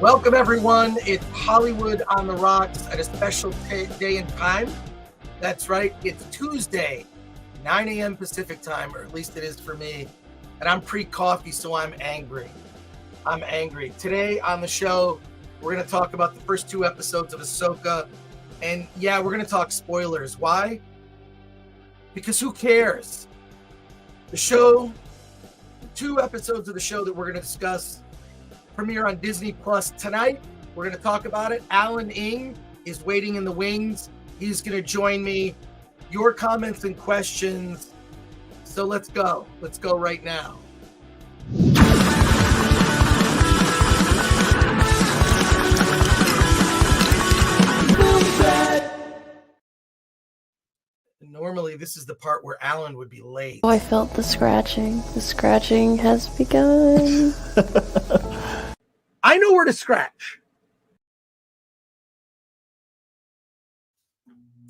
Welcome, everyone. It's Hollywood on the Rocks at a special day and time. That's right. It's Tuesday, 9 a.m. Pacific time, or at least it is for me. And I'm pre-coffee, so I'm angry. Today on the show, we're going to talk about the first two episodes of Ahsoka. And yeah, we're going to talk spoilers. Why? Because who cares? The show, two episodes of the show that we're going to discuss premiere on Disney Plus tonight. We're going to talk about it. Alan Ng is waiting in the wings. He's going to join me. Your comments and questions. So let's go. Let's go right now. Normally, this is the part where Alan would be late. Oh, I felt the scratching. The scratching has begun. I know where to scratch.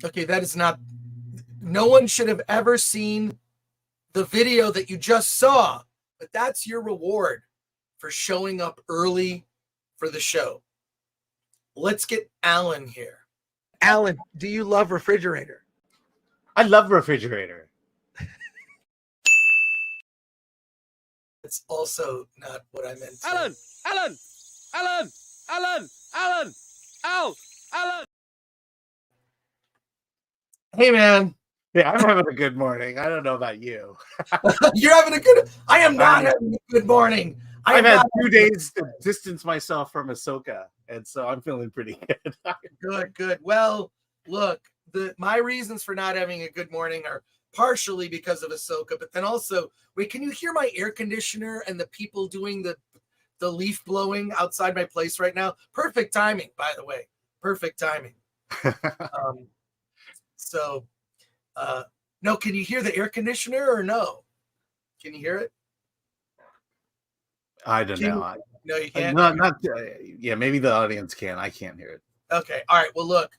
Okay, that is not... No one should have ever seen the video that you just saw, but that's your reward for showing up early for the show. Let's get Alan here. Alan, do you love refrigerator? I love refrigerator. It's also not what I meant. Alan! Hey, man. Yeah, I'm having a good morning. I don't know about you. You're having a good... I am not having a good morning. I've had 2 days to distance myself from Ahsoka, and so I'm feeling pretty good. Good. Well, look, my reasons for not having a good morning are partially because of Ahsoka, but then also, wait, can you hear my air conditioner and the people doing the leaf blowing outside my place right now? Perfect timing, by the way. Perfect timing. No, can you hear the air conditioner or no? Can you hear it? I don't know. No, you can't. Yeah, maybe the audience can. I can't hear it. Okay. All right. Well, look,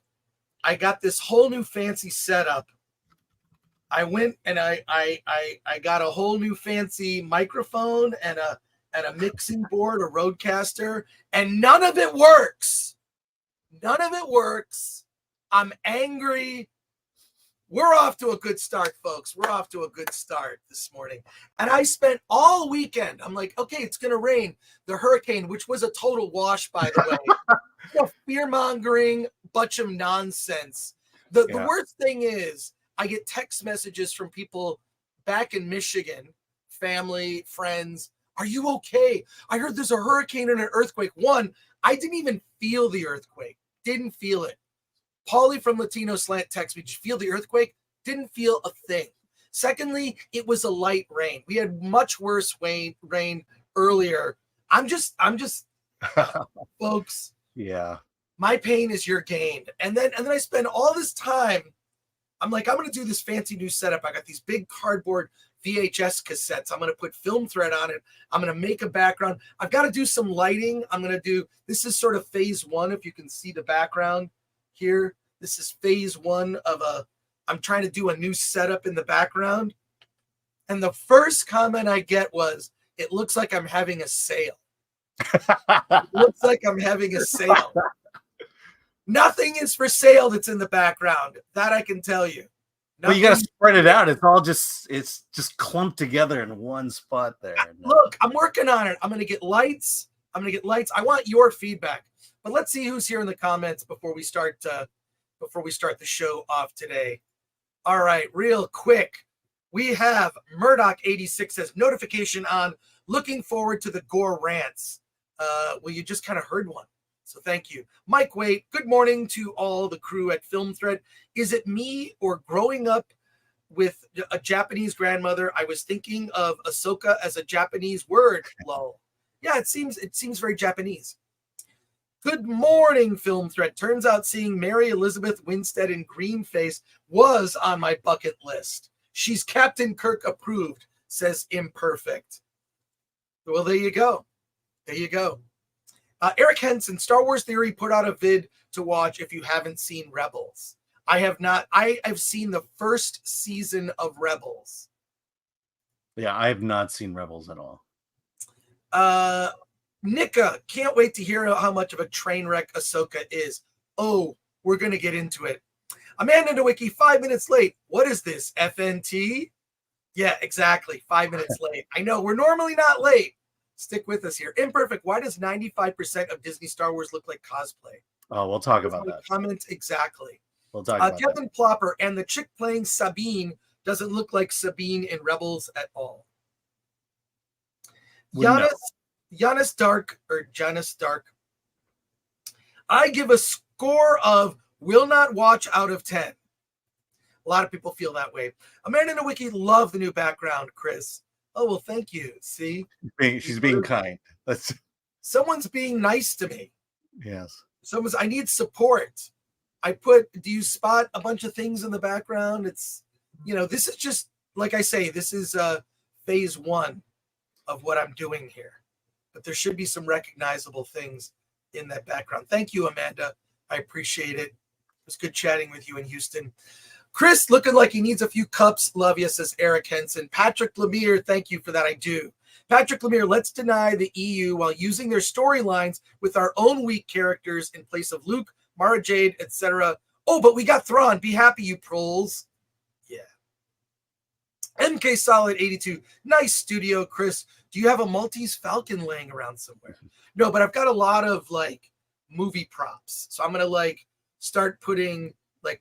I got this whole new fancy setup. I went and I got a whole new fancy microphone and a mixing board, a Rodecaster, and none of it works. None of it works. I'm angry. We're off to a good start, folks. We're off to a good start this morning. And I spent all weekend, I'm like, okay, it's going to rain. The hurricane, which was a total wash, by the way. Fear-mongering, bunch of nonsense. The worst thing is I get text messages from people back in Michigan, family, friends. Are you okay? I heard there's a hurricane and an earthquake. One, I didn't even feel the earthquake. Didn't feel it. Paulie from Latino Slant text me, did you feel the earthquake? Didn't feel a thing. Secondly, it was a light rain. We had much worse rain earlier. I'm just folks. Yeah. My pain is your gain. And then I spend all this time. I'm like, I'm going to do this fancy new setup. I got these big cardboard VHS cassettes. I'm going to put Film Threat on it. I'm going to make a background. I've got to do some lighting. This is sort of phase one. If you can see the background here, this is phase one of I'm trying to do a new setup in the background. And the first comment I get was, it looks like I'm having a sale. It looks like I'm having a sale. Nothing is for sale that's in the background. That I can tell you. Well, you got to spread it out. It's just clumped together in one spot there. Look, I'm working on it. I'm going to get lights. I want your feedback. But let's see who's here in the comments before we start the show off today. All right, real quick. We have Murdoch86 says, notification on, looking forward to the Gore Rants. Well, you just kind of heard one. So thank you. Mike Waite, good morning to all the crew at Film Threat. Is it me or growing up with a Japanese grandmother, I was thinking of Ahsoka as a Japanese word? Lol. Yeah, it seems very Japanese. Good morning, Film Threat. Turns out seeing Mary Elizabeth Winstead in green face was on my bucket list. She's Captain Kirk approved, says Imperfect. Well, there you go. Eric Henson, Star Wars Theory put out a vid to watch if you haven't seen Rebels. I have not. I have seen the first season of Rebels. Yeah, I have not seen Rebels at all. Nika, can't wait to hear how much of a train wreck Ahsoka is. Oh, we're going to get into it. Amanda Nowicki, 5 minutes late. What is this, FNT? Yeah, exactly. 5 minutes late. I know, we're normally not late. Stick with us here. Imperfect, why does 95% of Disney Star Wars look like cosplay? Oh, we'll talk about that. Comment exactly. We'll talk about Kevin that. Plopper, and the chick playing Sabine doesn't look like Sabine in Rebels at all. Giannis Dark. I give a score of will not watch out of 10. A lot of people feel that way. Amanda Nowicki, love the new background, Chris. Oh, well, thank you. See? She's being kind. Someone's being nice to me. Yes. I need support. Do you spot a bunch of things in the background? It's, this is just, like I say, this is phase 1 of what I'm doing here. But there should be some recognizable things in that background. Thank you, Amanda. I appreciate it. It was good chatting with you in Houston. Chris, looking like he needs a few cups. Love you, says Eric Henson. Patrick Lemire, thank you for that. I do. Patrick Lemire, let's deny the EU while using their storylines with our own weak characters in place of Luke, Mara Jade, etc. Oh, but we got Thrawn. Be happy, you proles. Yeah. MK Solid 82. Nice studio, Chris. Do you have a Maltese Falcon laying around somewhere? No, but I've got a lot of movie props. So I'm going to start putting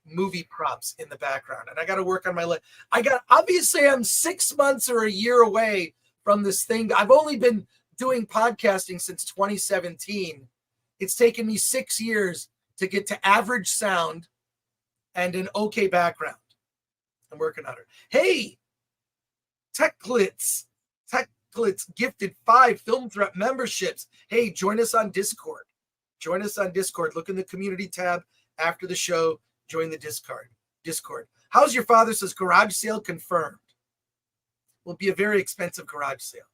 movie props in the background. And I got to work on my obviously I'm 6 months or a year away from this thing. I've only been doing podcasting since 2017. It's taken me 6 years to get to average sound and an okay background. I'm working on it. Hey, Techglitz gifted 5 Film Threat memberships. Hey, join us on Discord. Look in the community tab after the show. Join the Discord. How's your father? Says garage sale confirmed. Will be a very expensive garage sale.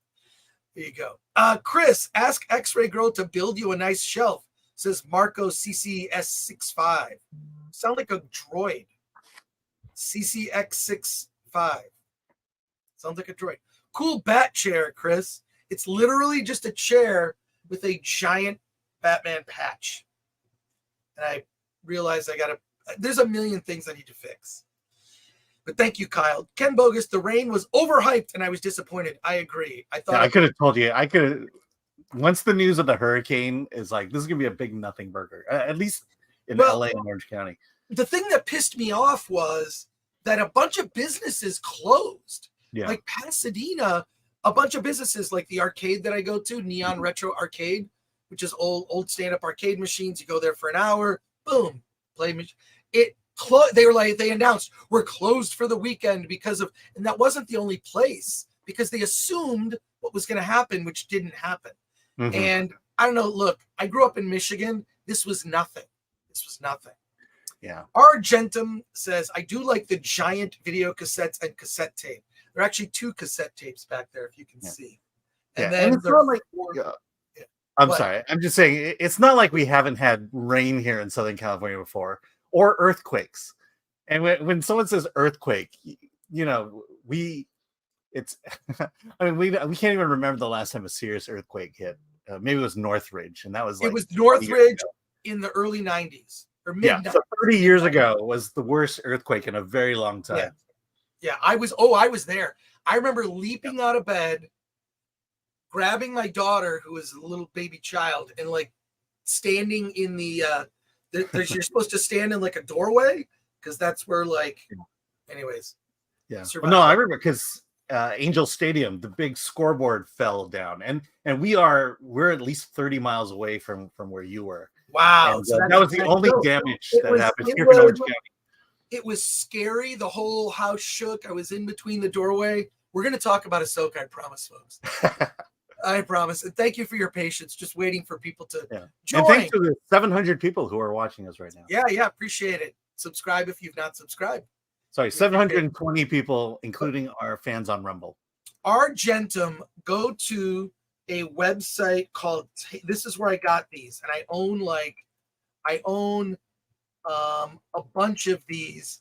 There you go. Chris, ask X-Ray Girl to build you a nice shelf. Says Marco CCS65. Sound like a droid. CCX65. Sounds like a droid. Cool bat chair, Chris. It's literally just a chair with a giant Batman patch. And I realized there's a million things I need to fix. But thank you, Kyle. Ken Bogus, the rain was overhyped and I was disappointed. I agree. I thought I could have told you. Once the news of the hurricane is this is going to be a big nothing burger, at least in LA and Orange County. The thing that pissed me off was that a bunch of businesses closed. Yeah. Like Pasadena, a bunch of businesses like the arcade that I go to, Neon Retro Arcade, which is old stand-up arcade machines. You go there for an hour, boom, play. They announced we're closed for the weekend and that wasn't the only place because they assumed what was going to happen, which didn't happen. Mm-hmm. And I don't know. Look, I grew up in Michigan. This was nothing. Yeah. Argentum says, I do like the giant video cassettes and cassette tape. There are actually 2 cassette tapes back there, if you can see. And then it's not I'm sorry. I'm just saying it's not like we haven't had rain here in Southern California before or earthquakes. And when someone says earthquake, we can't even remember the last time a serious earthquake hit. Maybe it was Northridge, and that was it was Northridge in the early 90s or mid. Yeah, so 30 years ago was the worst earthquake in a very long time. Yeah, I was there. I remember leaping out of bed, grabbing my daughter, who was a little baby child, and standing in the you're supposed to stand in a doorway because that's where anyways. Yeah. Well, no, I remember because Angel Stadium, the big scoreboard fell down, and we're at least 30 miles away from where you were. Wow, and, that was the only damage that happened here in Orange County. It was scary. The whole house shook. I was in between the doorway. We're going to talk about Ahsoka, I promise, folks. I promise. And thank you for your patience. Just waiting for people to join. And thanks to the 700 people who are watching us right now. Yeah, appreciate it. Subscribe if you've not subscribed. Sorry, 720 people, including our fans on Rumble. Argentum, go to a website called, this is where I got these. And I own a bunch of these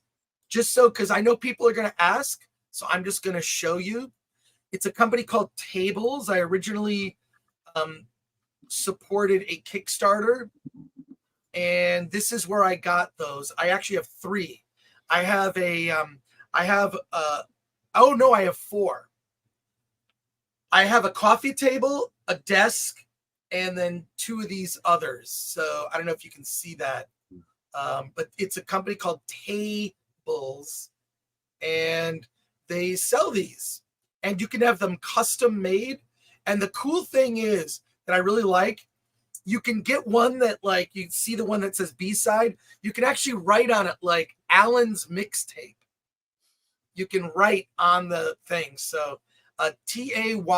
just because I know people are going to ask. So I'm just going to show you. It's a company called Tables. I originally supported a Kickstarter, and this is where I got those. I actually have 3. I have I have 4. I have a coffee table, a desk, and then 2 of these others. So I don't know if you can see that, but it's a company called Tables, and they sell these, and you can have them custom made. And the cool thing is that I really like, you can get one that, like, you see the one that says B-side. You can actually write on it like Alan's mixtape. You can write on the thing. So TAYBLES.com,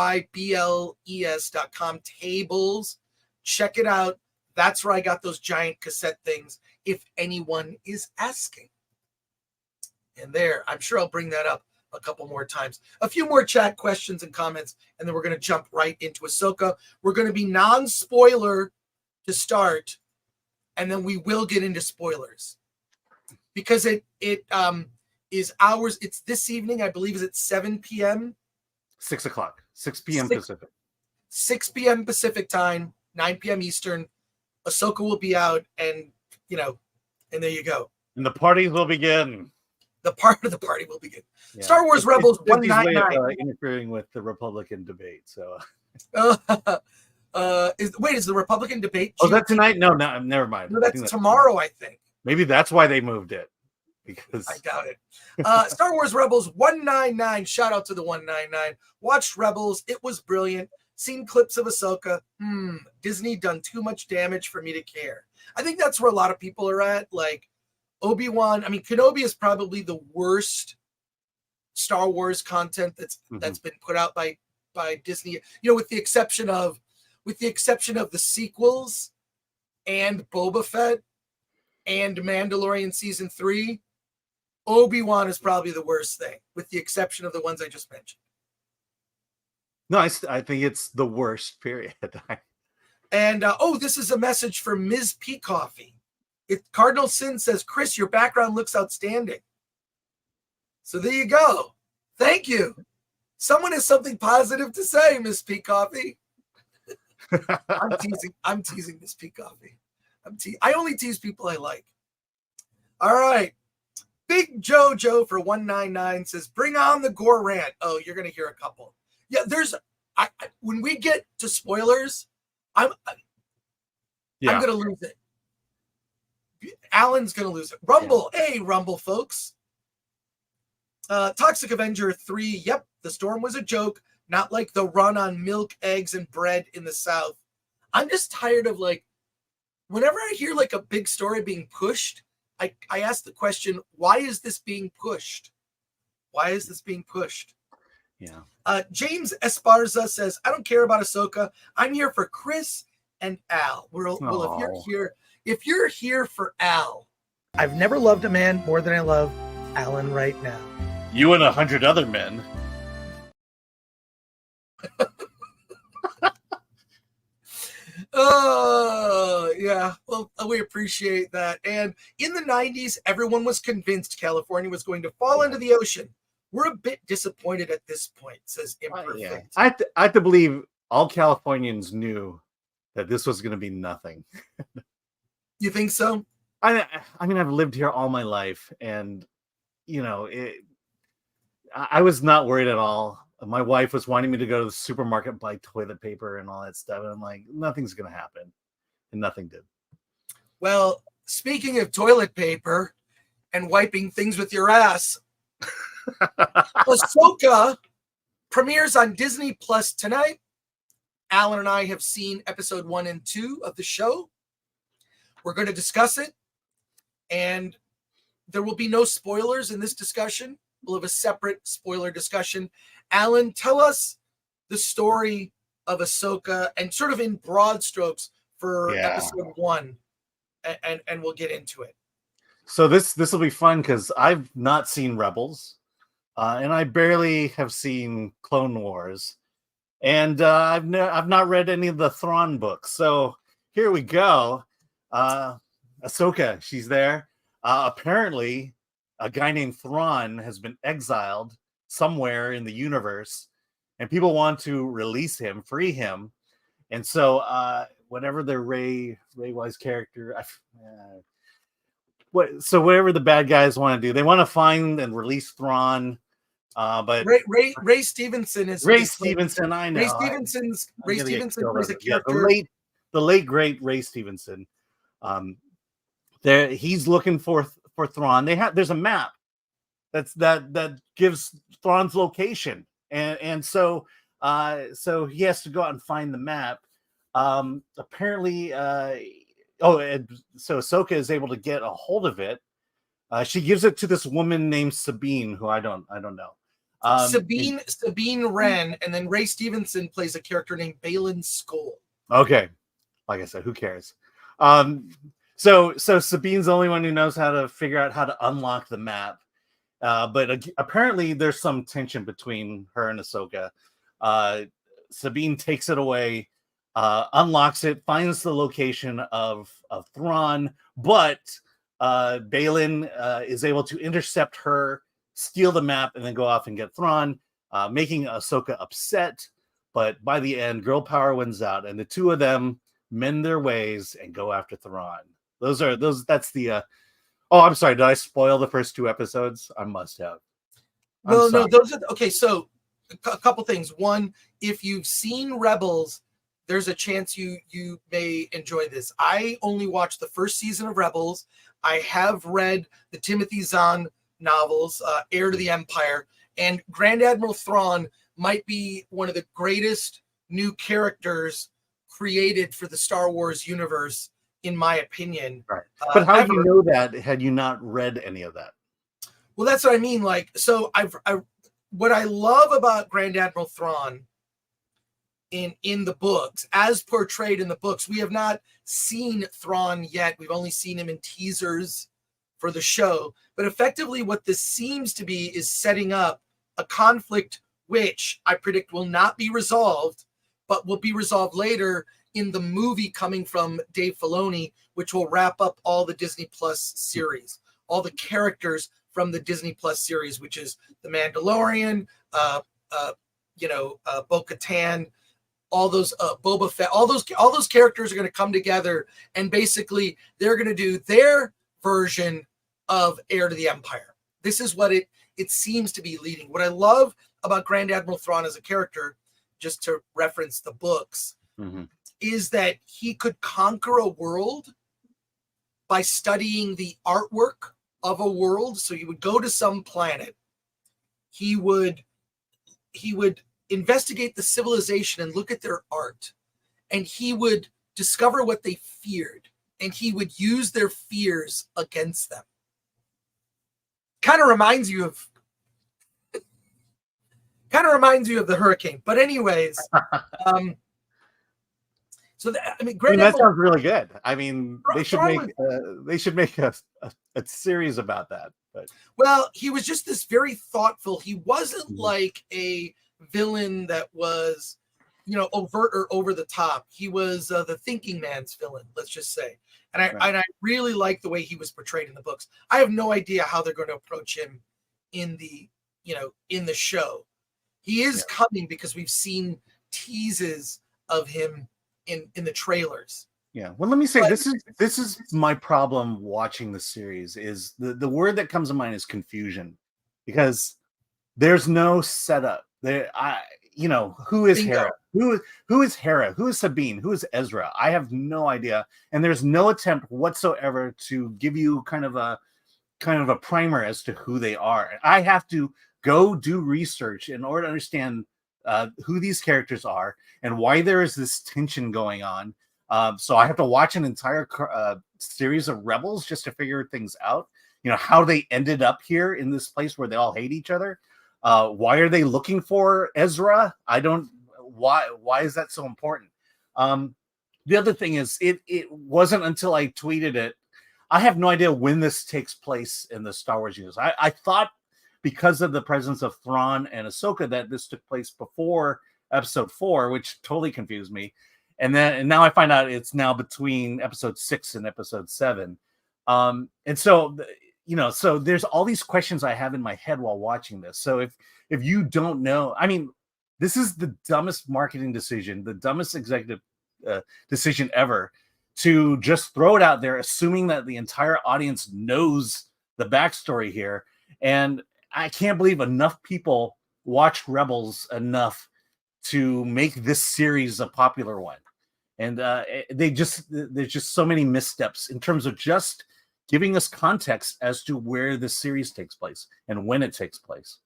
Tables. Check it out. That's where I got those giant cassette things, if anyone is asking. And there, I'm sure I'll bring that up a couple more times. A few more chat questions and comments, and then we're going to jump right into Ahsoka. We're going to be non-spoiler to start, and then we will get into spoilers. Because it is ours. It's this evening, I believe, is at 7 p.m. 6 o'clock, 6 p.m. Pacific. 6 p.m. Pacific time, 9 p.m. Eastern. Ahsoka will be out, and, and there you go. And the parties will begin. The party will begin. Yeah. Star Wars Rebels 199. Interfering with the Republican debate. So, is the Republican debate? Oh, that's tonight? No, never mind. No, that's tomorrow. I think. Maybe that's why they moved it. Because I doubt it. Star Wars Rebels 199. Shout out to the 199. Watched Rebels. It was brilliant. Seen clips of Ahsoka. Disney done too much damage for me to care. I think that's where a lot of people are at. Like, Obi-Wan, Kenobi is probably the worst Star Wars content that's been put out by Disney. With the exception of the sequels and Boba Fett and Mandalorian season 3, Obi-Wan is probably the worst thing, with the exception of the ones I just mentioned. No, I think it's the worst, period. And this is a message for Ms. P. Coffee. Cardinal Sin says, Chris, your background looks outstanding. So there you go. Thank you. Someone has something positive to say, Miss P. Coffee. I'm teasing Miss P. Coffee. I only tease people I like. All right. Big Jojo for 199 says, bring on the Gore Rant. Oh, you're going to hear a couple. Yeah, when we get to spoilers, I'm going to lose it. Alan's going to lose it. Rumble. Yeah. Hey, Rumble, folks. Toxic Avenger 3. Yep, the storm was a joke. Not like the run on milk, eggs, and bread in the South. I'm just tired of, whenever I hear, a big story being pushed, I ask the question, why is this being pushed? Why is this being pushed? Yeah. James Esparza says, I don't care about Ahsoka. I'm here for Chris and Al. If you're here for Al, I've never loved a man more than I love Alan right now. You and 100 other men. Yeah. Well, we appreciate that. And in the 90s, everyone was convinced California was going to fall into the ocean. We're a bit disappointed at this point, says Imperfect. I have to believe all Californians knew that this was going to be nothing. You think so? I've lived here all my life, and I was not worried at all. My wife was wanting me to go to the supermarket and buy toilet paper and all that stuff, and I'm like, nothing's going to happen, and nothing did. Well, speaking of toilet paper and wiping things with your ass, Ahsoka premieres on Disney Plus tonight. Alan and I have seen episode 1 and 2 of the show. We're going to discuss it, and there will be no spoilers in this discussion. We'll have a separate spoiler discussion. Alan, tell us the story of Ahsoka and sort of in broad strokes for episode 1, and we'll get into it. So this will be fun because I've not seen Rebels, and I barely have seen Clone Wars, and I've not read any of the Thrawn books. So here we go. Ahsoka, she's there. Apparently, a guy named Thrawn has been exiled somewhere in the universe, and people want to release him, free him. And so whatever the Ray Wise character, whatever the bad guys want to do, they want to find and release Thrawn. But Ray Stevenson is Ray Stevenson. I know Ray Stevenson plays a character. The late great Ray Stevenson. He's looking for Thrawn. There's a map that gives Thrawn's location, and so he has to go out and find the map. Apparently, so Ahsoka is able to get a hold of it. She gives it to this woman named Sabine, who I don't know. Sabine Wren, and then Ray Stevenson plays a character named Balin Skoll. Okay, like I said, who cares? So Sabine's the only one who knows how to figure out how to unlock the map. But apparently there's some tension between her and Ahsoka. Sabine takes it away, unlocks it, finds the location of Thrawn, but Balin is able to intercept her, steal the map, and then go off and get Thrawn, making Ahsoka upset. But by the end, girl power wins out, and the two of them mend their ways and go after Thrawn. That's the oh, I'm sorry, did I spoil the first 2 episodes? I must have. Well, no, those are okay. So a couple things. One, if you've seen Rebels, there's a chance you may enjoy this. I only watched the first season of Rebels. I have read the Timothy Zahn novels, Heir to the Empire, and Grand Admiral Thrawn might be one of the greatest new characters created for the Star Wars universe, in my opinion. Right. But how do you know that had you not read any of that? Well, that's what I mean. Like, so what I love about Grand Admiral Thrawn in the books, as portrayed in the books, we have not seen Thrawn yet. We've only seen him in teasers for the show. But effectively what this seems to be is setting up a conflict which I predict will not be resolved, but will be resolved later in the movie coming from Dave Filoni, which will wrap up all the Disney Plus series, all the characters from the Disney Plus series, which is The Mandalorian, Bo-Katan, all those Boba Fett, all those characters are going to come together, and basically they're going to do their version of Heir to the Empire. This is what it seems to be leading. What I love about Grand Admiral Thrawn as a character, just to reference the books, is that he could conquer a world by studying the artwork of a world. So he would go to some planet. He would investigate the civilization and look at their art. And he would discover what they feared. And he would use their fears against them. Kind of reminds you of the Hurricane. But anyways, that sounds really good. I mean, they should make a series about that. But well, he was just this very thoughtful. He wasn't like a villain that was, overt or over the top. He was the thinking man's villain, let's just say. And I really like the way he was portrayed in the books. I have no idea how they're going to approach him in the show. He is coming because we've seen teases of him in the trailers. Yeah. Well, let me say, this is my problem watching the series is the word that comes to mind is confusion, because there's no setup there. Who is Hera? Who is Hera? Who is Sabine? Who is Ezra? I have no idea. And there's no attempt whatsoever to give you kind of a primer as to who they are. I have to go do research in order to understand who these characters are and why there is this tension going on. So I have to watch an entire series of Rebels just to figure things out. How they ended up here in this place where they all hate each other. Why are they looking for Ezra? Why is that so important? The other thing is it wasn't until I tweeted it. I have no idea when this takes place in the Star Wars universe. I thought because of the presence of Thrawn and Ahsoka that this took place before episode 4, which totally confused me. And now I find out it's now between episode 6 and episode 7. And so, so there's all these questions I have in my head while watching this. So if you don't know, I mean, this is the dumbest marketing decision, the dumbest executive decision ever to just throw it out there, assuming that the entire audience knows the backstory here. And I can't believe enough people watched Rebels to make this series a popular one. And there's just so many missteps in terms of just giving us context as to where the series takes place and when it takes place.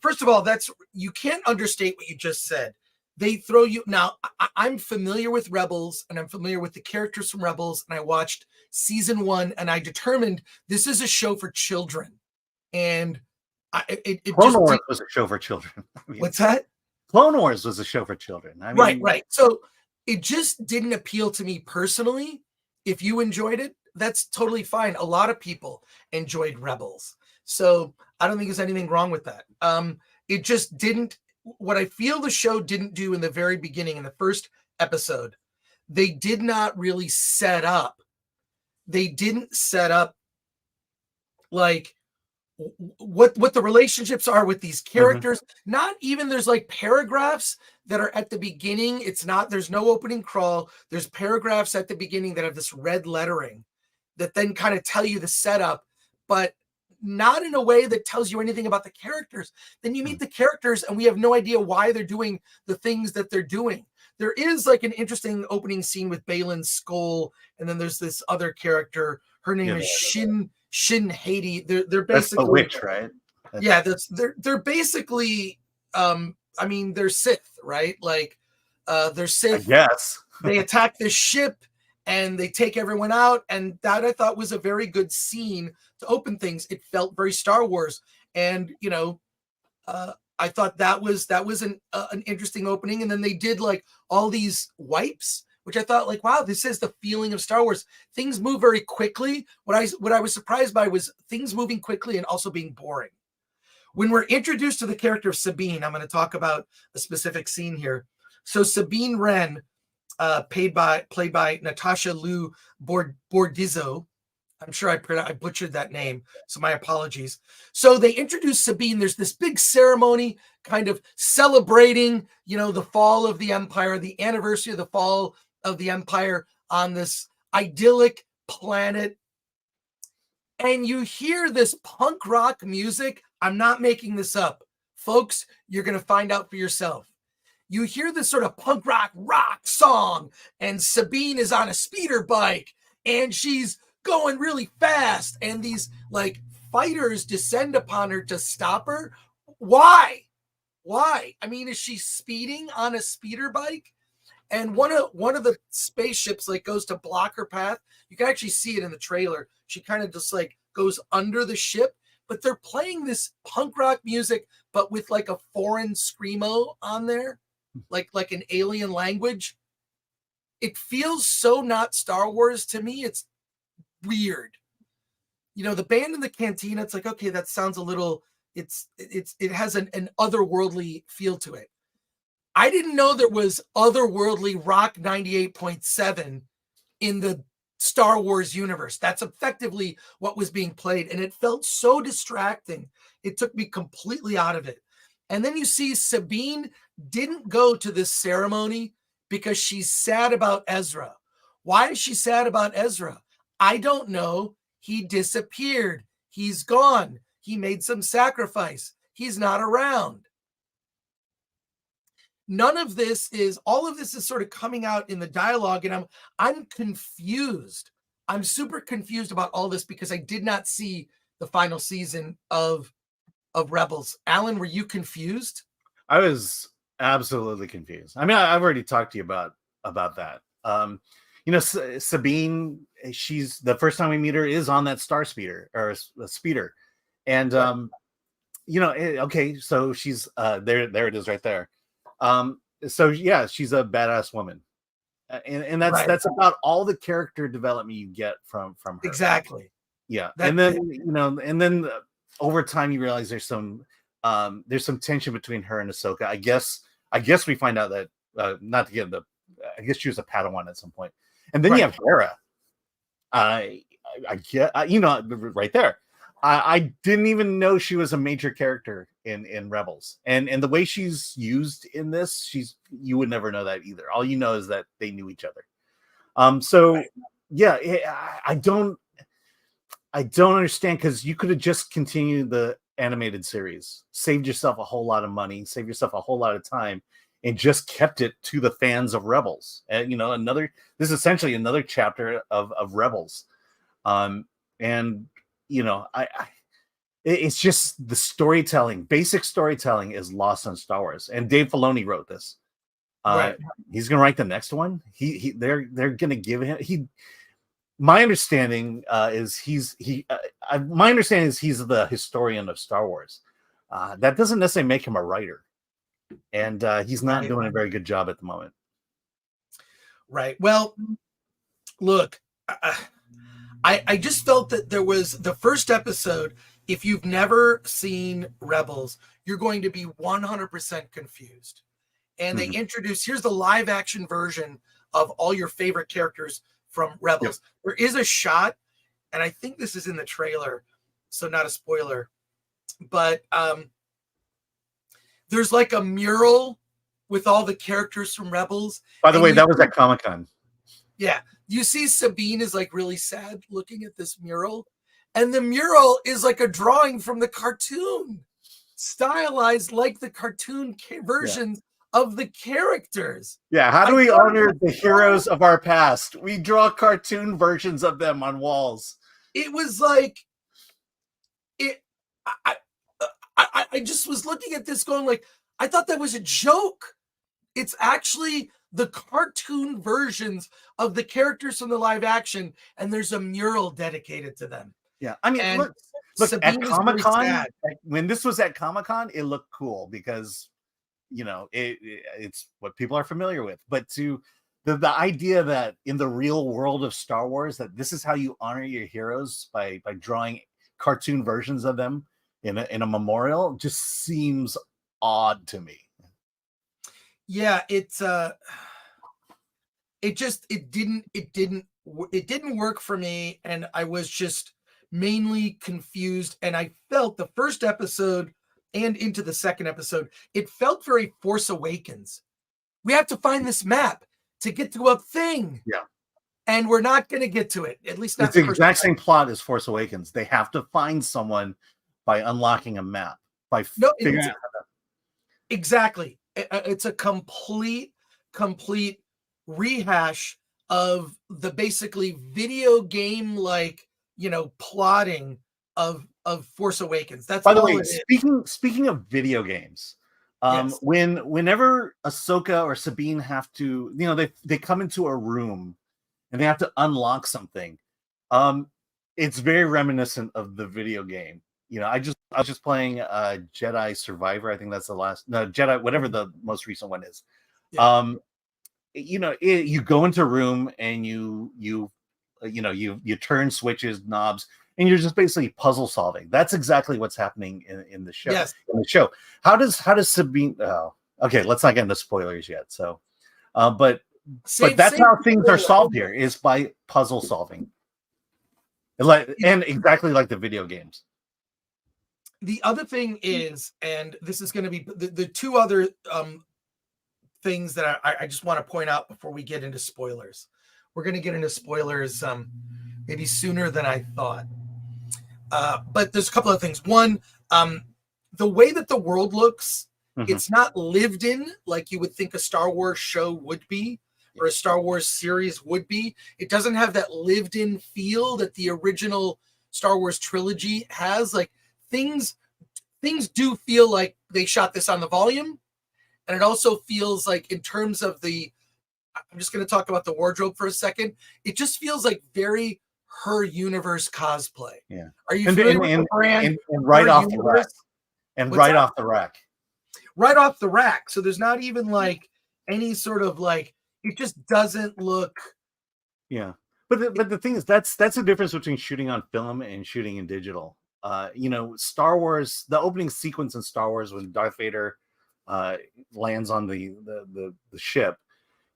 First of all, you can't understate what you just said. They throw you now. I'm familiar with Rebels, and I'm familiar with the characters from Rebels, and I watched season 1, and I determined this is a show for children. And Clone Wars was a show for children. What's that? Clone Wars was a show for children. I mean, right. So it just didn't appeal to me personally. If you enjoyed it, that's totally fine. A lot of people enjoyed Rebels, so I don't think there's anything wrong with that. It just didn't. What I feel the show didn't do in the very beginning, in the first episode, they did not really set up. They didn't set up like what the relationships are with these characters. Not even there's like paragraphs that are at the beginning. There's no opening crawl. There's paragraphs at the beginning that have this red lettering that then kind of tell you the setup, but not in a way that tells you anything about the characters. Then you meet the characters and we have no idea why they're doing the things that they're doing. There is like an interesting opening scene with Baylan Skoll, and then there's this other character. Her name is Shin Hati. They're basically that's the witch, right? They're basically they're Sith, right? Like they're Sith. Yes. They attack this ship and they take everyone out, and that I thought was a very good scene to open things. It felt very Star Wars, and I thought that was an interesting opening. And then they did like all these wipes, which I thought like, wow, this is the feeling of Star Wars. Things move very quickly. What I was surprised by was things moving quickly and also being boring. When we're introduced to the character of Sabine, I'm going to talk about a specific scene here. So Sabine Wren, played by Natasha Liu Bordizzo. I'm sure I butchered that name, so my apologies. So they introduce Sabine. There's this big ceremony kind of celebrating, the fall of the Empire, the anniversary of the fall of the Empire on this idyllic planet. And you hear this punk rock music. I'm not making this up. Folks, you're going to find out for yourself. You hear this sort of punk rock song, and Sabine is on a speeder bike, and she's going really fast, and these like fighters descend upon her to stop her. Why? I mean, is she speeding on a speeder bike? And one of the spaceships like goes to block her path. You can actually see it in the trailer. She kind of just like goes under the ship, but they're playing this punk rock music, but with like a foreign screamo on there, like an alien language. It feels so not Star Wars to me. It's weird. The band in the cantina, it's like, okay, that sounds a little, it has an otherworldly feel to it. I didn't know there was otherworldly rock 98.7 in the Star Wars universe. That's effectively what was being played, and it felt so distracting. It took me completely out of it. And then you see Sabine didn't go to this ceremony because she's sad about Ezra. Why is she sad about Ezra? I don't know. He disappeared. He's gone. He made some sacrifice. He's not around. All of this is sort of coming out in the dialogue, and I'm confused. I'm super confused about all this because I did not see the final season of Rebels. Alan, were you confused? I was absolutely confused. I mean, I've already talked to you about that. Sabine, she's the first time we meet her is on that star speeder or a speeder. And, okay, so she's there it is right there. So yeah, she's a badass woman. And that's about all the character development you get from her. Exactly. Yeah. And then over time you realize there's some tension between her and Ahsoka. I guess we find out that I guess she was a Padawan at some point. And then you have Hera. I get right there. I didn't even know she was a major character in Rebels, and the way she's used in this, you would never know that either. All you know is that they knew each other. So yeah, I don't understand, because you could have just continued the animated series, saved yourself a whole lot of money, saved yourself a whole lot of time, and just kept it to the fans of Rebels. And this is essentially another chapter of Rebels. And it's just the storytelling, basic storytelling is lost on Star Wars. And Dave Filoni wrote this. Right. He's gonna write the next one. They're gonna give him my understanding is he's the historian of Star Wars. That doesn't necessarily make him a writer, and he's not doing a very good job at the moment. Right. Well, look, I just felt that there was the first episode. If you've never seen Rebels, you're going to be 100% confused. And they introduce, here's the live action version of all your favorite characters from Rebels. Yep. There is a shot, and I think this is in the trailer, so not a spoiler, but there's like a mural with all the characters from Rebels. By the way, that was at Comic-Con. Yeah. You see Sabine is like really sad looking at this mural, and the mural is like a drawing from the cartoon, stylized like the cartoon versions of the characters. Yeah, how do we honor the heroes of our past? We draw cartoon versions of them on walls. It was like I just was looking at this going like, I thought that was a joke. It's actually the cartoon versions of the characters from the live action, and there's a mural dedicated to them. Yeah, I mean, look at Comic-Con, when this was at Comic-Con, it looked cool because it's what people are familiar with. But to the idea that in the real world of Star Wars, that this is how you honor your heroes by drawing cartoon versions of them in a memorial, just seems odd to me. Yeah, it didn't work for me, and I was just mainly confused. And I felt the first episode and into the second episode, it felt very Force Awakens. We have to find this map to get to a thing. Yeah. And we're not going to get to it. At least not it's the exact same plot as Force Awakens. They have to find someone by unlocking a map. Figuring out how to... Exactly. It's a complete rehash of the basically video game plotting of Force Awakens. That's by the way. Speaking of video games, yes. Whenever Ahsoka or Sabine have to, they come into a room and they have to unlock something. It's very reminiscent of the video game. I was just playing Jedi Survivor. I think that's Jedi, whatever the most recent one is. Yeah. You go into a room and you turn switches, knobs, and you're just basically puzzle solving. That's exactly what's happening in the show. Yes. In the show. How does Sabine? Oh, okay. Let's not get into spoilers yet. So, but that's how things are solved here, is by puzzle solving. And exactly like the video games. The other thing is, and this is going to be the two other things that I just want to point out before we get into spoilers. We're going to get into spoilers maybe sooner than I thought. But there's a couple of things. One, the way that the world looks, it's not lived in like you would think a Star Wars show would be, or a Star Wars series would be. It doesn't have that lived in feel that the original Star Wars trilogy has. Like things do feel like they shot this on the volume. And it also feels like, in terms of I'm just going to talk about the wardrobe for a second. It just feels like very Her Universe cosplay. Yeah. Are you familiar with the brand? And right off the rack. And right off the rack. Right off the rack. So there's not even like any sort of it just doesn't look. Yeah. But the thing is, that's the difference between shooting on film and shooting in digital. Star Wars, the opening sequence in Star Wars when Darth Vader lands on the ship,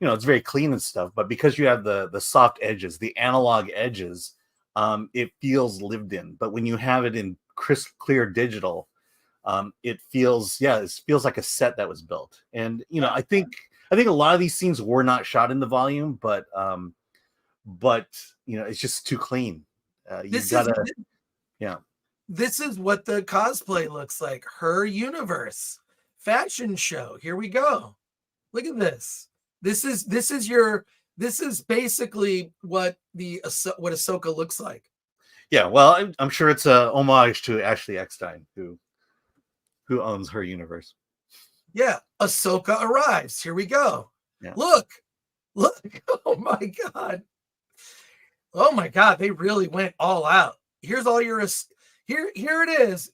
it's very clean and stuff, but because you have the soft edges, the analog edges, it feels lived in. But when you have it in crisp, clear digital, it feels like a set that was built. And I think a lot of these scenes were not shot in the volume, but it's just too clean. This is what the cosplay looks like. Her universe fashion show. Here we go. Look at this. This is basically what Ahsoka looks like. Yeah, well, I'm sure it's a homage to Ashley Eckstein, who owns her universe. Yeah, Ahsoka arrives. Here we go. Yeah. Look. Oh my God. They really went all out. Here's all your here it is.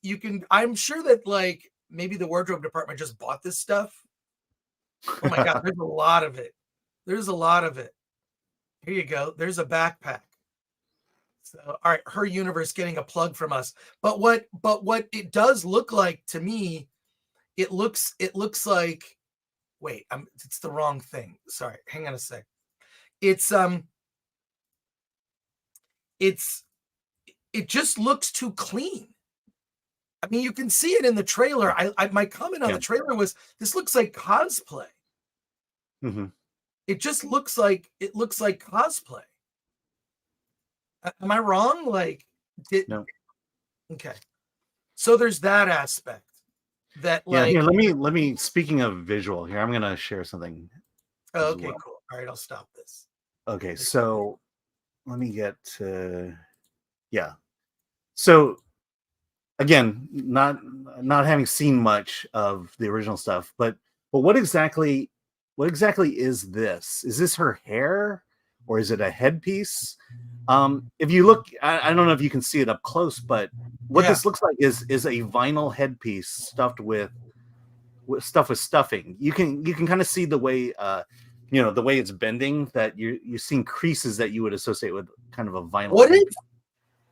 I'm sure that like maybe the wardrobe department just bought this stuff. Oh my God, there's a lot of it. Here you go. There's a backpack. So, all right, her universe getting a plug from us. But what it does look like to me, it looks like, wait, it's the wrong thing. Sorry, hang on a sec. It just looks too clean. I mean, you can see it in the trailer. My comment on the trailer was, this looks like cosplay. Mm-hmm. It just looks like cosplay. Am I wrong? No. Okay. So there's that aspect. That here, let me. Speaking of visual, here I'm gonna share something. Oh, okay, cool. All right, I'll stop this. Okay, so let me get to. Yeah. So again, not having seen much of the original stuff, but what exactly is this? Is this her hair, or is it a headpiece? If you look, I don't know if you can see it up close, but what this looks like is a vinyl headpiece stuffed with stuffing. You can kind of see the way the way it's bending, that you're seeing creases that you would associate with kind of a vinyl.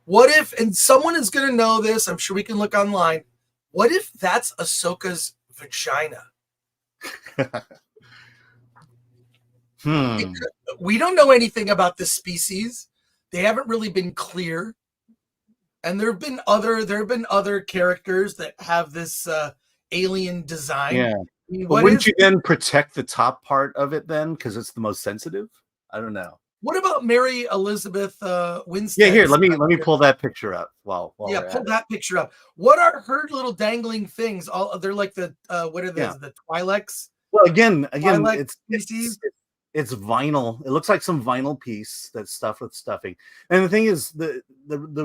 What if, and someone is going to know this, I'm sure we can look online. What if that's Ahsoka's vagina? We don't know anything about this species. They haven't really been clear. And there have been other characters that have this alien design. Yeah. I mean, wouldn't you then protect the top part of it then, because it's the most sensitive? I don't know. What about Mary Elizabeth Winstead? Yeah, here, let me pull that picture up. Pull that picture up. What are her little dangling things? They're like the what are those? The Twi'leks? Well, again, Twi'lek it's vinyl. It looks like some vinyl piece that's stuffed with stuffing. And the thing is, the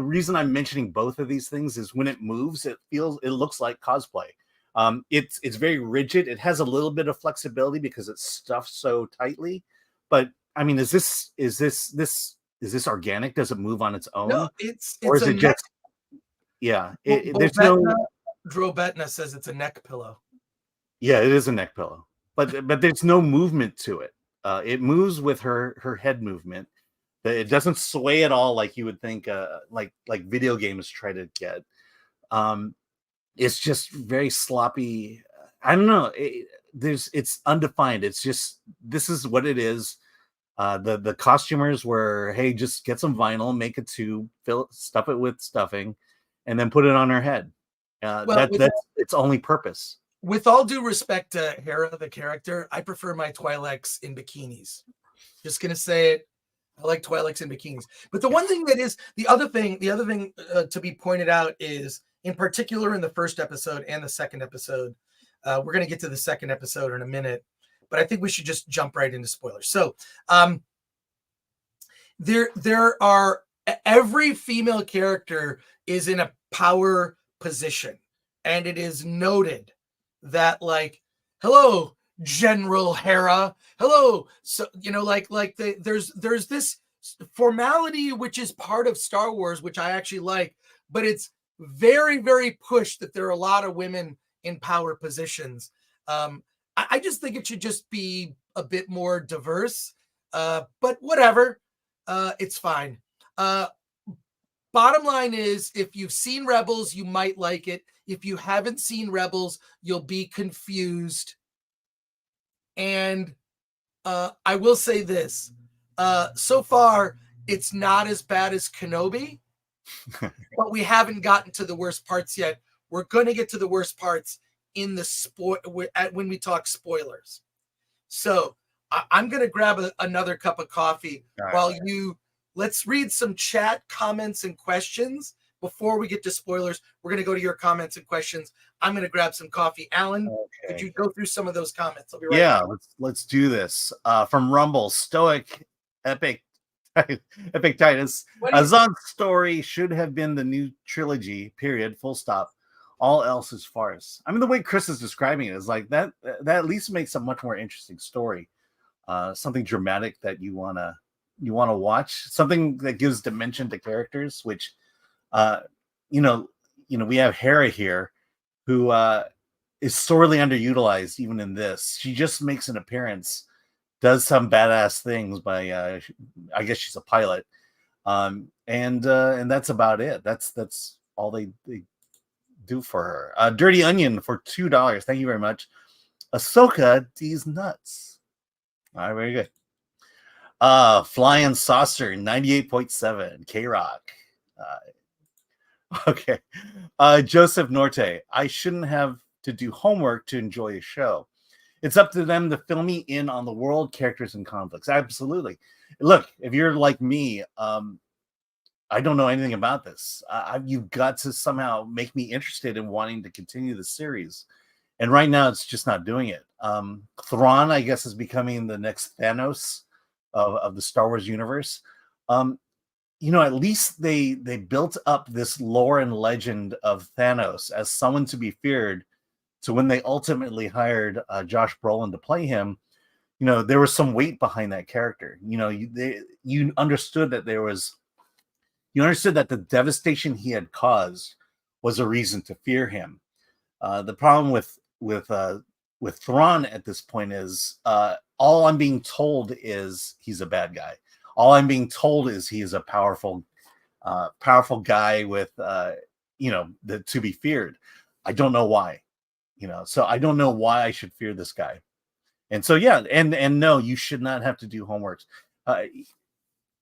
reason I'm mentioning both of these things is when it moves, it looks like cosplay. It's very rigid. It has a little bit of flexibility because it's stuffed so tightly. But I mean, is this organic? Does it move on its own? No, it's or is it just? Yeah, there's no. Drobetna says it's a neck pillow. Yeah, it is a neck pillow, but there's no movement to it. It moves with her head movement. It doesn't sway at all like you would think. Like video games try to get. It's just very sloppy. I don't know. It's undefined. It's just, this is what it is. The costumers were, hey, just get some vinyl, make a tube, stuff it with stuffing, and then put it on her head. That's its only purpose. With all due respect to Hera, the character, I prefer my Twi'leks in bikinis. Just gonna say it. I like Twi'leks in bikinis. But the one thing that is the other thing to be pointed out is, in particular in the first episode and the second episode, we're gonna get to the second episode in a minute, but I think we should just jump right into spoilers. So there are, every female character is in a power position, and it is noted that, like, hello, General Hera, hello. So there's this formality which is part of Star Wars, which I actually like, but it's very, very pushed that there are a lot of women in power positions. I just think it should just be a bit more diverse, but whatever, it's fine. Bottom line is, if you've seen Rebels, you might like it. If you haven't seen Rebels, you'll be confused. And I will say this, so far, it's not as bad as Kenobi, but we haven't gotten to the worst parts yet. we're going to get to the worst parts in the when we talk spoilers. So I'm going to grab another cup of coffee while let's read some chat comments and questions before we get to spoilers. We're going to go to your comments and questions. I'm going to grab some coffee. Alan, could you go through some of those comments? I'll be right back. Let's do this. From Rumble, Stoic Epic Titus. Azan's story should have been the new trilogy, period, full stop. All else is farce. I mean, the way Chris is describing it is like that at least makes a much more interesting story. Something dramatic that you wanna watch, something that gives dimension to characters, which we have Hera here, who is sorely underutilized even in this. She just makes an appearance, does some badass things by I guess she's a pilot, and that's about it. That's all they do for her. Dirty Onion for $2. Thank you very much. Ahsoka, these nuts. All right, very good. Flying Saucer 98.7 K-Rock. Okay. Joseph Norte, I shouldn't have to do homework to enjoy a show. It's up to them to fill me in on the world, characters, and conflicts. Absolutely. Look, if you're like me, I don't know anything about this. You've got to somehow make me interested in wanting to continue the series. And right now, it's just not doing it. Thrawn, I guess, is becoming the next Thanos of the Star Wars universe. At least they built up this lore and legend of Thanos as someone to be feared. So when they ultimately hired Josh Brolin to play him, there was some weight behind that character. You understood that the devastation he had caused was a reason to fear him. The problem with Thrawn at this point is all I'm being told is he's a bad guy. All I'm being told is he is a powerful guy with to be feared. I don't know why, so I don't know why I should fear this guy. And so and no, you should not have to do homeworks.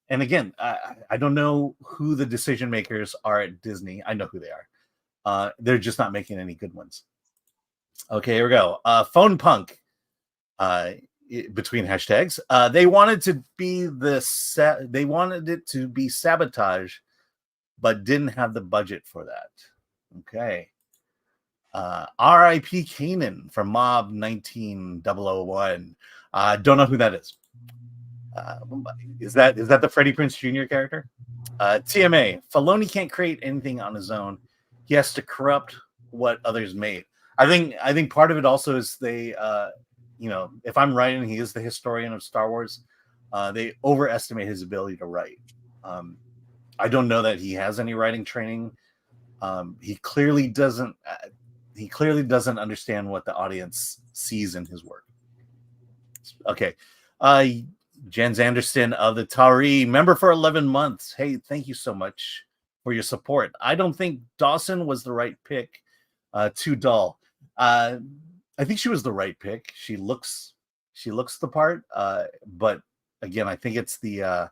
And again, I don't know who the decision makers are at Disney. I know who they are. They're just not making any good ones. Okay, here we go. Phone Punk. Between hashtags, they wanted it to be sabotage, but didn't have the budget for that. Okay. R.I.P. Kanan from Mob 19001. Don't know who that is. Is that the Freddie Prinze Jr. character? TMA. Filoni can't create anything on his own. He has to corrupt what others made. I think part of it also is they. If I'm right and he is the historian of Star Wars, they overestimate his ability to write. I don't know that he has any writing training. He clearly doesn't understand what the audience sees in his work. Okay. Jens Anderson of the Tari, member for 11 months. Hey, thank you so much for your support. I don't think Dawson was the right pick. Too dull. I think she was the right pick. She looks the part, but again, I think it's the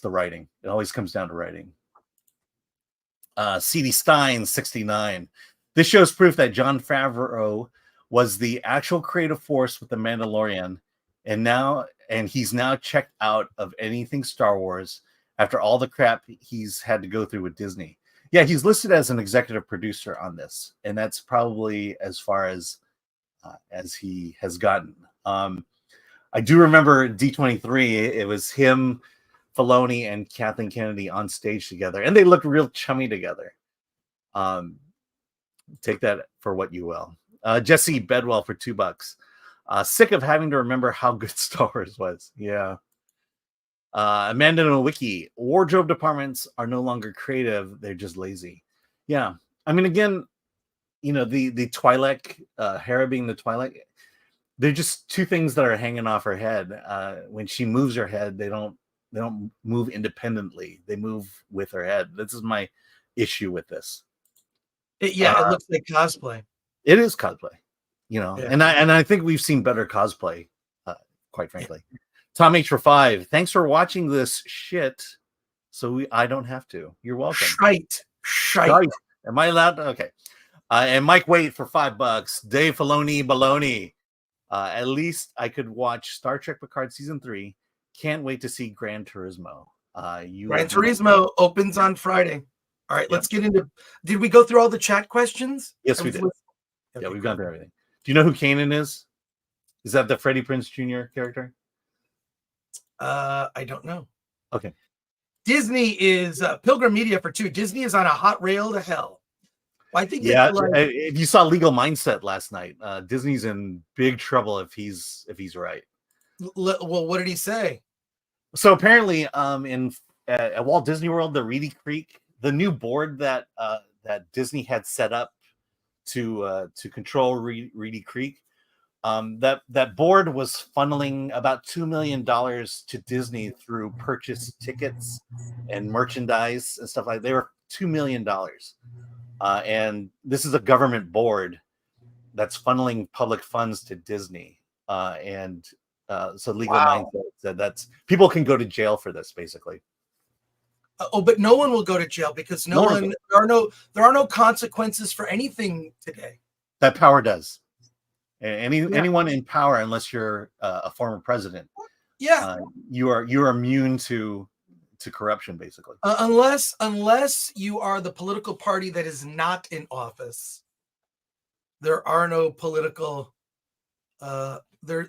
writing. It always comes down to writing. CD Stein 69. This shows proof that Jon Favreau was the actual creative force with the Mandalorian, and he's now checked out of anything Star Wars after all the crap he's had to go through with Disney. Yeah, he's listed as an executive producer on this, and that's probably as far as he has gotten. I do remember D23. It was him, Filoni, and Kathleen Kennedy on stage together, and they looked real chummy together. Take that for what you will. Jesse Bedwell for $2. Sick of having to remember how good Star Wars was. Yeah. Amanda Nowicki, wardrobe departments are no longer creative, they're just lazy. Yeah. I mean, again, the Twi'lek, Hera being the Twi'lek, they're just two things that are hanging off her head. When she moves her head, they don't move independently. They move with her head. This is my issue with this. It looks like cosplay. It is cosplay, and I think we've seen better cosplay, quite frankly. Tom H for 5. Thanks for watching this shit. So I don't have to. You're welcome. Shite. Am I allowed? Okay. And Mike, wait for $5. Dave Filoni baloney. At least I could watch Star Trek Picard season 3. Can't wait to see Gran Turismo. Gran Turismo opens on Friday. All right, Yeah. let's get into. Did we go through all the chat questions? Yes, we did. Okay, Yeah, we've cool. gone through everything. Do you know who Kanan is? Is that the Freddie Prinze Jr. character? I don't know. Okay. Disney is Pilgrim Media for 2. Disney is on a hot rail to hell. Well, I think Yeah. that, If you saw Legal Mindset last night, Disney's in big trouble if he's right. well, what did he say? So apparently, at Walt Disney World, the Reedy Creek, the new board that Disney had set up to control Reedy Creek, that board was funneling about $2 million to Disney through purchased tickets and merchandise and stuff like that. They were $2 million. And this is a government board that's funneling public funds to Disney. So Legal Mindset said that's people can go to jail for this, basically. But no one will go to jail because there are no consequences for anything today. That power does. Anyone in power, unless you're a former president, you are immune to corruption, basically. Unless you are the political party that is not in office, there are no political. There's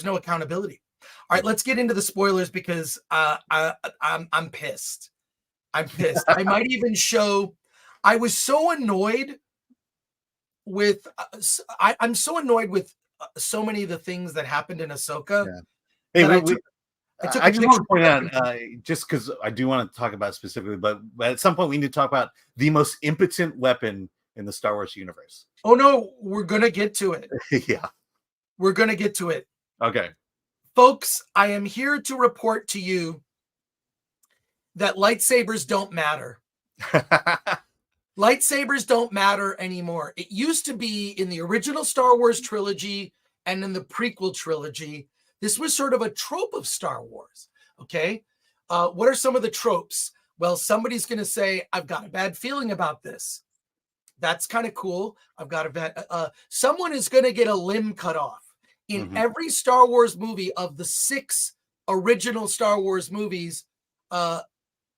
no accountability. All right, let's get into the spoilers because I'm pissed. I'm pissed. I might even show. I was so annoyed with. I'm so annoyed with so many of the things that happened in Ahsoka. Yeah. Hey, I just want to point out, just because I do want to talk about it specifically, but at some point we need to talk about the most impotent weapon in the Star Wars universe. Oh no, we're gonna get to it. Yeah, we're gonna get to it. Okay. Folks, I am here to report to you that lightsabers don't matter. Lightsabers don't matter anymore. It used to be in the original Star Wars trilogy and in the prequel trilogy. This was sort of a trope of Star Wars. Okay. What are some of the tropes? Well, somebody's going to say, I've got a bad feeling about this. That's kind of cool. I've got a bad, someone is going to get a limb cut off. In every Star Wars movie of the 6 original Star Wars movies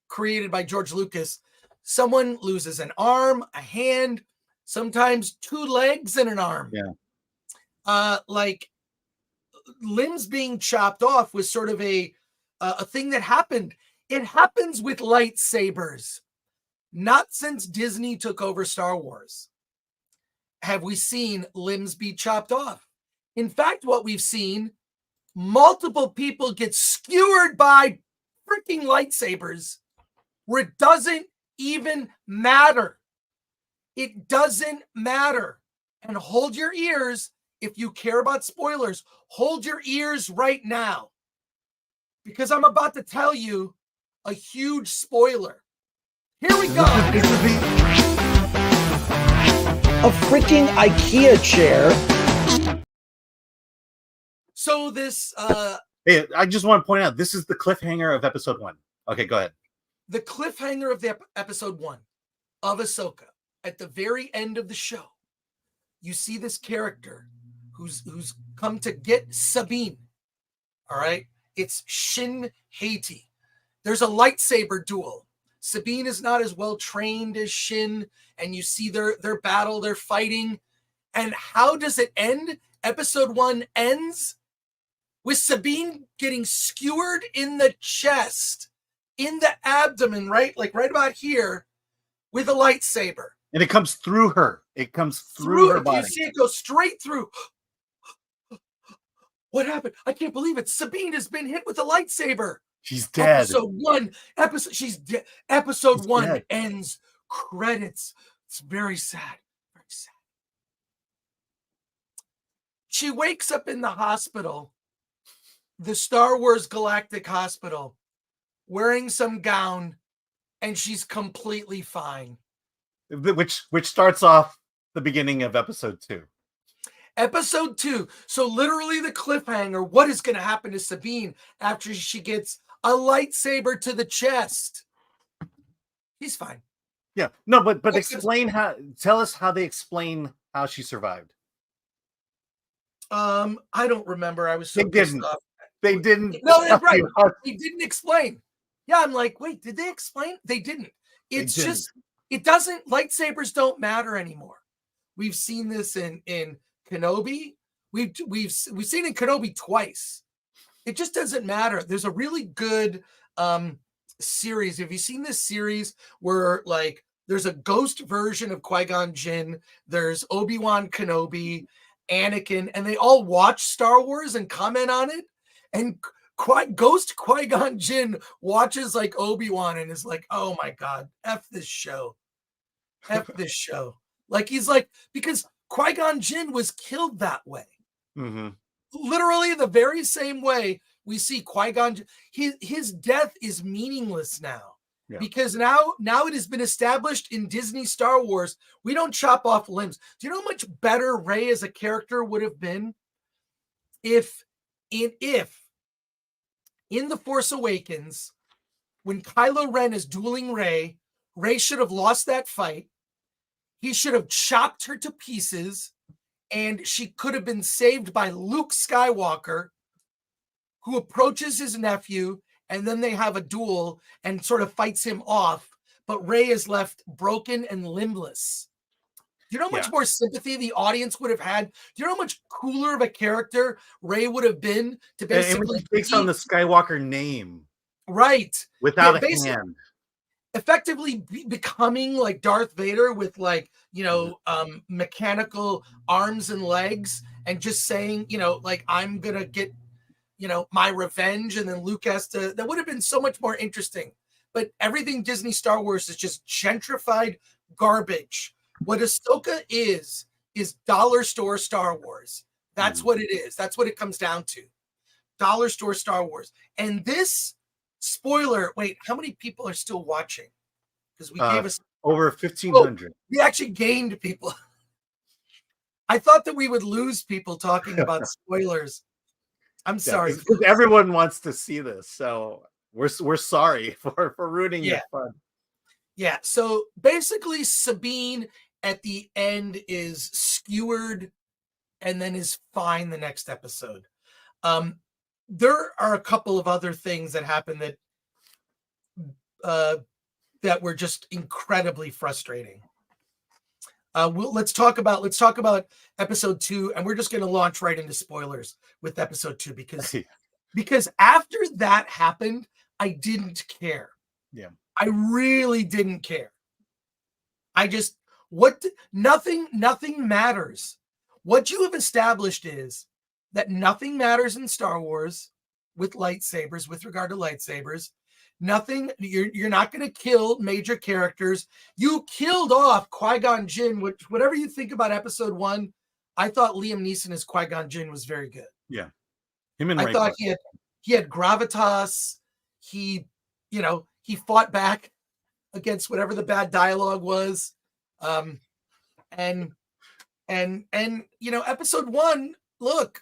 created by George Lucas, someone loses an arm, a hand, sometimes 2 legs and an arm. Yeah. Like limbs being chopped off was sort of a thing that happened. It happens with lightsabers. Not since Disney took over Star Wars have we seen limbs be chopped off. In fact, what we've seen, multiple people get skewered by freaking lightsabers where it doesn't even matter. It doesn't matter. And hold your ears. If you care about spoilers, hold your ears right now. Because I'm about to tell you a huge spoiler. Here we go. A freaking IKEA chair. So this hey, I just want to point out this is the cliffhanger of episode 1. Okay, go ahead. The cliffhanger of the episode 1 of Ahsoka. At the very end of the show, you see this character who's come to get Sabine. All right, it's Shin Hati. There's a lightsaber duel. Sabine is not as well trained as Shin, and you see their battle. They're fighting, and how does it end? Episode 1 ends with Sabine getting skewered in the chest, in the abdomen, right? Like right about here, with a lightsaber. And it comes through her. It comes through her body. You see it go straight through. What happened? I can't believe it. Sabine has been hit with a lightsaber. She's dead. She's dead. Episode She's 1 dead. ends. Credits. It's very sad. Very sad. She wakes up in the hospital, the Star Wars Galactic Hospital, wearing some gown, and she's completely fine. Which starts off the beginning of episode 2. Episode 2. So literally the cliffhanger, what is going to happen to Sabine after she gets a lightsaber to the chest? She's fine. Yeah, no, but explain how. Tell us how they explain how she survived. I don't remember. I was so They pissed didn't. off. They didn't. No, that's right. you how- They didn't explain. Yeah, I'm like, wait, did they explain? They didn't. It's They didn't. just, it doesn't. Lightsabers don't matter anymore. We've seen this in Kenobi. We've seen in Kenobi twice. It just doesn't matter. There's a really good series. Have you seen this series where like there's a ghost version of Qui-Gon Jinn, there's Obi-Wan Kenobi, Anakin, and they all watch Star Wars and comment on it? And Ghost Qui-Gon Jinn watches like Obi-Wan and is like, oh my God, F this show. F this show. Like he's like, because Qui-Gon Jinn was killed that way. Mm-hmm. Literally the very same way we see Qui-Gon. His death is meaningless now. Yeah. Because now it has been established in Disney Star Wars, we don't chop off limbs. Do you know how much better Rey as a character would have been if in The Force Awakens, when Kylo Ren is dueling Rey should have lost that fight. He should have chopped her to pieces, and she could have been saved by Luke Skywalker, who approaches his nephew, and then they have a duel and sort of fights him off. But Rey is left broken and limbless. Do you know how much more sympathy the audience would have had? Do you know how much cooler of a character Rey would have been to basically takes on the Skywalker name, right? Without a hand, effectively becoming like Darth Vader with like mechanical arms and legs, and just saying like I'm gonna get my revenge, and then Luke has to. That would have been so much more interesting. But everything Disney Star Wars is just gentrified garbage. What Ahsoka is dollar store Star Wars. That's what it is. That's what it comes down to. Dollar store Star Wars. And this spoiler, wait, how many people are still watching? Because we gave us over 1,500. We actually gained people. I thought that we would lose people talking about spoilers. I'm sorry. Because everyone wants to see this. So we're sorry for ruining your fun. Yeah. So basically Sabine at the end is skewered and then is fine the next episode. There are a couple of other things that happen that were just incredibly frustrating. Let's talk about episode 2, and we're just going to launch right into spoilers with episode 2 because after that happened, I didn't care. Yeah. I really didn't care. Nothing matters. What you have established is that nothing matters in Star Wars with lightsabers, with regard to lightsabers. Nothing, you're not going to kill major characters. You killed off Qui-Gon Jinn, which whatever you think about episode 1, I thought Liam Neeson as Qui-Gon Jinn was very good. Yeah. Him and I thought he had gravitas. He fought back against whatever the bad dialogue was. And episode 1, look,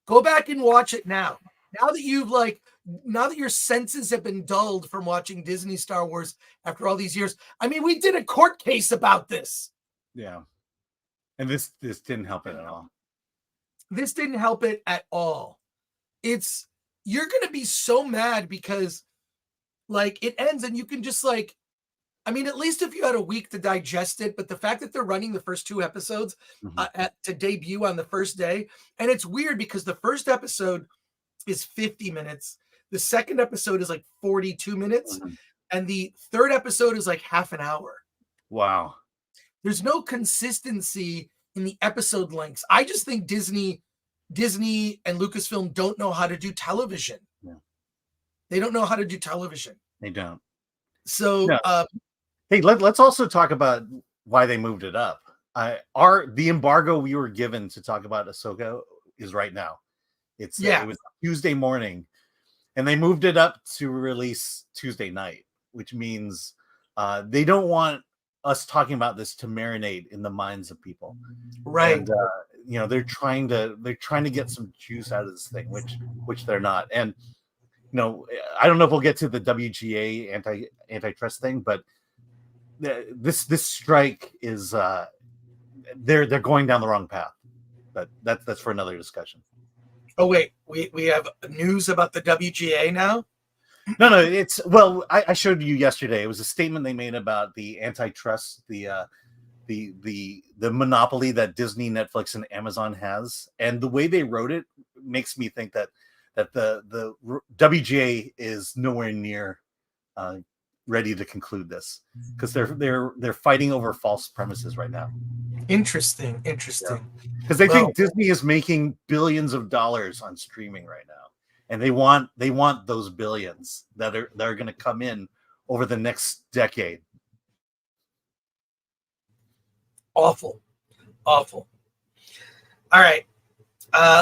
go back and watch it now. Now that your senses have been dulled from watching Disney Star Wars after all these years. I mean, we did a court case about this. Yeah. And this didn't help it at all. This didn't help it at all. You're going to be so mad because like it ends and you can just like, I mean, at least if you had a week to digest it, but the fact that they're running the first 2 episodes to debut on the first day, and it's weird because the first episode is 50 minutes. The second episode is like 42 minutes. And the third episode is like half an hour. Wow. There's no consistency in the episode lengths. I just think Disney and Lucasfilm don't know how to do television. Yeah. They don't know how to do television. They don't. So, hey, let's also talk about why they moved it up. The embargo we were given to talk about Ahsoka is right now. It was Tuesday morning, and they moved it up to release Tuesday night, which means they don't want us talking about this to marinate in the minds of people, right? And they're trying to get some juice out of this thing, which they're not. And I don't know if we'll get to the WGA antitrust thing, but this strike is they're going down the wrong path. But that's for another discussion. Oh wait, we have news about the WGA now? No, it's I showed you yesterday. It was a statement they made about the antitrust, the monopoly that Disney, Netflix, and Amazon has, and the way they wrote it makes me think that the WGA is nowhere near ready to conclude this, because they're fighting over false premises right now. Interesting. Because they think Disney is making billions of dollars on streaming right now, and they want those billions that are going to come in over the next decade. Awful. All right.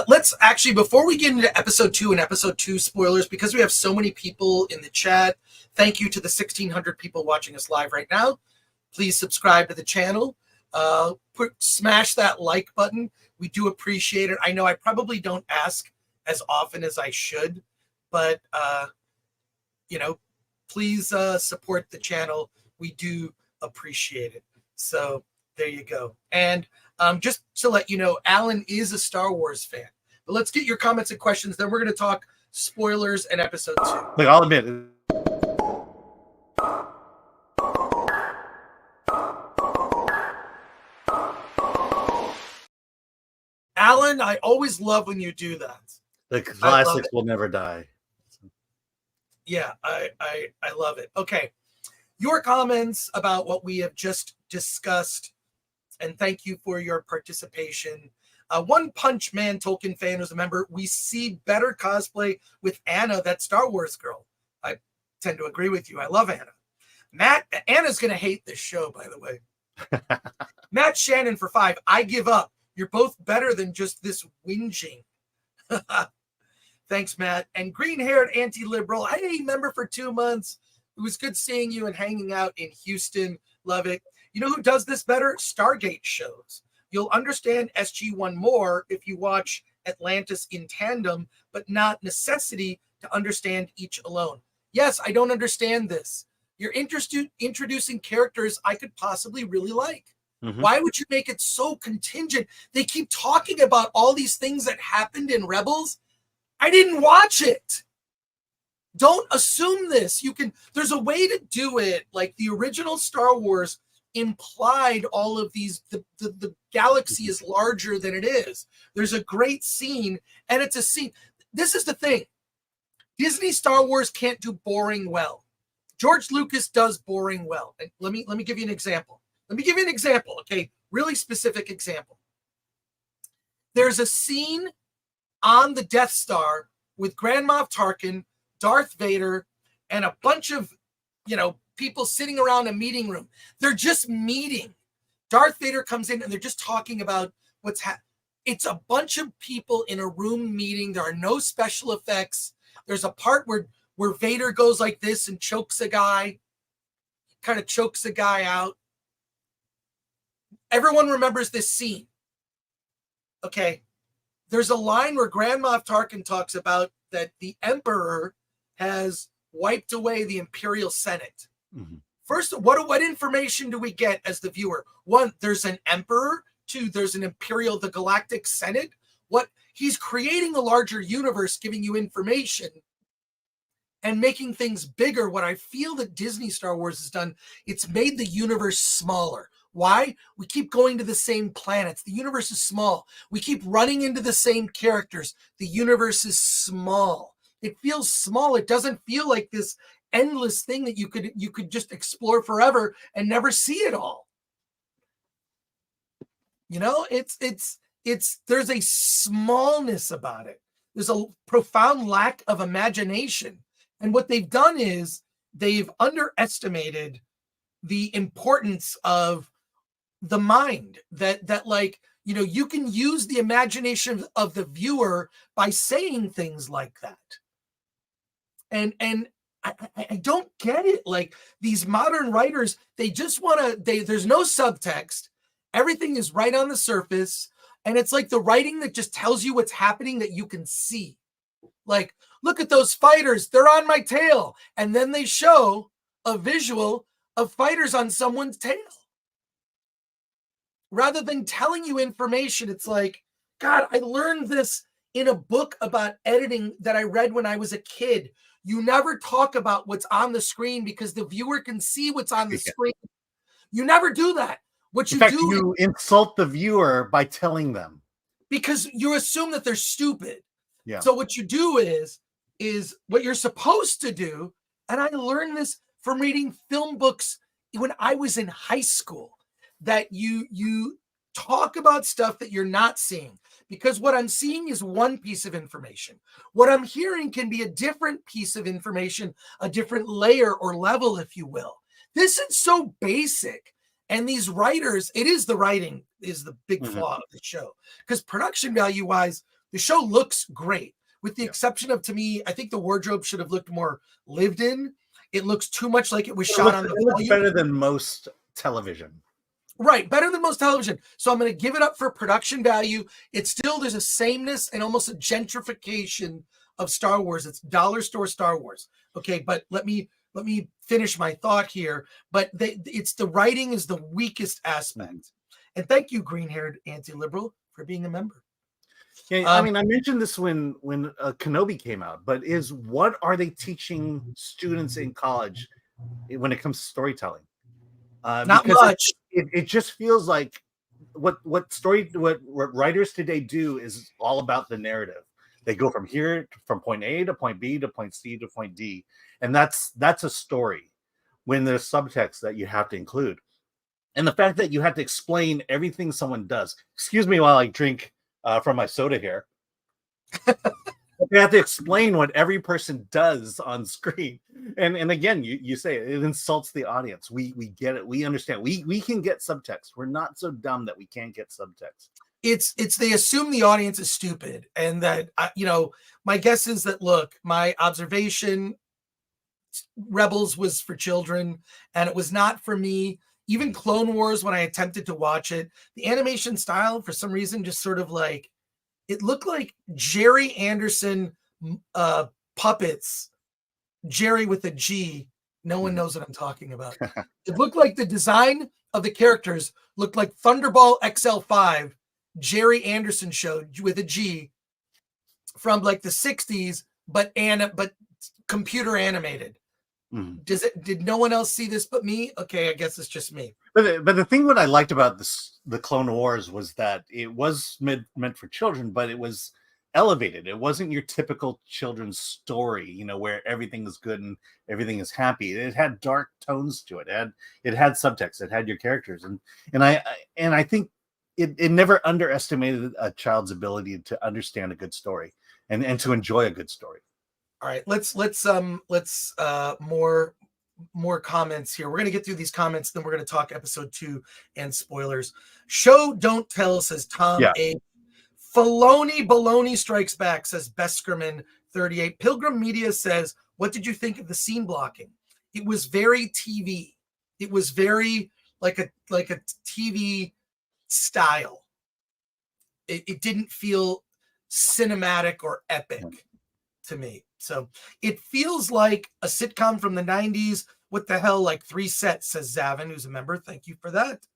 Let's actually, before we get into episode 2 and episode 2 spoilers, because we have so many people in the chat, thank you to the 1,600 people watching us live right now. Please subscribe to the channel. Smash that like button. We do appreciate it. I know I probably don't ask as often as I should, but please support the channel. We do appreciate it. So there you go. And just to let you know, Alan is a Star Wars fan. But let's get your comments and questions. Then we're going to talk spoilers and episode 2. Look, I'll admit. Alan, I always love when you do that. The classics will never die. Yeah, I love it. Okay. Your comments about what we have just discussed, and thank you for your participation. One Punch Man Tolkien fan who's a member, we see better cosplay with Anna, that Star Wars girl. I tend to agree with you. I love Anna. Anna's going to hate this show, by the way. Matt Shannon for 5. I give up. You're both better than just this whinging. Thanks, Matt. And green-haired anti-liberal. Hey, member for 2 months. It was good seeing you and hanging out in Houston. Love it. You know who does this better? Stargate shows. You'll understand SG-1 more if you watch Atlantis in tandem, but not necessity to understand each alone. Yes, I don't understand this. You're introducing characters I could possibly really like. Mm-hmm. Why would you make it so contingent? They keep talking about all these things that happened in Rebels. I didn't watch it. Don't assume this. There's a way to do it. Like the original Star Wars implied all of these, the galaxy is larger than it is. There's a great scene, and it's a scene. This is the thing. Disney Star Wars can't do boring well. George Lucas does boring well. And let me give you an example. Okay? Really specific example. There's a scene on the Death Star with Grand Moff Tarkin, Darth Vader, and a bunch of, people sitting around a meeting room. They're just meeting. Darth Vader comes in and they're just talking about what's happening. It's a bunch of people in a room meeting. There are no special effects. There's a part where Vader goes like this and chokes a guy, kind of chokes a guy out. Everyone remembers this scene. Okay. There's a line where Grand Moff Tarkin talks about that the Emperor has wiped away the Imperial Senate. Mm-hmm. First, what information do we get as the viewer? 1, there's an Emperor. 2, there's an Imperial, the Galactic Senate. He's creating a larger universe, giving you information and making things bigger. What I feel that Disney Star Wars has done, it's made the universe smaller. Why? We keep going to the same planets. The universe is small. We keep running into the same characters. The universe is small. It feels small. It doesn't feel like this endless thing that you could just explore forever and never see it all. There's a smallness about it. There's a profound lack of imagination. And what they've done is they've underestimated the importance of the mind, that you can use the imagination of the viewer by saying things like that. And I don't get it. Like these modern writers, they just there's no subtext. Everything is right on the surface. And it's like the writing that just tells you what's happening that you can see. Like, look at those fighters. They're on my tail. And then they show a visual of fighters on someone's tail. Rather than telling you information, it's like, God, I learned this in a book about editing that I read when I was a kid. You never talk about what's on the screen because the viewer can see what's on the screen. You never do that. What you do, you insult the viewer by telling them, because you assume that they're stupid. Yeah. So what you do is what you're supposed to do. And I learned this from reading film books when I was in high school, that you talk about stuff that you're not seeing, because what I'm seeing is one piece of information. What I'm hearing can be a different piece of information, a different layer or level, if you will. This is so basic. And these writers, the writing is the big flaw of the show, because production value wise, the show looks great, with the exception of, to me, I think the wardrobe should have looked more lived in. It looks too much like it was shot on the volume. It looks better than most television. Right, better than most television. So I'm going to give it up for production value. It's still, there's a sameness and almost a gentrification of Star Wars. It's dollar store Star Wars. Okay, but let me finish my thought here. But it's the writing is the weakest aspect. And thank you, green-haired anti-liberal, for being a member. Yeah, I mean, I mentioned this when Kenobi came out, but what are they teaching students in college when it comes to storytelling? Not much. It just feels like what writers today do is all about the narrative. They go from point A to point B to point C to point D, and that's a story. When there's subtext that you have to include, and the fact that you have to explain everything someone does. Excuse me while I drink from my soda here. They have to explain what every person does on screen. And again, you say it insults the audience. We get it. We understand. We can get subtext. We're not so dumb that we can't get subtext. It's they assume the audience is stupid, and that my guess is that, look, my observation, Rebels was for children, and it was not for me. Even Clone Wars, when I attempted to watch it, the animation style, for some reason, just sort of like, it looked like Jerry Anderson puppets, Jerry with a G. No one knows what I'm talking about. It looked like the design of the characters looked like Thunderball XL5, Jerry Anderson show with a G, from like the 60s, but computer animated. Did no one else see this but me? Okay, I guess it's just me. But the thing what I liked about the Clone Wars was that it was meant for children, but it was elevated. It wasn't your typical children's story, where everything is good and everything is happy. It had dark tones to it. It had subtext. It had your characters, and I think it never underestimated a child's ability to understand a good story and to enjoy a good story. All right, let's more comments here. We're going to get through these comments, then we're going to talk episode 2 and spoilers. Show don't tell, says Tom A. Filoni Baloney strikes back, says Beskerman 38. Pilgrim Media says, what did you think of the scene blocking? It was very TV. It was very like a TV style. It didn't feel cinematic or epic to me. So it feels like a sitcom from the 90s. What the hell, like 3 sets, says Zavin, who's a member. Thank you for that.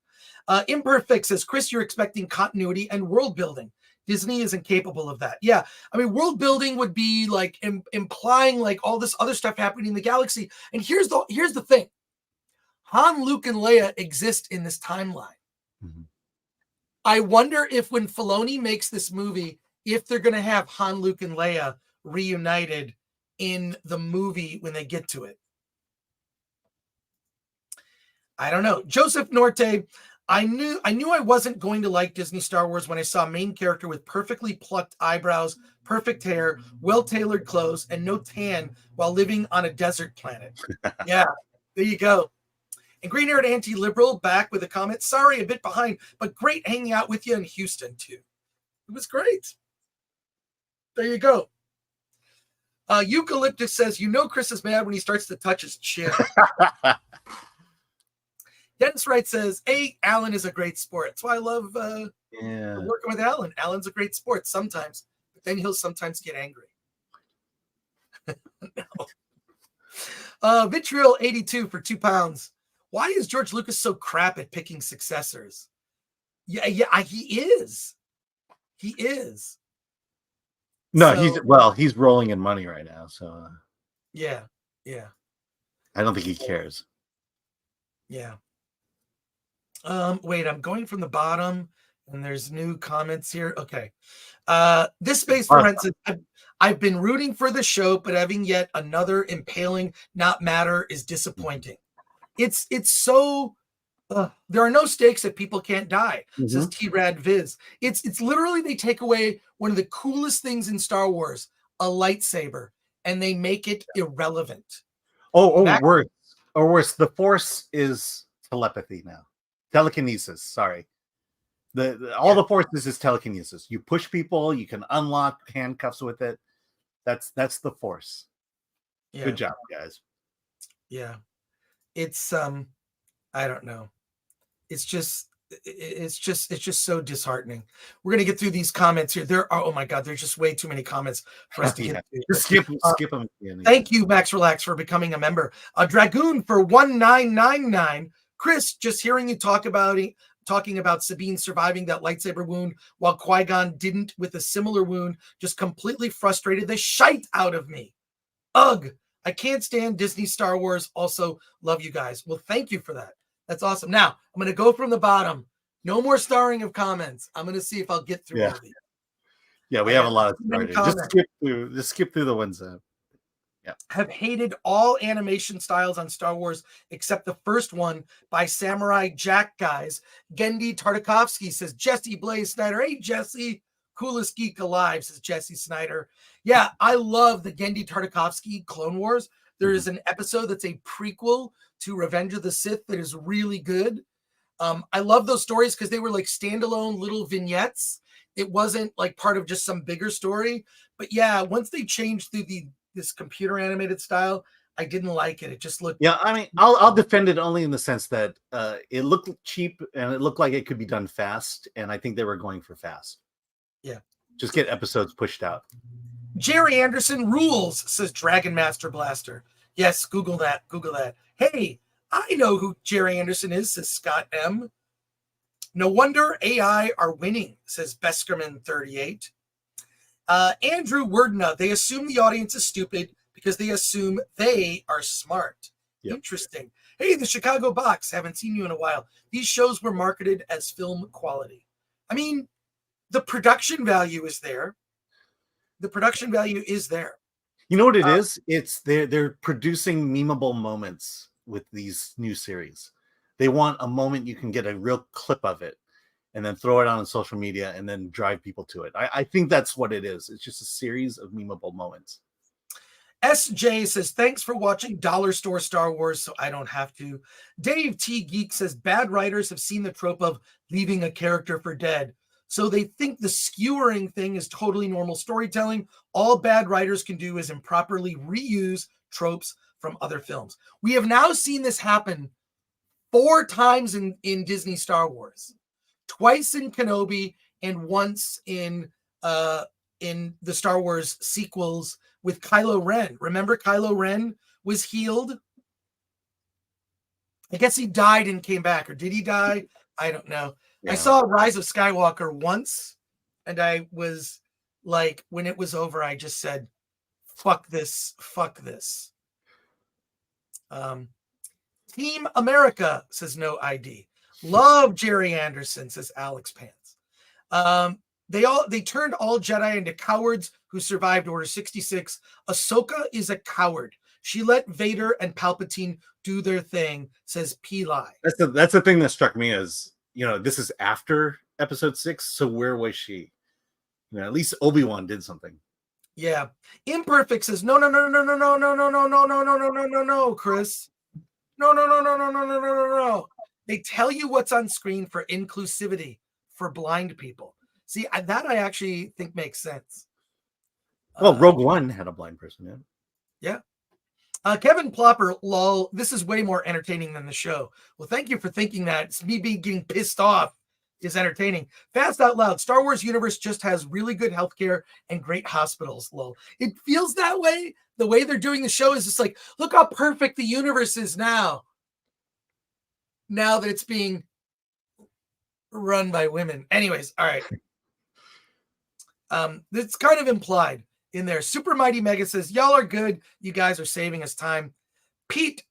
Imperfect says, Chris, you're expecting continuity and world building. Disney isn't capable of that. Yeah, I mean, world building would be like implying like all this other stuff happening in the galaxy. And here's the thing. Han, Luke, and Leia exist in this timeline. I wonder if when Filoni makes this movie, if they're going to have Han, Luke, and Leia reunited in the movie when they get to it. I don't know. Joseph Norte, I knew I wasn't going to like Disney Star Wars when I saw a main character with perfectly plucked eyebrows, perfect hair, well-tailored clothes, and no tan while living on a desert planet. Yeah, there you go. And Green Haired Anti-Liberal back with a comment. Sorry, a bit behind, but great hanging out with you in Houston too. It was great. There you go. Eucalyptus says, Chris is mad when he starts to touch his chin. Dennis Wright says, hey, Alan is a great sport. That's why I love working with Alan. Alan's a great sport sometimes, but then he'll sometimes get angry. No. Vitriol 82 for £2. Why is George Lucas so crap at picking successors? Yeah, he is. He is. No, So, he's rolling in money right now, so yeah. I don't think he cares. Yeah. Wait, I'm going from the bottom and there's new comments here. Okay. This space for rent says, I've been rooting for the show, but having yet another impaling not matter is disappointing. It's so there are no stakes that people can't die, says T-Rad Viz. It's literally they take away one of the coolest things in Star Wars, a lightsaber, and they make it irrelevant. Worse. The Force is telepathy now. Telekinesis, sorry. The Force is telekinesis. You push people, you can unlock handcuffs with it. That's the Force. Yeah. Good job, guys. Yeah. It's I don't know. It's just so disheartening. We're gonna get through these comments here. There are, oh my god, there's just way too many comments for us to get through. Just skip them. Thank you, Max Relax, for becoming a member. A Dragoon for 1999. Chris, just hearing you talking about Sabine surviving that lightsaber wound while Qui-Gon didn't with a similar wound just completely frustrated the shite out of me. Ugh, I can't stand Disney Star Wars. Also, love you guys. Well, thank you for that. That's awesome. Now, I'm going to go from the bottom. No more starring of comments. I'm going to see if I'll get through all of these. Yeah, we have a lot of starting. Just skip through the ones. Have hated all animation styles on Star Wars except the first one by Samurai Jack guys. Gendy Tartakovsky says, Jesse Blaze Snyder. Hey, Jesse. Coolest geek alive, says Jesse Snyder. Yeah, I love the Gendy Tartakovsky Clone Wars. There is an episode that's a prequel to Revenge of the Sith that is really good. I love those stories because they were like standalone little vignettes. It wasn't like part of just some bigger story. But yeah, once they changed through this computer animated style, I didn't like it. It just looked. Yeah, I mean, I'll defend it only in the sense that it looked cheap and it looked like it could be done fast. And I think they were going for fast. Yeah. Just get episodes pushed out. Jerry Anderson rules, says Dragon Master Blaster. Yes, Google that. Hey, I know who Jerry Anderson is, says Scott M. No wonder AI are winning, says Beskerman38. Andrew Wordna, they assume the audience is stupid because they assume they are smart. Yep. Interesting. Hey, the Chicago Box, haven't seen you in a while. These shows were marketed as film quality. I mean, the production value is there. You know what it is? It's they're producing memeable moments with these new series. They want a moment you can get a real clip of it and then throw it on social media and then drive people to it. I think that's what it is. It's just a series of memeable moments. SJ says, thanks for watching Dollar Store Star Wars so I don't have to. Dave T. Geek says, bad writers have seen the trope of leaving a character for dead. So they think the skewering thing is totally normal storytelling. All bad writers can do is improperly reuse tropes from other films. We have now seen this happen 4 times in Disney Star Wars. Twice in Kenobi and once in the Star Wars sequels with Kylo Ren. Remember Kylo Ren was healed? I guess he died and came back. Or did he die? I don't know. Yeah. I saw Rise of Skywalker once, and I was like, when it was over, I just said, fuck this. Team America, says no ID. Love Jerry Anderson, says Alex Pants. They turned all Jedi into cowards who survived Order 66. Ahsoka is a coward. She let Vader and Palpatine do their thing, says Peli. That's the thing that struck me as, this is after episode 6, so where was she? At least Obi-Wan did something. Yeah. Imperfect says, no, Chris. No. They tell you what's on screen for inclusivity for blind people. See, that I actually think makes sense. Well, Rogue One had a blind person, yeah. Kevin Plopper, lol, this is way more entertaining than the show. Well, thank you for thinking that. It's me getting pissed off is entertaining. Fast out loud, Star Wars universe just has really good healthcare and great hospitals, lol. It feels that way. The way they're doing the show is just like, look how perfect the universe is now. now that it's being run by women. Anyways, all right. It's kind of implied in there. Super Mighty Mega says, y'all are good. You guys are saving us time. Pete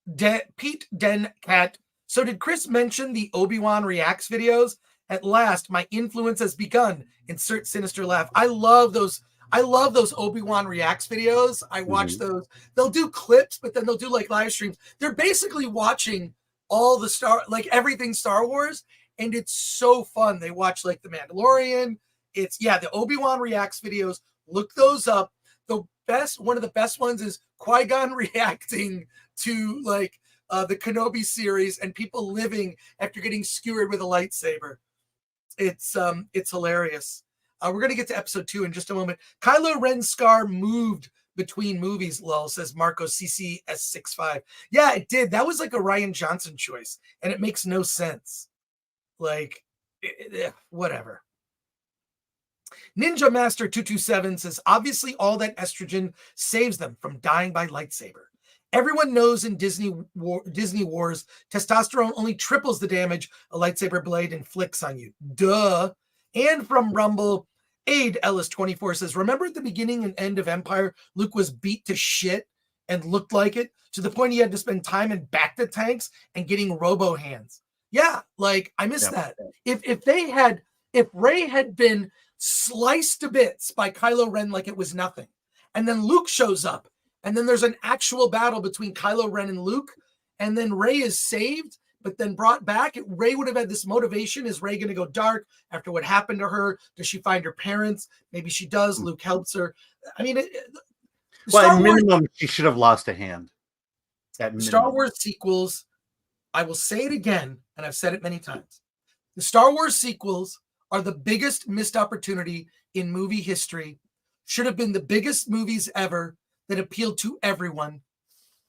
Dencat. So did Chris mention the Obi-Wan Reacts videos? At last, my influence has begun. Insert sinister laugh. I love those Obi-Wan Reacts videos. I watch those. They'll do clips, but then they'll do like live streams. They're basically watching all the everything Star Wars, and it's so fun. They watch like The Mandalorian. The Obi-Wan Reacts videos. Look those up. One of the best ones is Qui-Gon reacting to the Kenobi series and people living after getting skewered with a lightsaber. It's hilarious. We're going to get to episode 2 in just a moment. Kylo Ren's scar moved between movies, lol, says Marco CCS65. Yeah, it did. That was like a Rian Johnson choice, and it makes no sense. Whatever. Ninja Master 227 says, obviously all that estrogen saves them from dying by lightsaber. Everyone knows in Disney Wars, testosterone only triples the damage a lightsaber blade inflicts on you. Duh. And from Rumble, Aid Ellis24 says, remember at the beginning and end of Empire, Luke was beat to shit and looked like it to the point he had to spend time in back tanks and getting robo hands. Yeah, I miss that. If Rey had been sliced to bits by Kylo Ren like it was nothing, and then Luke shows up, and then there's an actual battle between Kylo Ren and Luke, and then Rey is saved, but then brought back, Rey would have had this motivation. Is Rey going to go dark after what happened to her? Does she find her parents? Maybe she does. Luke helps her. I mean, at minimum, she should have lost a hand. Star Wars sequels, I will say it again, and I've said it many times. The Star Wars sequels are the biggest missed opportunity in movie history. Should have been the biggest movies ever that appealed to everyone.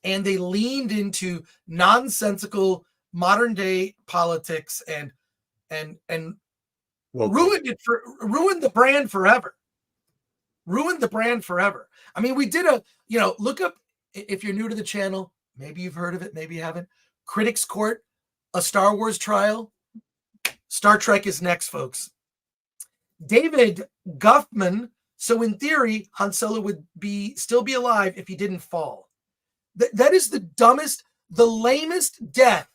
And they leaned into nonsensical modern day politics and ruined the brand forever. Ruined the brand forever. I mean, we did look up, if you're new to the channel, maybe you've heard of it, maybe you haven't. Critics Court, a Star Wars trial. Star Trek is next, folks. David Guffman. So in theory, Han Solo would still be alive if he didn't fall. That is the dumbest, the lamest death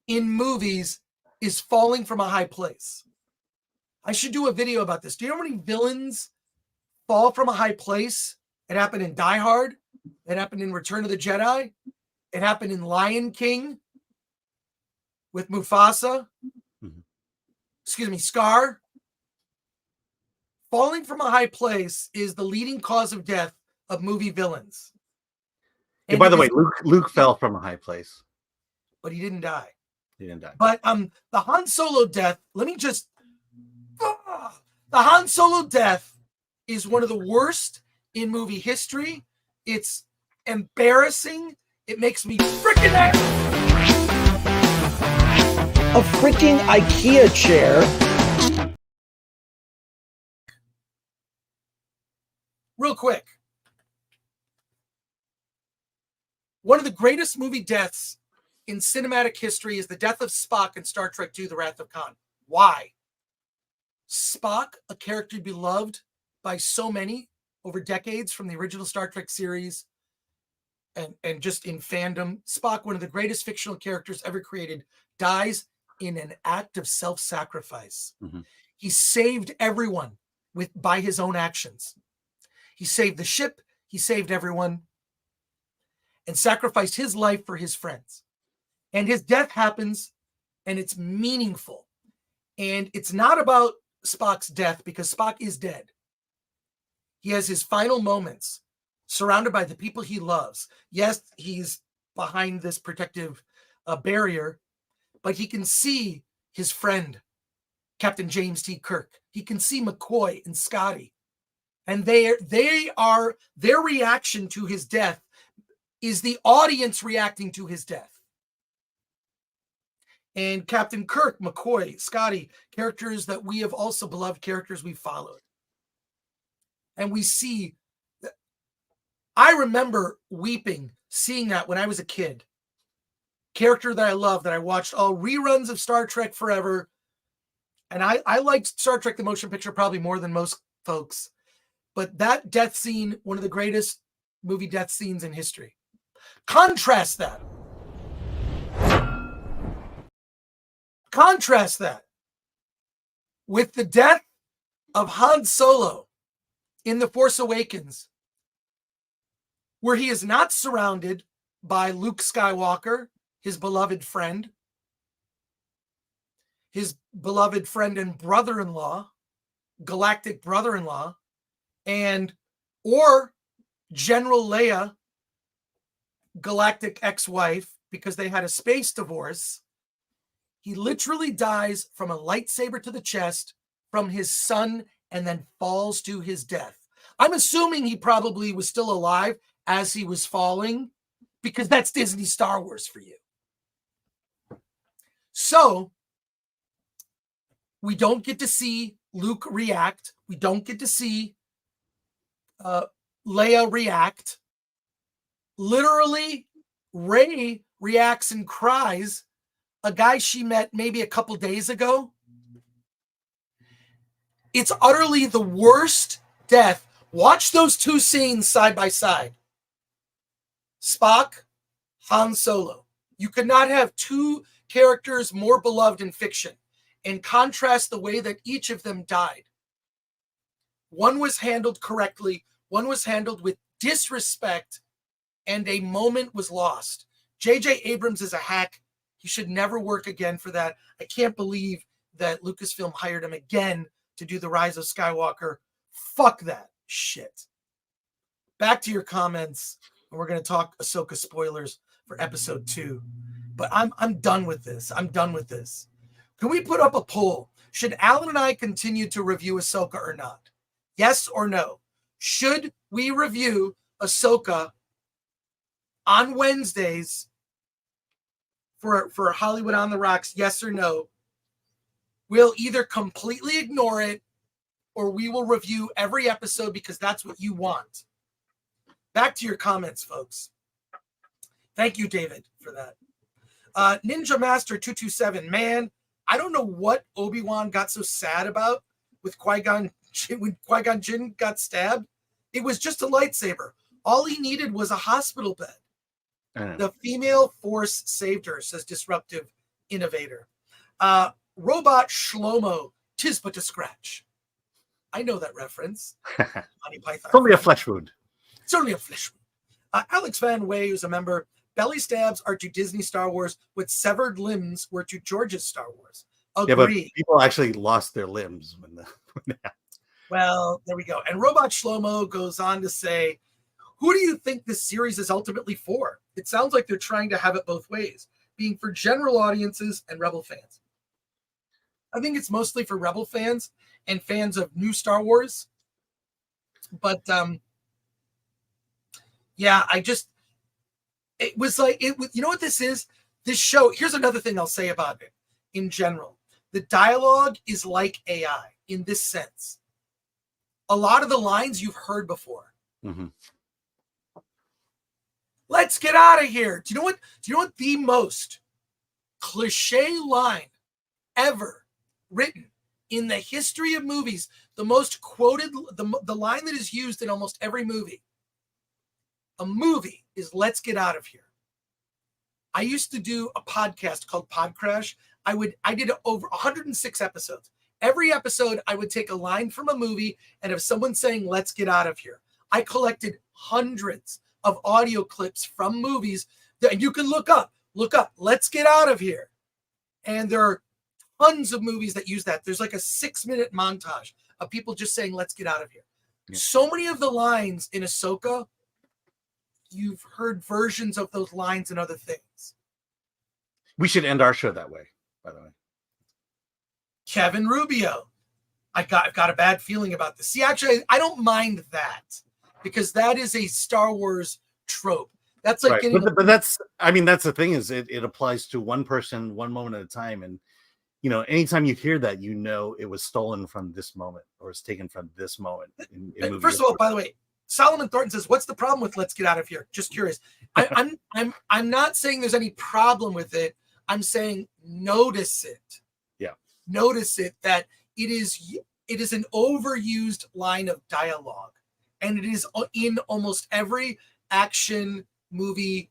in movies is falling from a high place. I should do a video about this. Do you know how many villains fall from a high place? It happened in Die Hard. It happened in Return of the Jedi. It happened in Lion King with Mufasa. Excuse me, Scar. Falling from a high place is the leading cause of death of movie villains. And by the way, Luke fell from a high place. But he didn't die. He didn't die. But the Han Solo death, the Han Solo death is one of the worst in movie history. It's embarrassing. It makes me freaking angry. A freaking IKEA chair. Real quick. One of the greatest movie deaths in cinematic history is the death of Spock in Star Trek II, The Wrath of Khan. Why? Spock, a character beloved by so many over decades from the original Star Trek series and just in fandom. Spock, one of the greatest fictional characters ever created, dies in an act of self-sacrifice. Mm-hmm. He saved everyone by his own actions. He saved the ship. He saved everyone and sacrificed his life for his friends. And his death happens, and it's meaningful. And it's not about Spock's death, because Spock is dead. He has his final moments surrounded by the people he loves. Yes, he's behind this protective barrier, but he can see his friend, Captain James T. Kirk. He can see McCoy and Scotty. And their reaction to his death is the audience reacting to his death. And Captain Kirk, McCoy, Scotty, characters that we have also beloved, characters we followed. And we see, I remember weeping, seeing that when I was a kid. character that I love, that I watched all reruns of Star Trek forever. And I liked Star Trek, the motion picture, probably more than most folks. But that death scene, one of the greatest movie death scenes in history. Contrast that with the death of Han Solo in The Force Awakens, where he is not surrounded by Luke Skywalker, his beloved friend and brother-in-law, galactic brother-in-law, or General Leia, galactic ex-wife, because they had a space divorce. He literally dies from a lightsaber to the chest from his son and then falls to his death. I'm assuming he probably was still alive as he was falling, because that's Disney Star Wars for you. So we don't get to see Luke react. We don't get to see Leia react. Literally, Rey reacts and cries. A guy she met maybe a couple days ago. It's utterly the worst death. Watch those two scenes side by side. Spock, Han Solo. You could not have two characters more beloved in fiction, and contrast the way that each of them died. One was handled correctly, one was handled with disrespect, and a moment was lost. J.J. Abrams is a hack. He should never work again for that. I can't believe that Lucasfilm hired him again to do The Rise of Skywalker. Fuck that shit. Back to your comments, and we're going to talk Ahsoka spoilers for episode 2. But I'm done with this. I'm done with this. Can we put up a poll? Should Alan and I continue to review Ahsoka or not? Yes or no? Should we review Ahsoka on Wednesdays for Hollywood on the Rocks? Yes or no? We'll either completely ignore it, or we will review every episode because that's what you want. Back to your comments, folks. Thank you, David, for that. Ninja Master 227, man, I don't know what Obi-Wan got so sad about with Qui-Gon when Qui-Gon Jinn got stabbed. It was just a lightsaber. All he needed was a hospital bed. The female force saved her, says Disruptive Innovator. Robot Shlomo, 'tis but a scratch. I know that reference. Monty Python. It's only a flesh wound. It's only a flesh wound. Alex Van Way, who's a member, belly stabs are to Disney Star Wars what severed limbs were to George's Star Wars. Agree. Yeah, but people actually lost their limbs when that happened. Well, there we go. And Robot Shlomo goes on to say, who do you think this series is ultimately for? It sounds like they're trying to have it both ways, being for general audiences and Rebel fans. I think it's mostly for Rebel fans and fans of new Star Wars. But yeah, it was like, you know what this is? This show, here's another thing I'll say about it in general. The dialogue is like AI in this sense. A lot of the lines you've heard before. Mm-hmm. Let's get out of here. Do you know what the most cliche line ever written in the history of movies, the most quoted, the line that is used in almost every movie, a movie, is let's get out of here. I used to do a podcast called Pod Crash. I did over 106 episodes. Every episode, I would take a line from a movie and have someone saying, let's get out of here. I collected hundreds of audio clips from movies that you can look up, let's get out of here. And there are tons of movies that use that. There's like a 6-minute montage of people just saying, let's get out of here. Yeah. So many of the lines in Ahsoka, you've heard versions of those lines in other things. We should end our show that way, by the way. Kevin Rubio. I've got a bad feeling about this. See, actually, I don't mind that because that is a Star Wars trope. That's like right. But that's the thing is it applies to one person, one moment at a time. And, anytime you hear that, it was stolen from this moment or it's taken from this moment. In First of all, by the way, Solomon Thornton says, "What's the problem with Let's Get Out of Here?" Just curious. I'm not saying there's any problem with it. I'm saying notice it. Yeah. Notice it that it is an overused line of dialogue, and it is in almost every action movie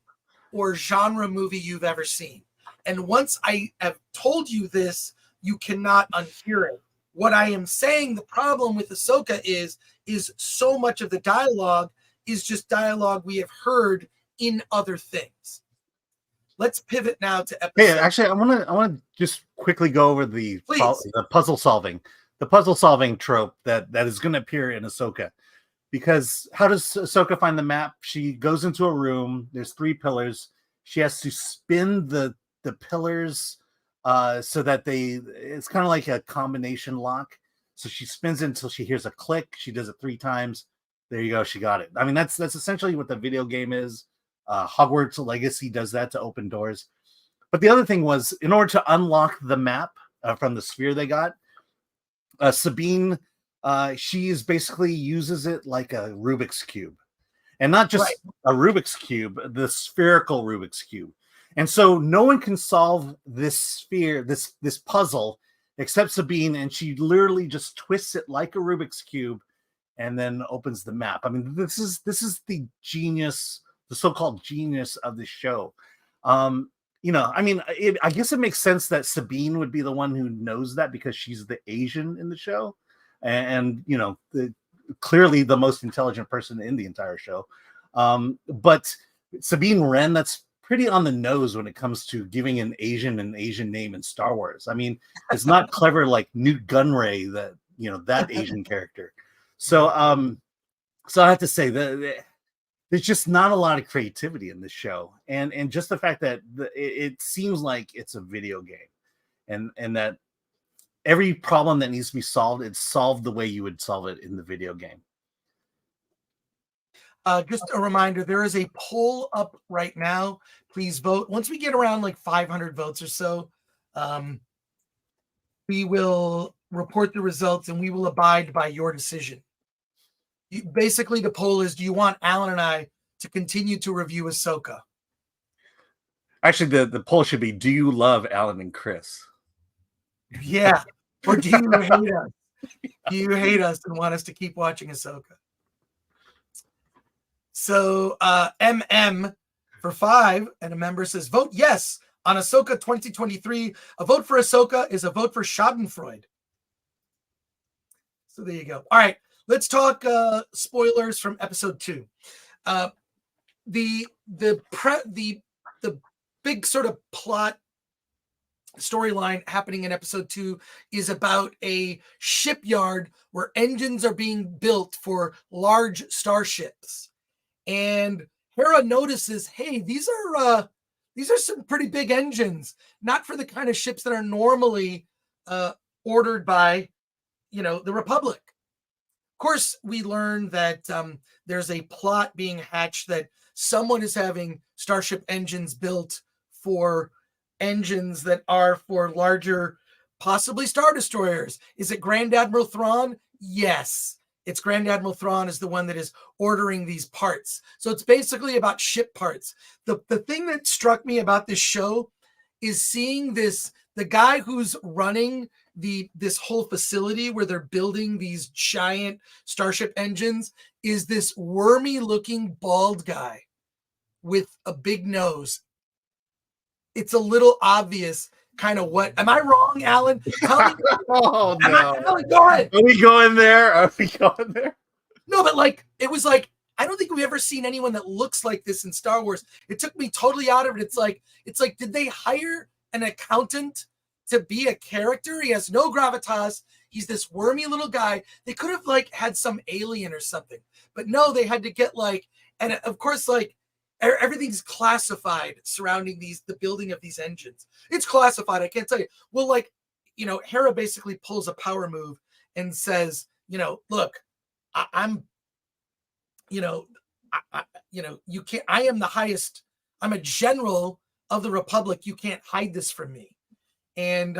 or genre movie you've ever seen. And once I have told you this, you cannot unhear it. What I am saying, the problem with Ahsoka is so much of the dialogue is just dialogue we have heard in other things. Let's pivot now to episode. Hey, actually, I want to just quickly go over the Please. puzzle solving trope that is going to appear in Ahsoka. Because how does Ahsoka find the map? She goes into a room. There's 3 pillars. She has to spin the pillars so that it's kind of like a combination lock. So she spins it until she hears a click. She does it 3 times. There you go. She got it. I mean, that's essentially what the video game is. Hogwarts Legacy does that to open doors. But the other thing was, in order to unlock the map from the sphere they got, Sabine, she basically uses it like a Rubik's Cube. And not just a Rubik's Cube, the spherical Rubik's Cube. And so no one can solve this sphere, this puzzle, except Sabine, and she literally just twists it like a Rubik's Cube and then opens the map. I mean, this is the genius, the so-called genius of the show. You know, I mean, I guess it makes sense that Sabine would be the one who knows that because she's the Asian in the show. And you know, clearly the most intelligent person in the entire show. But Sabine Wren, that's pretty on the nose when it comes to giving an Asian name in Star Wars. I mean, it's not clever like Newt Gunray, that Asian character. So so I have to say that there's just not a lot of creativity in this show, and just the fact that it seems like it's a video game, and that every problem that needs to be solved, it's solved the way you would solve it in the video game. Just a reminder, there is a poll up right now. Please vote. Once we get around like 500 votes or so, we will report the results and we will abide by your decision. Basically, the poll is, do you want Alan and I to continue to review Ahsoka? Actually, the poll should be, do you love Alan and Chris? Yeah. Or do you hate us? Do you hate us and want us to keep watching Ahsoka? So MM for 5, and a member says, vote yes on Ahsoka 2023. A vote for Ahsoka is a vote for Schadenfreude. So there you go. All right, let's talk spoilers from episode 2. The big sort of plot storyline happening in episode 2 is about a shipyard where engines are being built for large starships. And Hera notices, hey, these are some pretty big engines, not for the kind of ships that are normally ordered by, the Republic. Of course, we learn that there's a plot being hatched that someone is having starship engines built for engines that are for larger, possibly Star Destroyers. Is it Grand Admiral Thrawn? Yes. It's Grand Admiral Thrawn is the one that is ordering these parts. So it's basically about ship parts. The thing that struck me about this show is seeing the guy who's running this whole facility where they're building these giant starship engines is this wormy looking bald guy with a big nose. It's a little obvious kind of what. Am I wrong, Alan? Tell me. Oh, no. Alan, go ahead. Are we going there? No, but it was like, I don't think we've ever seen anyone that looks like this in Star Wars. It took me totally out of it. It's like, did they hire an accountant to be a character? He has no gravitas. He's this wormy little guy. They could have had some alien or something, but no, they had to get and of course, everything's classified surrounding the building of these engines. It's classified. I can't tell you. Well, Hera basically pulls a power move and says, look, I'm you can't, I am the highest, I'm a general of the Republic. You can't hide this from me. And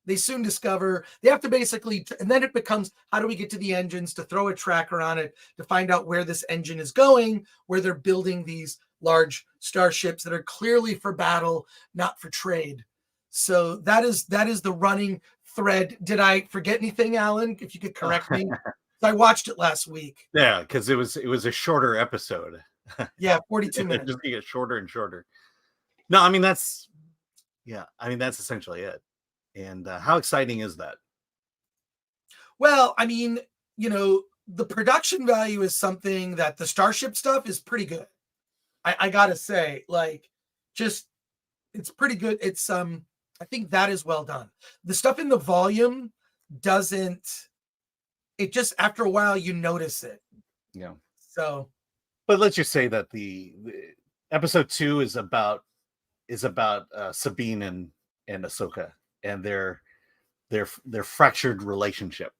They soon discover they have to basically, and then it becomes, how do we get to the engines, to throw a tracker on it, to find out where this engine is going, where they're building these large starships that are clearly for battle, not for trade. So that is the running thread. Did I forget anything, Alan? If you could correct me. I watched it last week. Yeah, because it was a shorter episode. Yeah, 42 minutes. Just get shorter and shorter. No, I mean that's essentially it. And how exciting is that? Well, I mean, the production value is something that the Starship stuff is pretty good. I gotta say, it's pretty good. It's I think that is well done. The stuff in the volume doesn't. It just, after a while, you notice it. Yeah. So, but let's just say that the episode 2 is about Sabine and Ahsoka and their fractured relationship.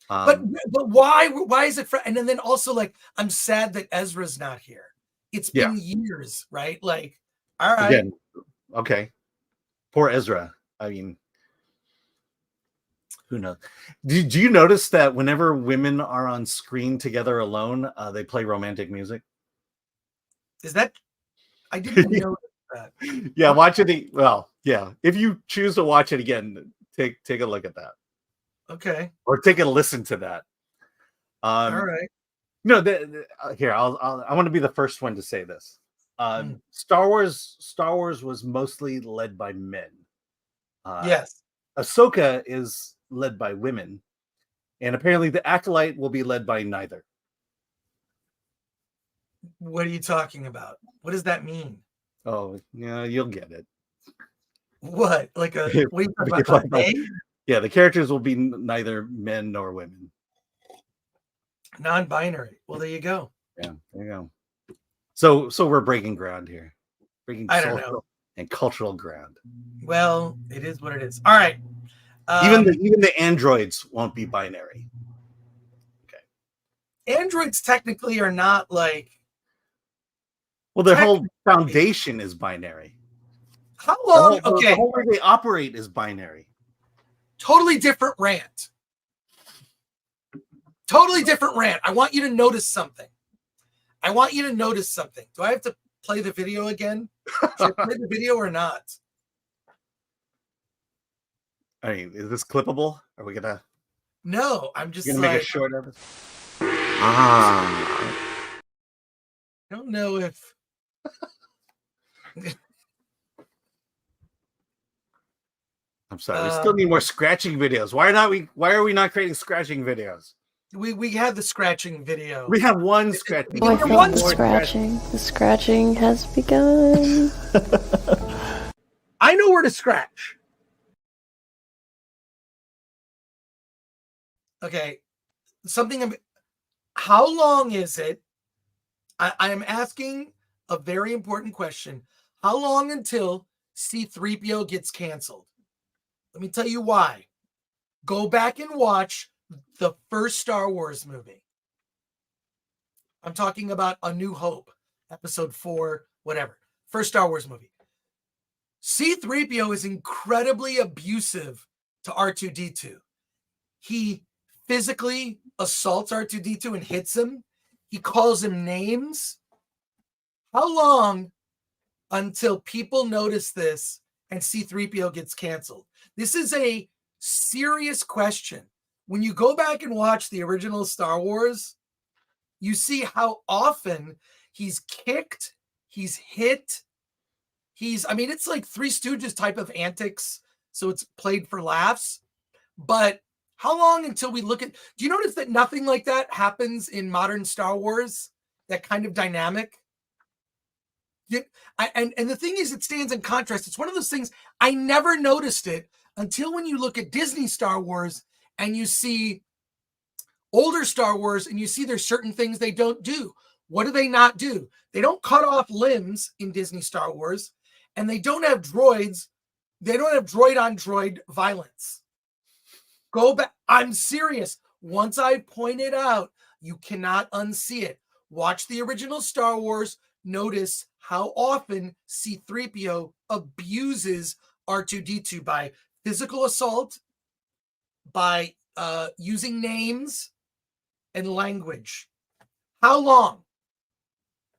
But why is it? And then also, I'm sad that Ezra's not here. It's been years, right? All right. Again, okay. Poor Ezra. I mean, who knows? Do you notice that whenever women are on screen together alone, they play romantic music? Is that? I didn't know that. Yeah, watch it. Well, yeah. If you choose to watch it again, take a look at that. Okay. Or take a listen to that. All right. No, here I want to be the first one to say this. Star Wars was mostly led by men. Yes. Ahsoka is led by women, and apparently the Acolyte will be led by neither. What are you talking about? What does that mean? Oh, yeah, you'll get it. What? Yeah, the characters will be neither men nor women. Non-binary. Well, there you go. Yeah, there you go. So we're breaking ground here. Breaking social and cultural ground. Well, it is what it is. All right. Even the androids won't be binary. Okay. Androids technically are not well, their whole foundation is binary. How long? The whole way they operate is binary. Totally different rant. Totally different rant. I want you to notice something. Do I have to play the video again? Should I play the video or not? I mean, is this clippable? Are we gonna? No, I'm just gonna make a short episode. I don't know if. I'm sorry. We still need more scratching videos. Why are we not creating scratching videos? We had the scratching video. We have one scratching. Oh, I think the scratching has begun. I know where to scratch. Okay. How long is it? I am asking a very important question. How long until C-3PO gets canceled? Let me tell you why. Go back and watch the first Star Wars movie. I'm talking about A New Hope, episode 4, whatever. First Star Wars movie. C-3PO is incredibly abusive to R2-D2. He physically assaults R2-D2 and hits him. He calls him names. How long until people notice this and C-3PO gets canceled? This is a serious question. When you go back and watch the original Star Wars, you see how often he's kicked, he's hit, it's like Three Stooges type of antics, so it's played for laughs. But how long until we look at... Do you notice that nothing like that happens in modern Star Wars? That kind of dynamic? And the thing is, it stands in contrast. It's one of those things, I never noticed it until when you look at Disney Star Wars and you see older Star Wars and you see there's certain things they don't do. What do they not do? They don't cut off limbs in Disney Star Wars, and they don't have droids. They don't have droid on droid violence. Go back. I'm serious. Once I point it out, you cannot unsee it. Watch the original Star Wars. Notice how often C-3PO abuses R2-D2 by physical assault by using names and language. How long?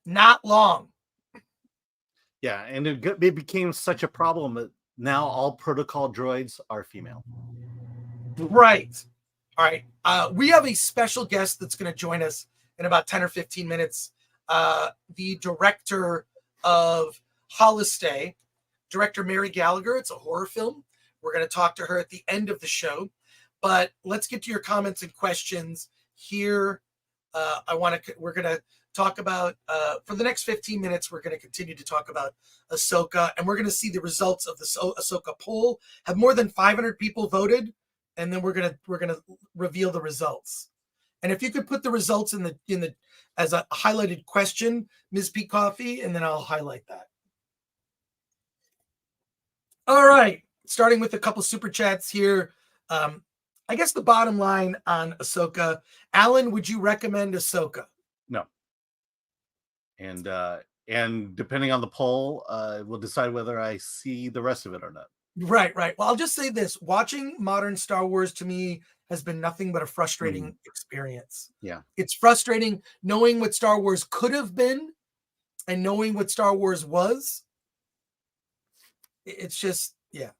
Not long. Yeah, and it became such a problem that now all protocol droids are female. Right. All right. We have a special guest that's going to join us in about 10 or 15 minutes. The director of Holistay, director Mary Gallagher. It's a horror film. We're going to talk to her at the end of the show. But let's get to your comments and questions here. We're going to talk about, for the next 15 minutes, we're going to continue to talk about Ahsoka, and we're going to see the results of the Ahsoka poll. Have more than 500 people voted, and then we're going to reveal the results. And if you could put the results in the as a highlighted question, Ms. P. Coffee, and then I'll highlight that. All right, starting with a couple super chats here. I guess the bottom line on Ahsoka, Alan, would you recommend Ahsoka? No. And depending on the poll, we'll decide whether I see the rest of it or not. Right. Well, I'll just say this. Watching modern Star Wars to me has been nothing but a frustrating experience. Yeah. It's frustrating knowing what Star Wars could have been and knowing what Star Wars was. It's just, yeah.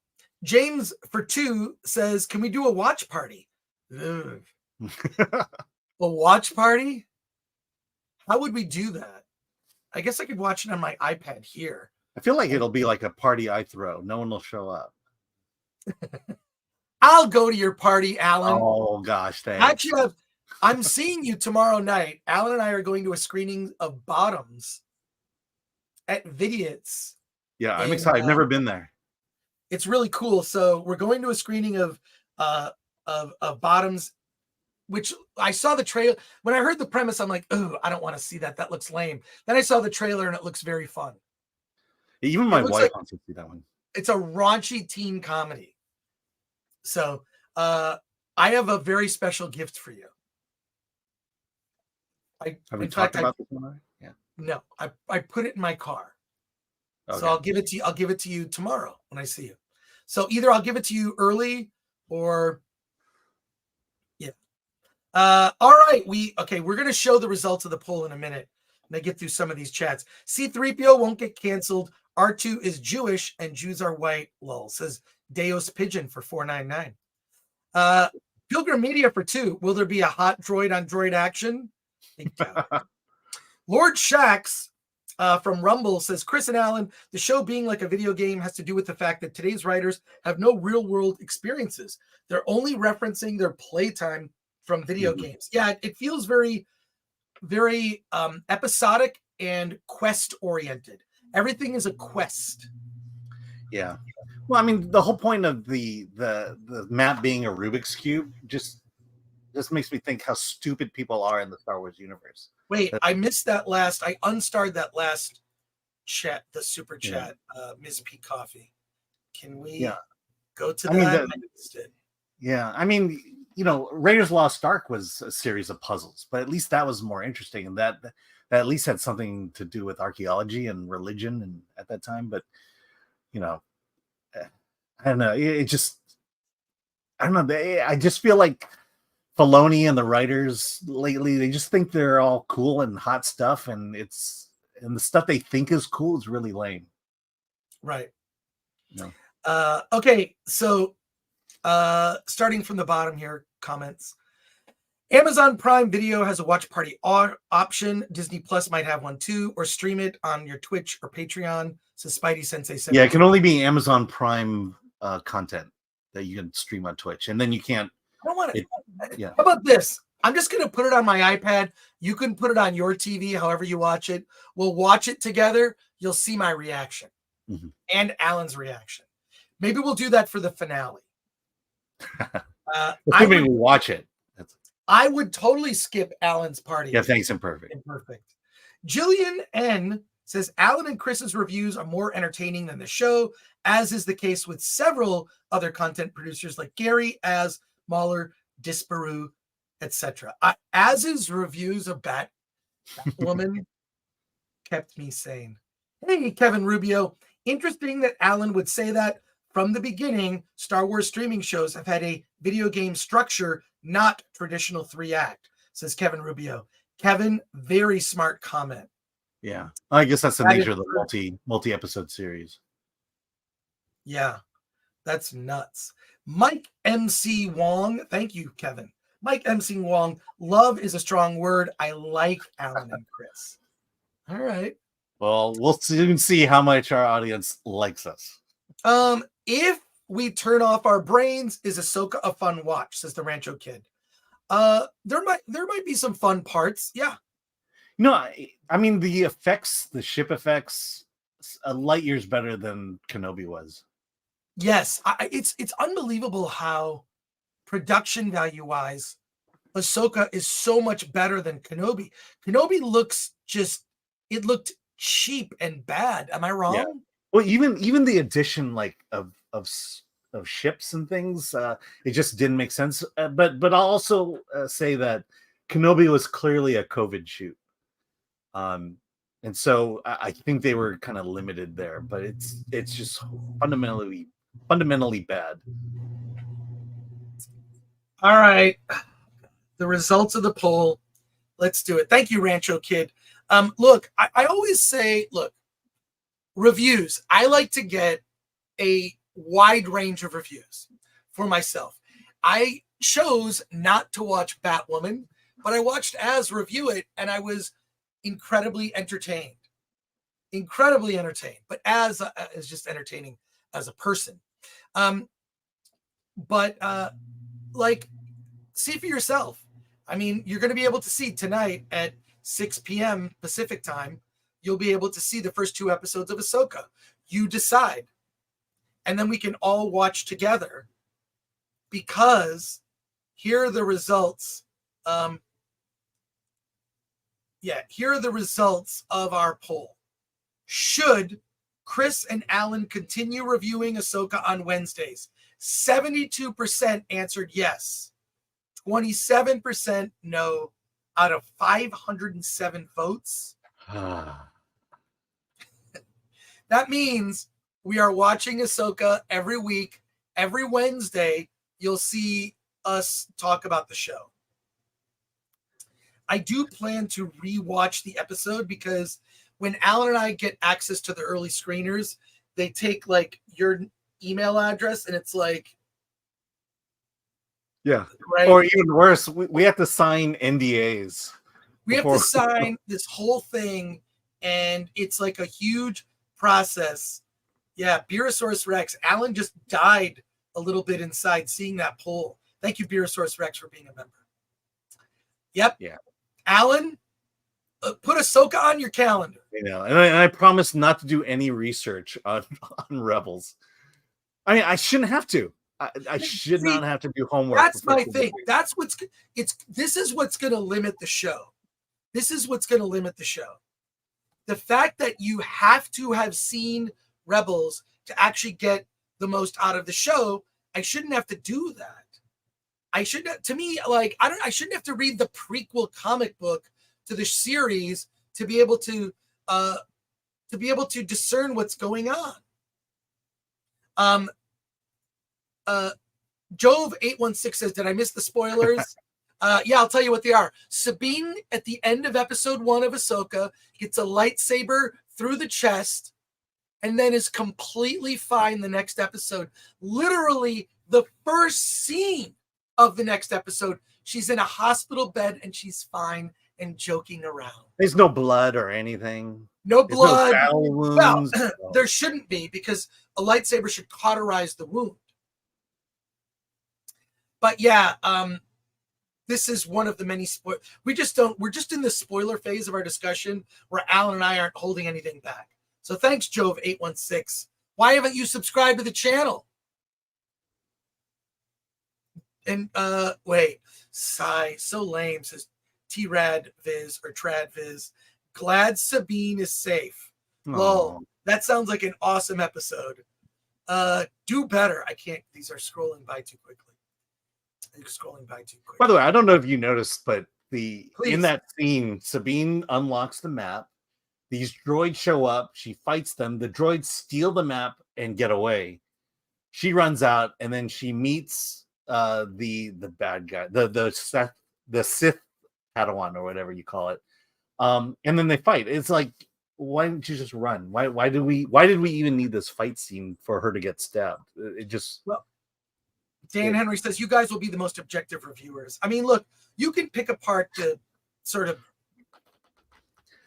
James for 2 says, can we do a watch party? Ugh. A watch party? How would we do that? I guess I could watch it on my iPad here. I feel like it'll be like a party I throw. No one will show up. I'll go to your party, Alan. Oh, gosh, thanks. Actually, I'm seeing you tomorrow night. Alan and I are going to a screening of Bottoms at Vidiots. Yeah, I'm excited. I've never been there. It's really cool. So we're going to a screening of Bottoms, which I saw the trailer. When I heard the premise, I'm like, oh, I don't want to see that. That looks lame. Then I saw the trailer and it looks very fun. Even my wife wants to see that one. It's a raunchy teen comedy. So I have a very special gift for you. Have we talked about this one already? Yeah. No, I put it in my car. Okay. So I'll give it to you. I'll give it to you tomorrow when I see you. So either I'll give it to you early or yeah. All right. We're going to show the results of the poll in a minute. And I get through some of these chats. C-3PO won't get canceled. R2 is Jewish and Jews are white. Lol, says Deos Pigeon for $4.99. Pilgrim Media for 2. Will there be a hot droid on droid action? Lord Shax from Rumble says, Chris and Alan, the show being like a video game has to do with the fact that today's writers have no real world experiences. They're only referencing their playtime from video games. Yeah, it feels very, very episodic and quest oriented. Everything is a quest. Yeah. Well, I mean, the whole point of the map being a Rubik's Cube just makes me think how stupid people are in the Star Wars universe. Wait, I missed that last. I unstarred that last chat, the super chat, Ms. P. Coffee. Can we go to that? I missed it. Yeah. I mean, Raiders Lost Ark was a series of puzzles, but at least that was more interesting. And that at least had something to do with archaeology and religion and at that time. But, I don't know. I don't know. I just feel like Filoni and the writers lately, they just think they're all cool and hot stuff. And the stuff they think is cool is really lame. Right. No. Okay. So starting from the bottom here, comments. Amazon Prime Video has a watch party option. Disney Plus might have one too, or stream it on your Twitch or Patreon. Says Spidey Sensei 7. Yeah, it can only be Amazon Prime content that you can stream on Twitch, and then you can't. I don't want it. Yeah. How about this? I'm just going to put it on my iPad. You can put it on your TV, however you watch it. We'll watch it together. You'll see my reaction and Alan's reaction. Maybe we'll do that for the finale. We watch it. I would totally skip Alan's party. Yeah, thanks. Imperfect. Jillian N says Alan and Chris's reviews are more entertaining than the show, as is the case with several other content producers like Gary, Az, Mahler, Disparu, etc. Az's reviews of Batwoman kept me sane. Hey, Kevin Rubio. Interesting that Alan would say that from the beginning, Star Wars streaming shows have had a video game structure, not traditional 3-act, says Kevin Rubio. Kevin, very smart comment. Yeah, I guess that's the That nature is of the multi-episode series. Yeah, that's nuts. Mike MC Wong, thank you, Kevin. Mike MC Wong, love is a strong word. I like Alan and Chris. All right. Well, we'll soon see how much our audience likes us. If we turn off our brains, is Ahsoka a fun watch? Says the Rancho Kid. There might be some fun parts. Yeah. No, I mean the effects, the ship effects, light years better than Kenobi was. Yes, it's unbelievable how production value wise, Ahsoka is so much better than Kenobi. Kenobi looked cheap and bad. Am I wrong? Yeah. Well, even the addition like of ships and things, it just didn't make sense. But I'll also say that Kenobi was clearly a COVID shoot, and so I think they were kind of limited there. But it's just fundamentally bad. All right, the results of the poll. Let's do it. Thank you, Rancho Kid. Look, I always say, look, reviews. I like to get a wide range of reviews for myself. I chose not to watch Batwoman, but I watched Az review it, and I was incredibly entertained. But Az is just entertaining as a person. Like, see for yourself. I mean, you're going to be able to see tonight at 6 p.m. Pacific time. You'll be able to see the first 2 episodes of Ahsoka. You decide. And then we can all watch together, because here are the results. Here are the results of our poll. Should Chris and Alan continue reviewing Ahsoka on Wednesdays? 72% answered yes. 27% no out of 507 votes. That means we are watching Ahsoka every week. Every Wednesday, you'll see us talk about the show. I do plan to rewatch the episode, because when Alan and I get access to the early screeners, they take like your email address, and it's like, yeah, right? Or even worse, we have to sign NDAs. We have to sign this whole thing, and it's like a huge process. Yeah, Beerosaurus Rex. Alan just died a little bit inside seeing that poll. Thank you, Beerosaurus Rex, for being a member. Yep. Yeah. Alan, put Ahsoka on your calendar. You know, and I promise not to do any research on Rebels. I mean, I shouldn't have to. I should not have to do homework. That's my thing. This is what's going to limit the show. The fact that you have to have seen Rebels to actually get the most out of the show. I shouldn't have to do that. I shouldn't have to read the prequel comic book to the series to be able to discern what's going on. Jove 816 says, did I miss the spoilers? Yeah, I'll tell you what they are. Sabine at the end of episode 1 of Ahsoka gets a lightsaber through the chest and then is completely fine the next episode. Literally the first scene of the next episode, she's in a hospital bed and she's fine and joking around. There's no blood or anything. No blood. No foul wounds. Well, there shouldn't be, because a lightsaber should cauterize the wound. But yeah, this is one of the many we're just in the spoiler phase of our discussion where Alan and I aren't holding anything back. So thanks, Jove 816. Why haven't you subscribed to the channel? And wait, sigh, so lame, says T-Rad Viz or Trad Viz. Glad Sabine is safe. Lol, that sounds like an awesome episode. Do better. I can't, these are scrolling by too quickly. By the way, I don't know if you noticed, but Please. In that scene, Sabine unlocks the map. These droids show up. She fights them. The droids steal the map and get away. she runs out, and then she meets the bad guy, the Sith Padawan or whatever you call it. And then they fight. It's like, why didn't you just run? Why did we even need this fight scene for her to get stabbed? It just Dan Henry says you guys will be the most objective reviewers. I mean, look, you can pick apart the sort of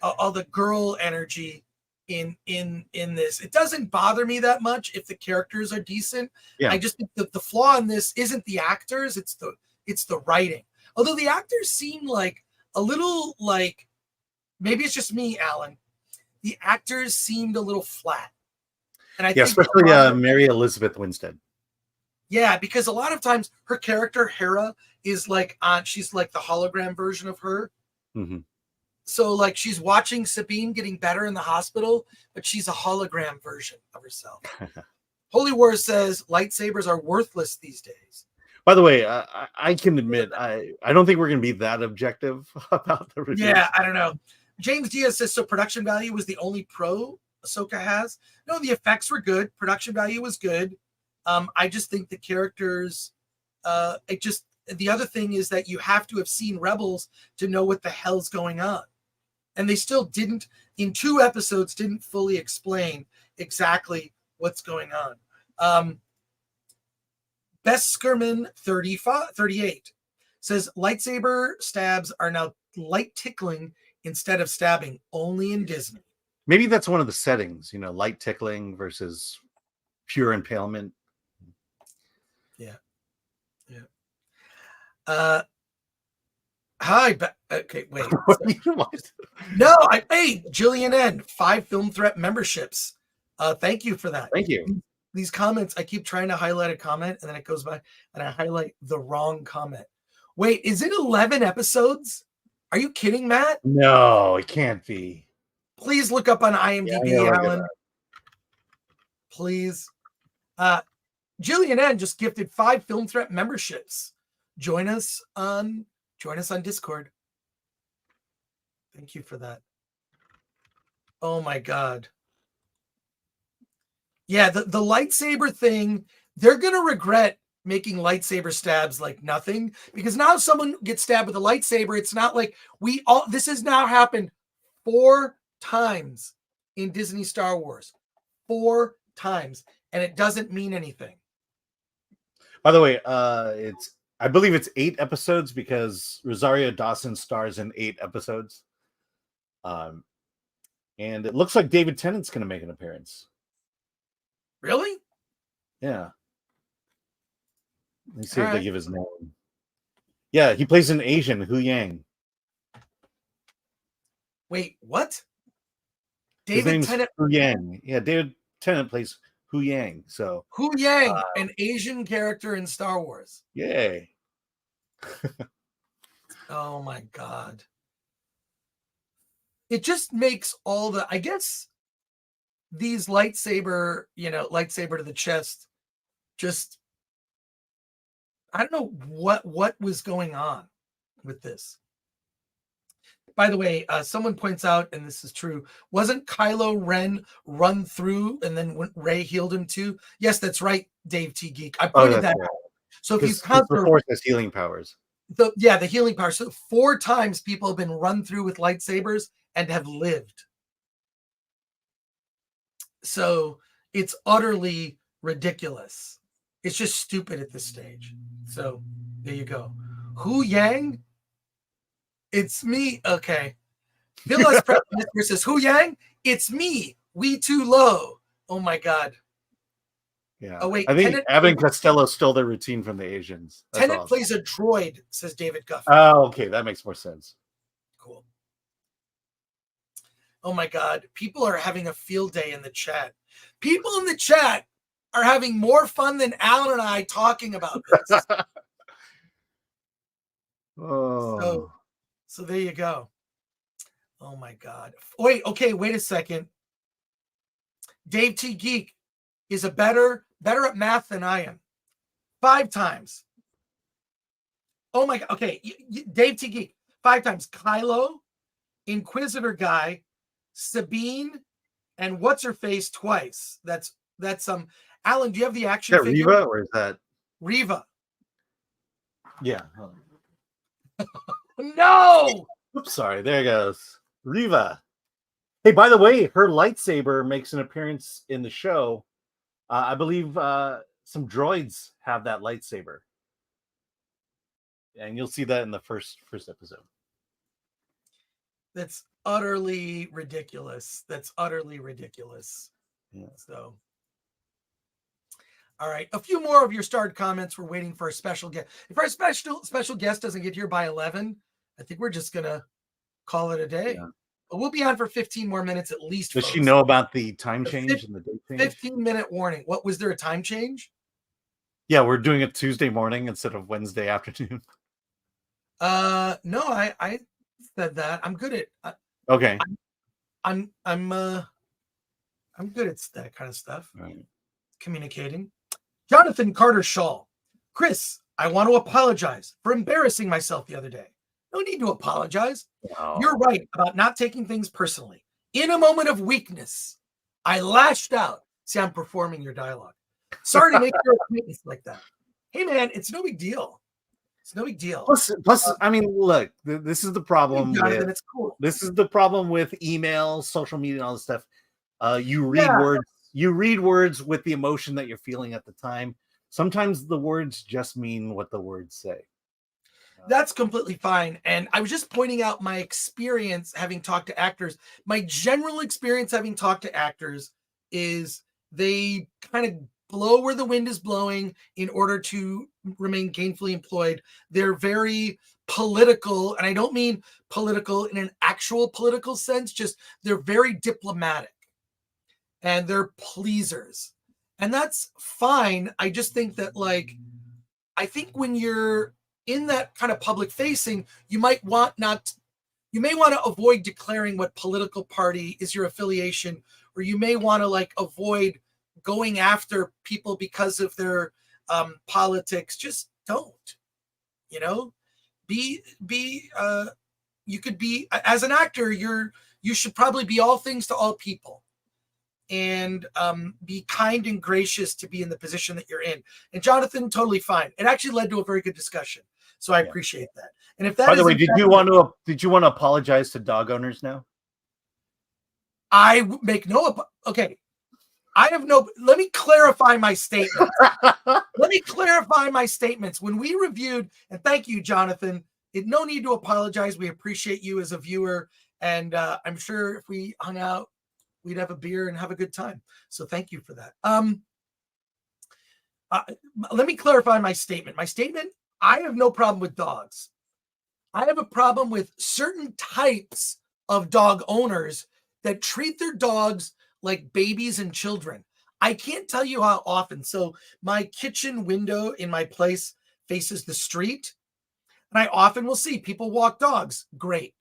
all the girl energy in this. It doesn't bother me that much if the characters are decent. Yeah. I just think that the flaw in this isn't the actors, it's the writing. Although the actors seem like a little like, maybe it's just me, Alan. The actors seemed a little flat. And I think especially Mary Elizabeth Winstead. Yeah, because a lot of times her character Hera is like she's like the hologram version of her. Mm-hmm. So like she's watching Sabine getting better in the hospital, but she's a hologram version of herself. Holy War says lightsabers are worthless these days. By the way, I can admit I don't think we're going to be that objective about the review. Yeah, I don't know. James Diaz says, so production value was the only pro Ahsoka has? No, the effects were good. Production value was good. I just think the characters, the other thing is that you have to have seen Rebels to know what the hell's going on. And they still didn't, in 2 episodes, didn't fully explain exactly what's going on. Best Skirman 38 says, lightsaber stabs are now light tickling instead of stabbing, only in Disney. Maybe that's one of the settings, light tickling versus pure impalement. Yeah. Hi. Okay, wait. No, hey, Jillian N, 5 Film Threat memberships. Thank you for that. Thank you. These comments, I keep trying to highlight a comment, and then it goes by, and I highlight the wrong comment. Wait, is it 11 episodes? Are you kidding, Matt? No, it can't be. Please look up on IMDb, Alan. Please. Jillian N just gifted 5 Film Threat memberships. Join us on Discord. Thank you for that. Oh my God. Yeah, the lightsaber thing, they're gonna regret making lightsaber stabs like nothing, because now someone gets stabbed with a lightsaber, it's not like this has now happened 4 times in Disney Star Wars. 4 times, and it doesn't mean anything. By the way, I believe it's 8 episodes because Rosario Dawson stars in 8 episodes. And it looks like David Tennant's going to make an appearance. Really? Yeah. Let me see if they give his name. Yeah, he plays an Asian, Hu Yang. Wait, what? David Tennant. Hu Yang. Yeah, David Tennant plays Hu Yang. So Hu Yang, an Asian character in Star Wars. Yay. Oh my God. It just makes I guess these lightsaber to the chest, just, I don't know what was going on with this. By the way, someone points out, and this is true, wasn't Kylo Ren run through and then when Rey healed him too? Yes, that's right, Dave T. Geek. I pointed that out. So if you count the Force has healing powers. The healing power. So 4 times people have been run through with lightsabers and have lived. So it's utterly ridiculous. It's just stupid at this stage. So there you go. Hu Yang? It's me. Okay. Villas says, Hu Yang? It's me. We too low. Oh my God. Yeah. Oh wait. I think Abbott and Costello stole their routine from the Asians. That's Tennant awesome. plays a droid, says David Guffey. Oh, okay. That makes more sense. Cool. Oh my God. People are having a field day in the chat. People in the chat are having more fun than Alan and I talking about this. Oh. So there you go. Oh my God. Wait a second. Dave T. Geek is better at math than I am. 5 times. Oh my God. Okay. Dave T. Geek, 5 times. Kylo, Inquisitor guy, Sabine, and what's her face twice. That's Alan, do you have the action Is that figure? Reva or is that Reva. Yeah. No! Oops, sorry. There it goes. Reva. Hey, by the way, her lightsaber makes an appearance in the show. I believe some droids have that lightsaber. And you'll see that in the first episode. That's utterly ridiculous. That's utterly ridiculous. Yeah. So, all right, a few more of your starred comments. We're waiting for a special guest. If our special guest doesn't get here by 11, I think we're just gonna call it a day. Yeah. But we'll be on for 15 more minutes at least. Does folks. she know about the time change and the date change? 15-minute warning. What was there a time change? Yeah, we're doing it Tuesday morning instead of Wednesday afternoon. No, I said that. I'm good at. Okay. I'm good at that kind of stuff. Right. Communicating. Jonathan Carter Shaw. Chris, I want to apologize for embarrassing myself the other day. No need to apologize. Oh. You're right about not taking things personally. In a moment of weakness, I lashed out. See, I'm performing your dialogue. Sorry to make your acquaintance like that. Hey, man, it's no big deal. It's no big deal. Plus, I mean, look, this is the problem. Jonathan, it's cool. This is the problem with email, social media, and all this stuff. You read words. You read words with the emotion that you're feeling at the time. Sometimes the words just mean what the words say. That's completely fine. And I was just pointing out my experience having talked to actors. My general experience having talked to actors is they kind of blow where the wind is blowing in order to remain gainfully employed. They're very political, and I don't mean political in an actual political sense, just they're very diplomatic and they're pleasers. And that's fine. I just think that, like, I think when you're in that kind of public facing, you may want to avoid declaring what political party is your affiliation, or you may want to like avoid going after people because of their politics. Just don't, you could be, as an actor, you should probably be all things to all people, and be kind and gracious to be in the position that you're in. And Jonathan, totally fine. It actually led to a very good discussion. So I appreciate that. And if that, by the way, did you want to apologize to dog owners now? I make no, okay. I have no, let me clarify my statement. Let me clarify my statements. When we reviewed, and thank you, Jonathan, no need to apologize. We appreciate you as a viewer. And I'm sure if we hung out, we'd have a beer and have a good time. So thank you for that. Let me clarify my statement. My statement, I have no problem with dogs. I have a problem with certain types of dog owners that treat their dogs like babies and children. I can't tell you how often. So my kitchen window in my place faces the street, and I often will see people walk dogs. Great.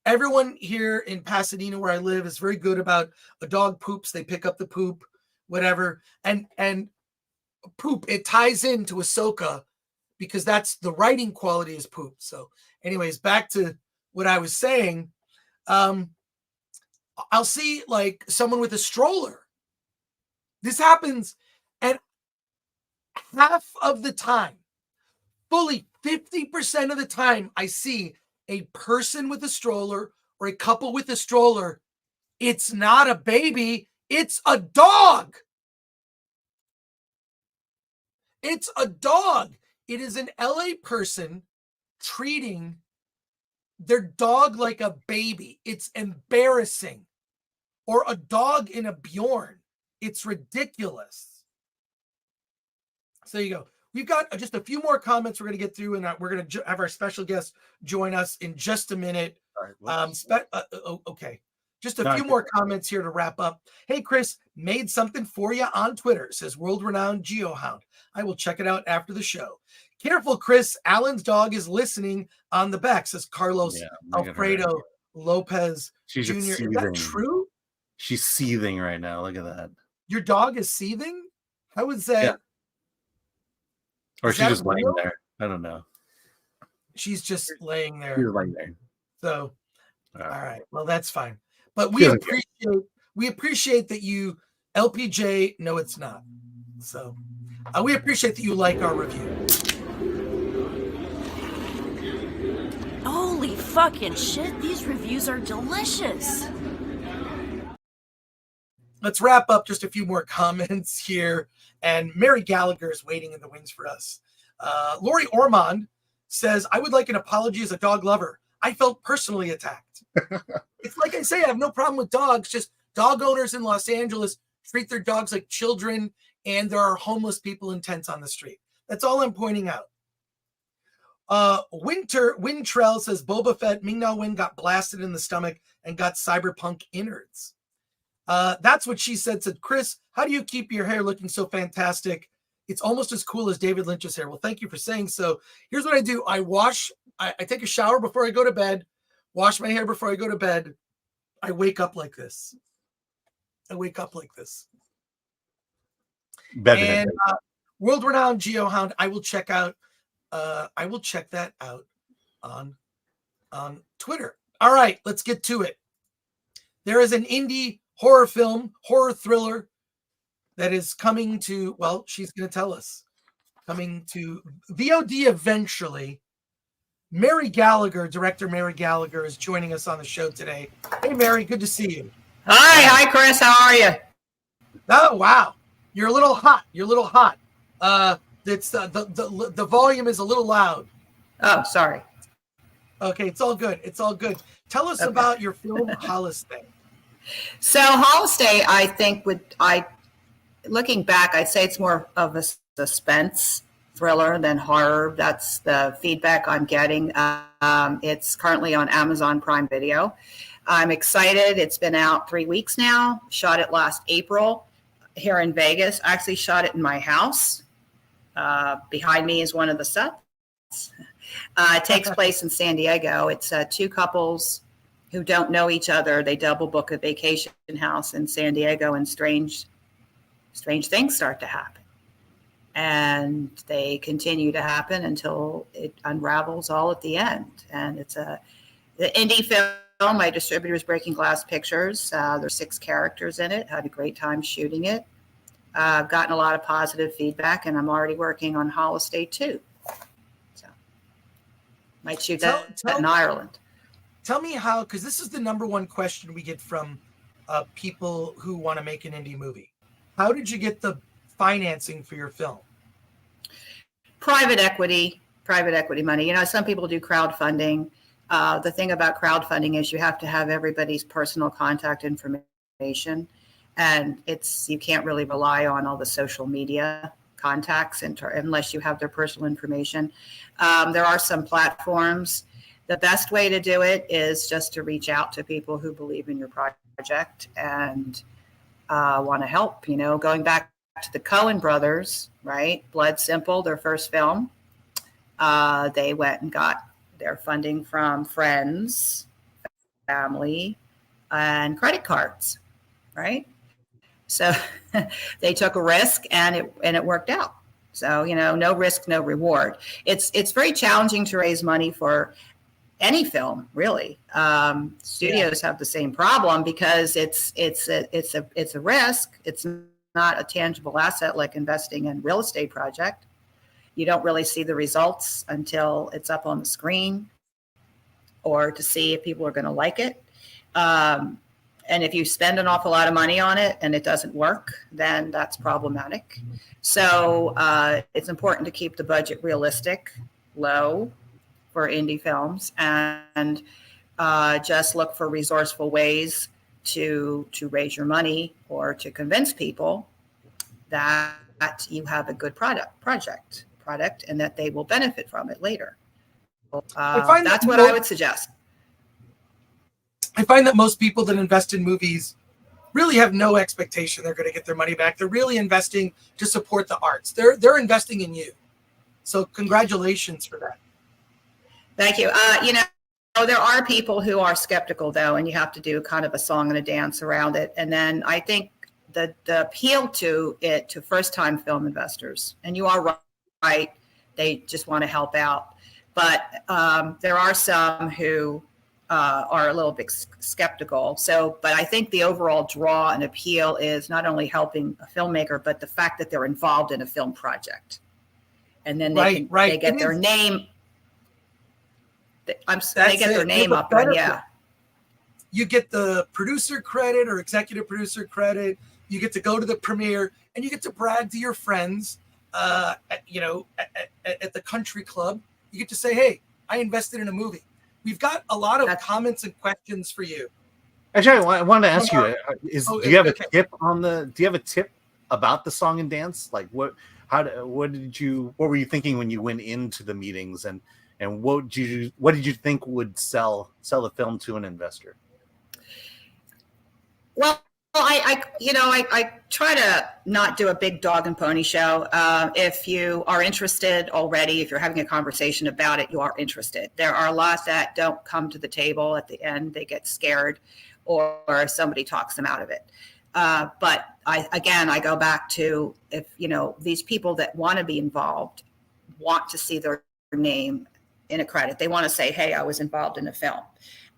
Everyone here in Pasadena, where I live, is very good about a dog poops. They pick up the poop, whatever. And poop, it ties into Ahsoka because that's the writing quality is poop. So anyways, back to what I was saying. I'll see like someone with a stroller. This happens, and half of the time, fully 50% of the time, I see a person with a stroller or a couple with a stroller. It's not a baby, it's a dog. It's a dog. It is an LA person treating their dog like a baby. It's embarrassing. Or a dog in a Bjorn. It's ridiculous. So there you go. We've got just a few more comments we're going to get through, and we're going to have our special guest join us in just a minute. All right, okay. Just a few more comments here to wrap up. Hey, Chris, made something for you on Twitter, says world-renowned GeoHound. I will check it out after the show. Careful, Chris. Alan's dog is listening on the back, says Carlos Alfredo Lopez She's Jr. Is that true? She's seething right now. Look at that. Your dog is seething? How is that? Yeah. Or is she's that just laying real? there. I don't know. She's just laying there. She's laying there. So, all right. Well, that's fine. But we appreciate that you LPJ, no, it's not. So we appreciate that you like our review. Holy fucking shit, these reviews are delicious. Let's wrap up just a few more comments here. And Mary Gallagher is waiting in the wings for us. Lori Ormond says, I would like an apology as a dog lover. I felt personally attacked. It's like I say, I have no problem with dogs. Just dog owners in Los Angeles treat their dogs like children, and there are homeless people in tents on the street. That's all I'm pointing out. Wintrell says, Boba Fett, Ming-Na Wen got blasted in the stomach and got cyberpunk innards. That's what she said. Chris, how do you keep your hair looking so fantastic? It's almost as cool as David Lynch's hair. Well, thank you for saying so. Here's what I do. I take a shower before I go to bed, wash my hair before I go to bed. I wake up like this. And world-renowned GeoHound, I will check that out on Twitter. All right, let's get to it. There is an indie horror thriller that is coming to, well, she's going to tell us, coming to VOD eventually. Director Mary Gallagher is joining us on the show today. Hey, Mary, good to see you. Hi, Chris. How are you? Oh, wow. You're a little hot. It's the volume is a little loud. Oh, sorry. Okay, it's all good. Tell us about your film Holistay. So Holistay, I think looking back, I'd say it's more of a suspense thriller than horror. That's the feedback I'm getting. It's currently on Amazon Prime Video. I'm excited. It's been out 3 weeks now. Shot it last April here in Vegas. I actually shot it in my house. Behind me is one of the sets. It takes place in San Diego. It's two couples who don't know each other. They double book a vacation house in San Diego, and strange things start to happen. And they continue to happen until it unravels all at the end. And it's the indie film. My distributor is Breaking Glass Pictures. There's 6 characters in it. Had a great time shooting it. I've gotten a lot of positive feedback, and I'm already working on Holistay 2. So might shoot that in Ireland. Tell me how, because this is the number one question we get from people who want to make an indie movie. How did you get the financing for your film? Private equity money. You know, some people do crowdfunding. The thing about crowdfunding is you have to have everybody's personal contact information, and you can't really rely on all the social media contacts unless you have their personal information. There are some platforms. The best way to do it is just to reach out to people who believe in your project and want to help. You know, going back to the Coen brothers, right? Blood Simple, their first film. They went and got their funding from friends, family, and credit cards, right? So they took a risk, and it worked out. So, you know, no risk, no reward. It's very challenging to raise money for any film, really. Studios have the same problem because it's a risk. It's not a tangible asset like investing in a real estate project. You don't really see the results until it's up on the screen or to see if people are going to like it. And if you spend an awful lot of money on it and it doesn't work, then that's problematic. So it's important to keep the budget realistic, low for indie films, and just look for resourceful ways to raise your money or to convince people that you have a good project, and that they will benefit from it later. That's what I would suggest. I find that most people that invest in movies really have no expectation they're going to get their money back. They're really investing to support the arts. They're investing in you. So congratulations for that. Thank you. You know, there are people who are skeptical, though, and you have to do kind of a song and a dance around it. And then I think the appeal to it to first-time film investors, and you are right, they just want to help out. But there are some who are a little bit skeptical. So, but I think the overall draw and appeal is not only helping a filmmaker, but the fact that they're involved in a film project. And then they get their name. They get their name up on, yeah. You get the producer credit or executive producer credit. You get to go to the premiere and you get to brag to your friends, at the country club. You get to say, hey, I invested in a movie. We've got a lot of comments and questions for you. Actually, I wanted to ask you: do you have a tip Do you have a tip about the song and dance? Like, what were you thinking when you went into the meetings, and what did you think would sell the film to an investor? Well, I try to not do a big dog and pony show. If you are interested already, if you're having a conversation about it, you are interested. There are a lot that don't come to the table at the end. They get scared or somebody talks them out of it. But I go back to, if, these people that want to be involved want to see their name in a credit. They want to say, hey, I was involved in a film.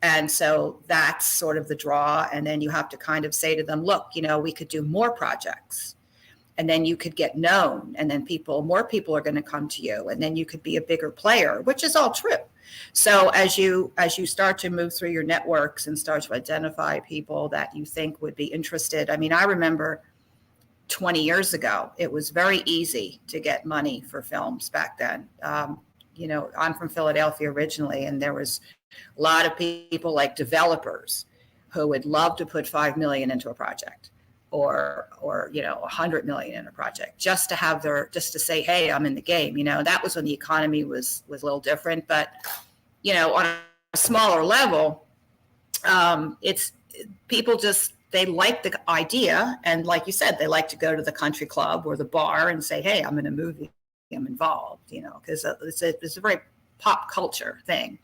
And so that's sort of the draw. And then you have to kind of say to them, look, we could do more projects, and then you could get known, and then more people are going to come to you, and then you could be a bigger player, which is all true. So as you start to move through your networks and start to identify people that you think would be interested. I mean, I remember 20 years ago, it was very easy to get money for films back then. I'm from Philadelphia originally, and there was a lot of people like developers who would love to put $5 million into a project or $100 million in a project just to say, hey, I'm in the game. That was when the economy was a little different, but on a smaller level, it's people they like the idea. And like you said, they like to go to the country club or the bar and say, hey, I'm in a movie, I'm involved, because it's a very pop culture thing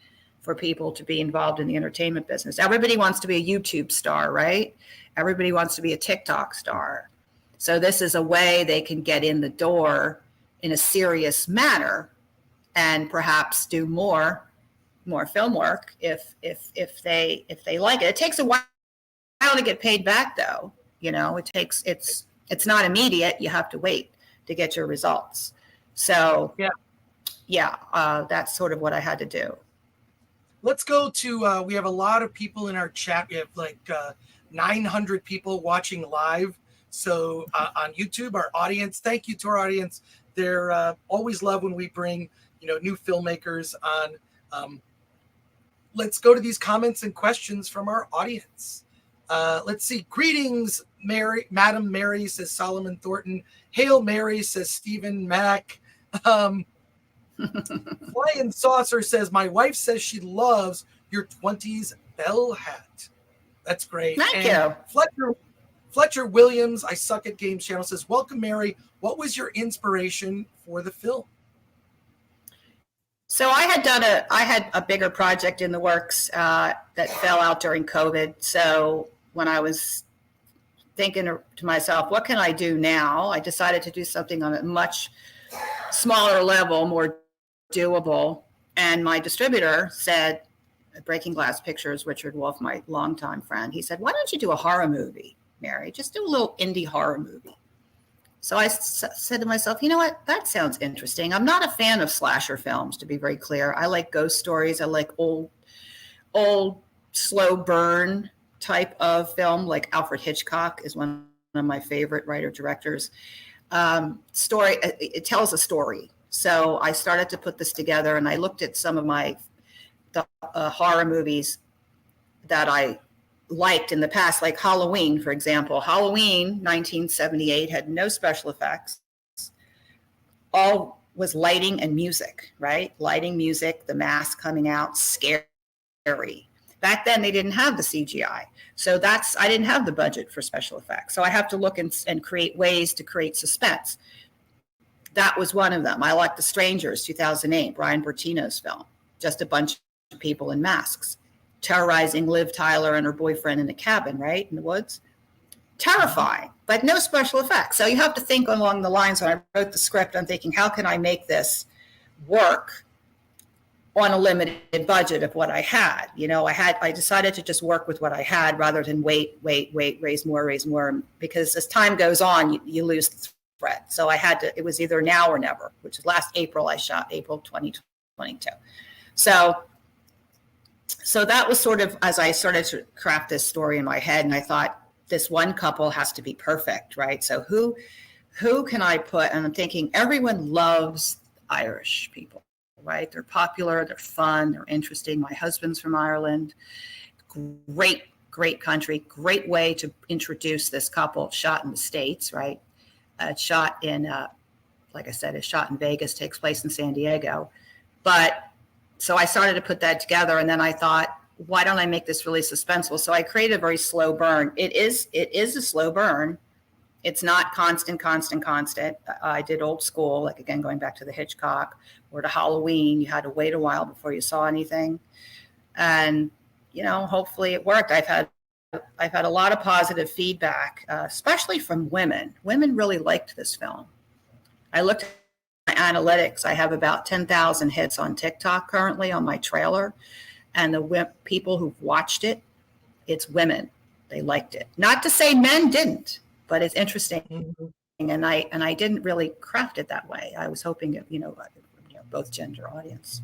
for people to be involved in the entertainment business. Everybody wants to be a YouTube star, right? Everybody wants to be a TikTok star. So this is a way they can get in the door in a serious manner and perhaps do more film work if they like it. It takes a while to get paid back, though. It's not immediate. You have to wait to get your results. So that's sort of what I had to do. Let's go to, we have a lot of people in our chat. We have like 900 people watching live. So on YouTube, our audience, thank you to our audience. They're always love when we bring, new filmmakers on. Let's go to these comments and questions from our audience. Let's see. Greetings, Madam Mary, says Solomon Thornton. Hail Mary, says Stephen Mack. Flying Saucer says, my wife says she loves your 20s bell hat. That's great. Thank you. Fletcher Williams, I Suck at Games channel, says, welcome, Mary. What was your inspiration for the film? So I had a bigger project in the works that fell out during COVID. So when I was thinking to myself, what can I do now? I decided to do something on a much smaller level, more doable. And my distributor said, Breaking Glass Pictures, Richard Wolf, my longtime friend, he said, why don't you do a horror movie, Mary? Just do a little indie horror movie. So I said to myself, you know what? That sounds interesting. I'm not a fan of slasher films, to be very clear. I like ghost stories. I like old, slow burn type of film, like Alfred Hitchcock is one of my favorite writer-directors. Story, it tells a story. So I started to put this together, and I looked at some of the horror movies that I liked in the past, like Halloween, for example. Halloween 1978 had no special effects. All was lighting and music, right? Lighting, music, the mask coming out, scary. Back then, they didn't have the CGI. So I didn't have the budget for special effects. So I have to look and create ways to create suspense. That was one of them. I like The Strangers, 2008, Brian Bertino's film. Just a bunch of people in masks, terrorizing Liv Tyler and her boyfriend in a cabin, right, in the woods. Terrifying, but no special effects. So you have to think along the lines. When I wrote the script, I'm thinking, how can I make this work on a limited budget of what I had. I decided to just work with what I had rather than wait, raise more, because as time goes on, you lose the thread. So it was either now or never, which is last April I shot, April 2022. So that was sort of, as I started to craft this story in my head, and I thought this one couple has to be perfect, right? So who can I put? And I'm thinking everyone loves Irish people, right? They're popular, they're fun, they're interesting. My husband's from Ireland. Great country, great way to introduce this couple. Shot in the States, right? Shot in, like I said, it's shot in Vegas, takes place in San Diego. But so I started to put that together, and then I thought, why don't I make this really suspenseful? So I created a very slow burn. It is a slow burn. It's not constant. I did old school, like again, going back to the Hitchcock or to Halloween, you had to wait a while before you saw anything. And, hopefully it worked. I've had a lot of positive feedback, especially from women. Women really liked this film. I looked at my analytics. I have about 10,000 hits on TikTok currently on my trailer. And the people who've watched it, it's women. They liked it. Not to say men didn't, but it's interesting. Mm-hmm. And I didn't really craft it that way. I was hoping, both gender audience.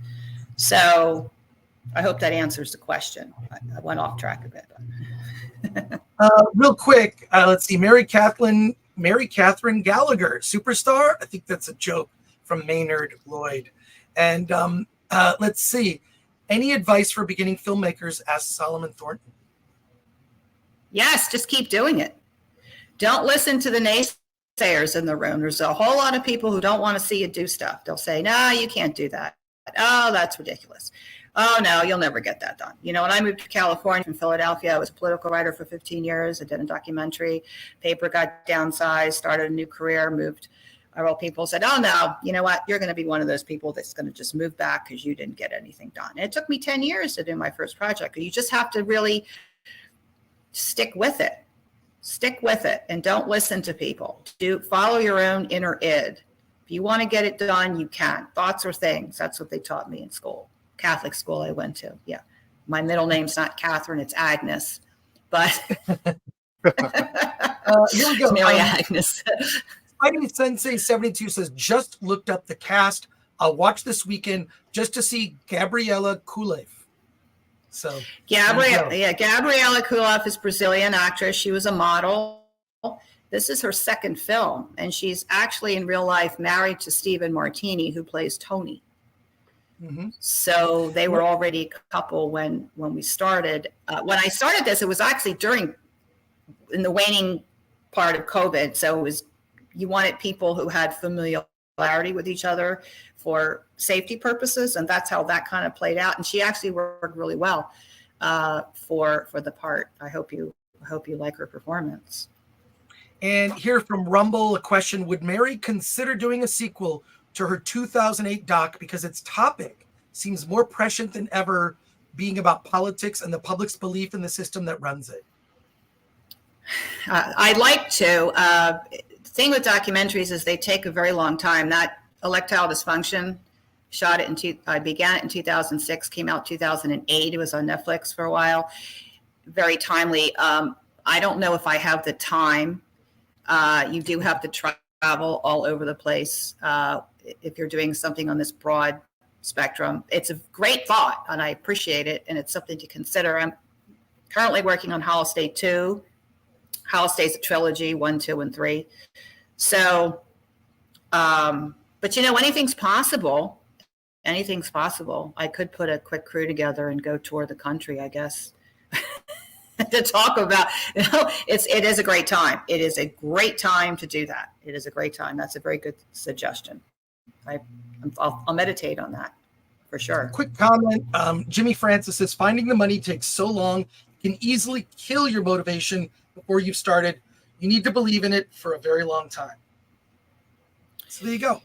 So I hope that answers the question. I went off track a bit. Real quick, let's see. Mary Catherine Gallagher, superstar. I think that's a joke from Maynard Lloyd. And let's see. Any advice for beginning filmmakers? Asked Solomon Thornton. Yes, just keep doing it. Don't listen to the naysayers in the room. There's a whole lot of people who don't want to see you do stuff. They'll say, no, you can't do that. Oh, that's ridiculous. Oh, no, you'll never get that done. When I moved to California from Philadelphia, I was a political writer for 15 years. I did a documentary. Paper got downsized, started a new career, moved. People said, oh, no, you know what? You're going to be one of those people that's going to just move back because you didn't get anything done. And it took me 10 years to do my first project. You just have to really stick with it. Stick with it and don't listen to people. Follow your own inner id. If you want to get it done, you can. Thoughts are things. That's what they taught me in school. Catholic school I went to. Yeah. My middle name's not Catherine, it's Agnes. But here we go. Mary Agnes. Fighting Sensei 72 says, just looked up the cast. I'll watch this weekend just to see Gabriela Kulev. So Gabriela Kulev is Brazilian actress. She was a model. This is her second film, and she's actually in real life married to Stephen Martini, who plays Tony. Mm-hmm. So they were already a couple when we started. When I started this, it was actually in the waning part of COVID. So you wanted people who had familiarity with each other for safety purposes, and that's how that kind of played out. And she actually worked really well for the part. I hope you like her performance. And here from Rumble, a question: would Mary consider doing a sequel to her 2008 doc because its topic seems more prescient than ever, being about politics and the public's belief in the system that runs it? I'd like to. The thing with documentaries is they take a very long time. That Erectile Dysfunction, I began it in 2006, came out 2008. It was on Netflix for a while. Very timely. I don't know if I have the time. You do have to travel all over the place if you're doing something on this broad spectrum. It's a great thought, and I appreciate it, and it's something to consider. I'm currently working on Holistay 2. Holistay's a trilogy, 1, 2, and 3. So, but anything's possible. Anything's possible. I could put a quick crew together and go tour the country, I guess. To talk about, it is a great time. It is a great time to do that. It is a great time. That's a very good suggestion. I'll meditate on that for sure. Quick comment. Jimmy Francis says, finding the money takes so long, it can easily kill your motivation before you've started. You need to believe in it for a very long time. So there you go.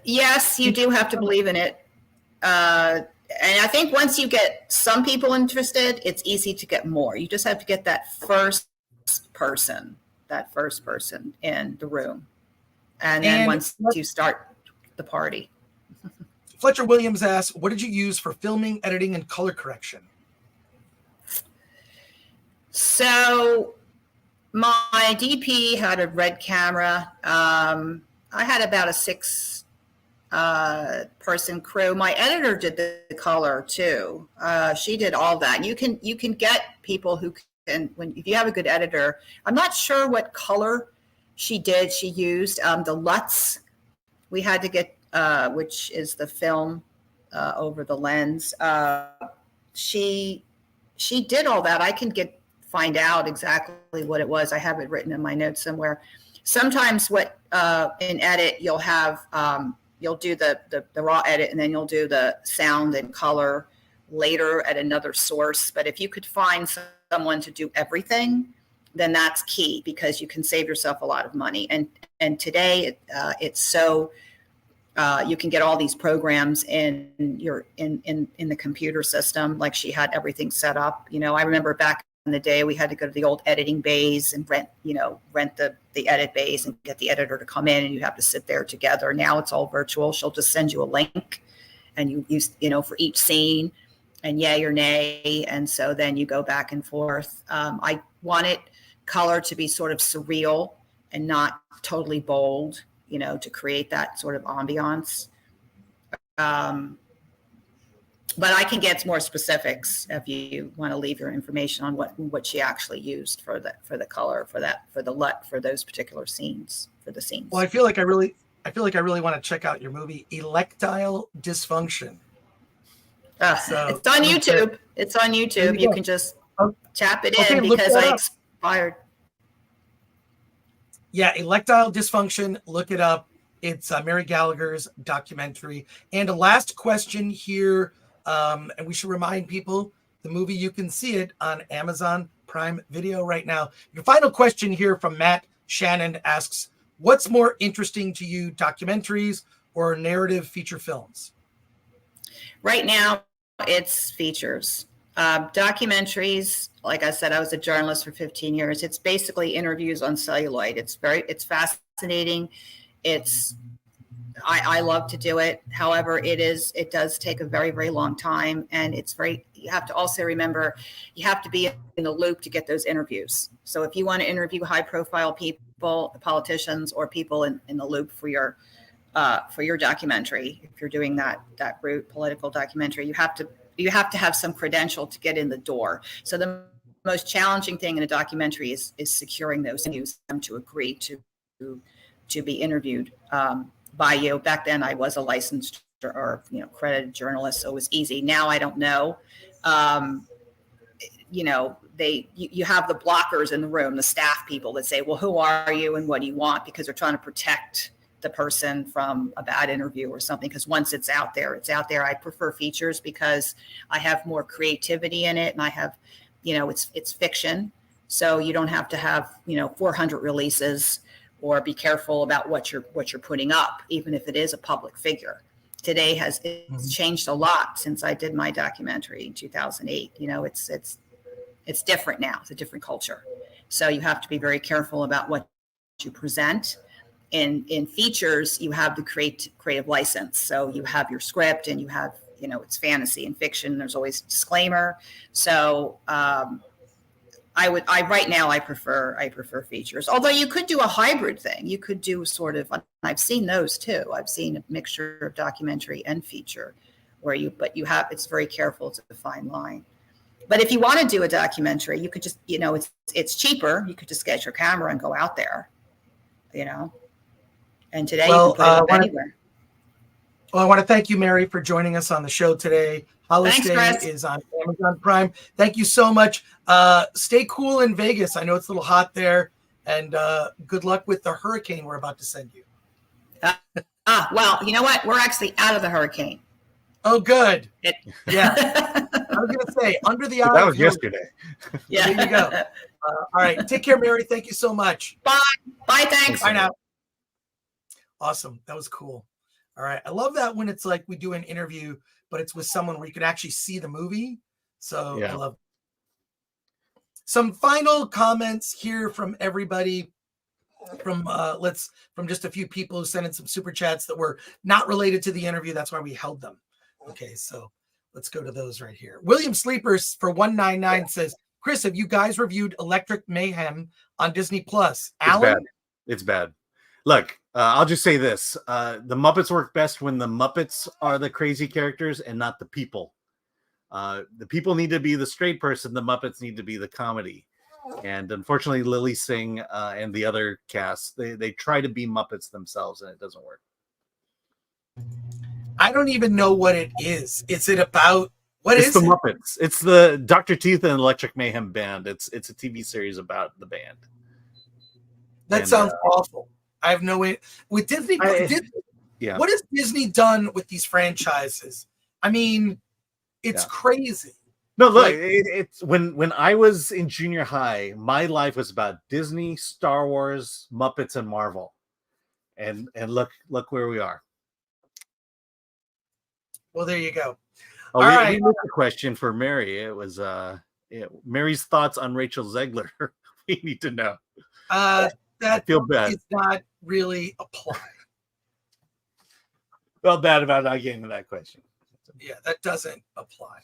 Yes, you do have to believe in it. And I think once you get some people interested, it's easy to get more. You just have to get that first person in the room. And then once you start the party. Fletcher Williams asks, what did you use for filming, editing, and color correction? So my DP had a red camera. I had about a 6 person crew. My editor did the color too. She did all that. You can get people who can, if you have a good editor. I'm not sure what color she did. She used the LUTs. We had to get, which is the film over the lens. She did all that. I can find out exactly what it was. I have it written in my notes somewhere. Sometimes in edit you'll have you'll do the raw edit, and then you'll do the sound and color later at another source. But if you could find someone to do everything, then that's key, because you can save yourself a lot of money. And today it's so you can get all these programs in the computer system. Like she had everything set up. I remember back in the day we had to go to the old editing bays and rent the edit bays and get the editor to come in, and you have to sit there together. Now it's all virtual. She'll just send you a link, and you use for each scene, and yay or nay, and so then you go back and forth. I wanted color to be sort of surreal and not totally bold, to create that sort of ambiance. But I can get more specifics if you want to leave your information on what she actually used for the color, for the LUT, for those particular scenes, for the scenes. Well, I feel like I really want to check out your movie Electile Dysfunction. It's on YouTube. It's on YouTube. You can just tap it in, because I expired. Yeah, Electile Dysfunction. Look it up. It's Mary Gallagher's documentary. And a last question here, and we should remind people, the movie, you can see it on Amazon Prime Video right now. Your final question here from Matt Shannon asks, what's more interesting to you, documentaries or narrative feature films? Right now, it's features. Documentaries, like I said, I was a journalist for 15 years. It's basically interviews on celluloid. It's fascinating. I love to do it. However, it does take a very, very long time. And you have to also remember, you have to be in the loop to get those interviews. So if you want to interview high profile people, politicians, or people in the loop for your documentary, if you're doing that route, political documentary, you have to have some credential to get in the door. So the most challenging thing in a documentary is securing those interviews, them to agree to be interviewed by you. Back then I was a licensed or credited journalist, so it was easy. Now I don't know. You have the blockers in the room, the staff people that say, well, who are you and what do you want? Because they're trying to protect the person from a bad interview or something. Because once it's out there, it's out there. I prefer features because I have more creativity in it, and I have, it's fiction. So you don't have to have, 400 releases or be careful about what you're putting up, even if it is a public figure. Today it's changed a lot since I did my documentary in 2008. It's different now. It's a different culture. So you have to be very careful about what you present. In features, you have the creative license. So you have your script, and you have, it's fantasy and fiction. There's always a disclaimer. So right now I prefer features. Although you could do a hybrid thing. You could do sort of, I've seen those too. I've seen a mixture of documentary and feature it's very careful to define line. But if you want to do a documentary, you could just, it's cheaper. You could just get your camera and go out there, and today you can put it up anywhere. Well, I want to thank you, Mary, for joining us on the show today. Holistay is on Amazon Prime. Thank you so much. Stay cool in Vegas. I know it's a little hot there, and good luck with the hurricane we're about to send you. Well, you know what? We're actually out of the hurricane. Oh, good. Yeah. I was going to say, under the eye. That was yesterday. Yeah. There you go. All right. Take care, Mary. Thank you so much. Bye. Bye. Thanks. Bye now. Awesome. That was cool. All right. I love that when it's like we do an interview, but it's with someone where you can actually see the movie. So yeah. I love it. Some final comments here from everybody. from just a few people who sent in some super chats that were not related to the interview. That's why we held them. Okay, so let's go to those right here. William Sleepers for 199 says, Chris, have you guys reviewed Electric Mayhem on Disney Plus? Alan? It's bad. Look, I'll just say this. The Muppets work best when the Muppets are the crazy characters and not the people. The people need to be the straight person. The Muppets need to be the comedy. And unfortunately, Lily Singh and the other cast, they try to be Muppets themselves, and it doesn't work. I don't even know what it is. Is it about... It's the Muppets. It's the Dr. Teeth and Electric Mayhem band. It's a TV series about the band. That sounds awful. I have no way with Disney. What has Disney done with these franchises? I mean, it's crazy. No, look, it's when I was in junior high, my life was about Disney, Star Wars, Muppets, and Marvel. And look where we are. Well, there you go. Oh, we missed a question for Mary. It was Mary's thoughts on Rachel Zegler. We need to know. That I feel bad. It's not really apply. Felt bad about not getting to that question. Yeah, that doesn't apply.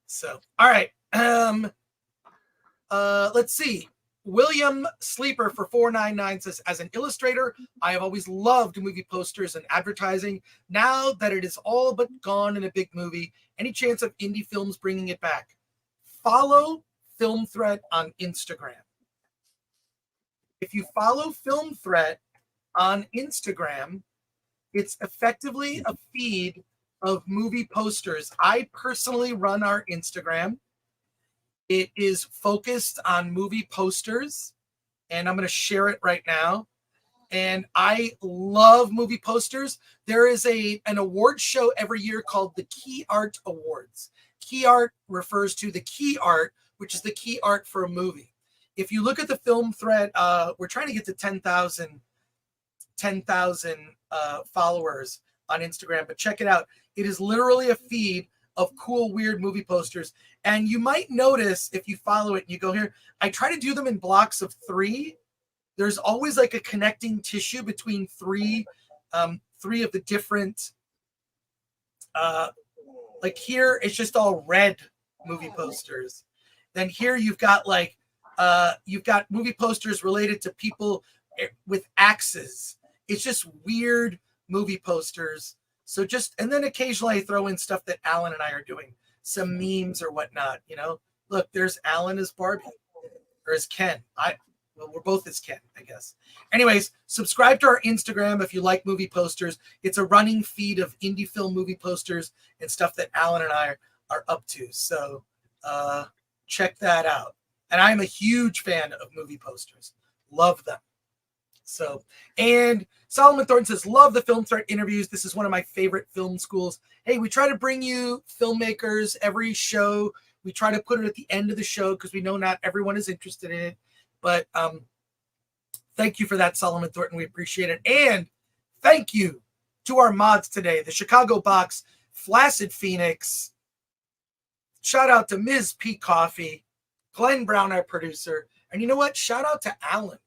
So, all right. Let's see. William Sleeper for 499 says, as an illustrator, I have always loved movie posters and advertising. Now that it is all but gone in a big movie, any chance of indie films bringing it back? Follow Film Threat on Instagram. If you follow Film Threat on Instagram, it's effectively a feed of movie posters. I personally run our Instagram. It is focused on movie posters, and I'm going to share it right now. And I love movie posters. There is an award show every year called the Key Art Awards. Key art refers to the key art, which is the key art for a movie. If you look at the Film Thread, we're trying to get to 10,000 followers on Instagram, but check it out. It is literally a feed of cool, weird movie posters. And you might notice if you follow it and you go here, I try to do them in blocks of 3. There's always like a connecting tissue between three of the different, like here, it's just all red movie posters. Then here you've got movie posters related to people with axes. It's just weird movie posters. So and then occasionally I throw in stuff that Alan and I are doing, some memes or whatnot, Look, there's Alan as Barbie, or as Ken. We're both as Ken, I guess. Anyways, subscribe to our Instagram if you like movie posters. It's a running feed of indie film movie posters and stuff that Alan and I are up to. So check that out. And I'm a huge fan of movie posters. Love them. So, and Solomon Thornton says, love the Film Threat interviews. This is one of my favorite film schools. Hey, we try to bring you filmmakers every show. We try to put it at the end of the show because we know not everyone is interested in it. But thank you for that, Solomon Thornton. We appreciate it. And thank you to our mods today, the Chicago Box, Flaccid Phoenix. Shout out to Ms. P. Coffee, Glenn Brown, our producer. And you know what? Shout out to Alan.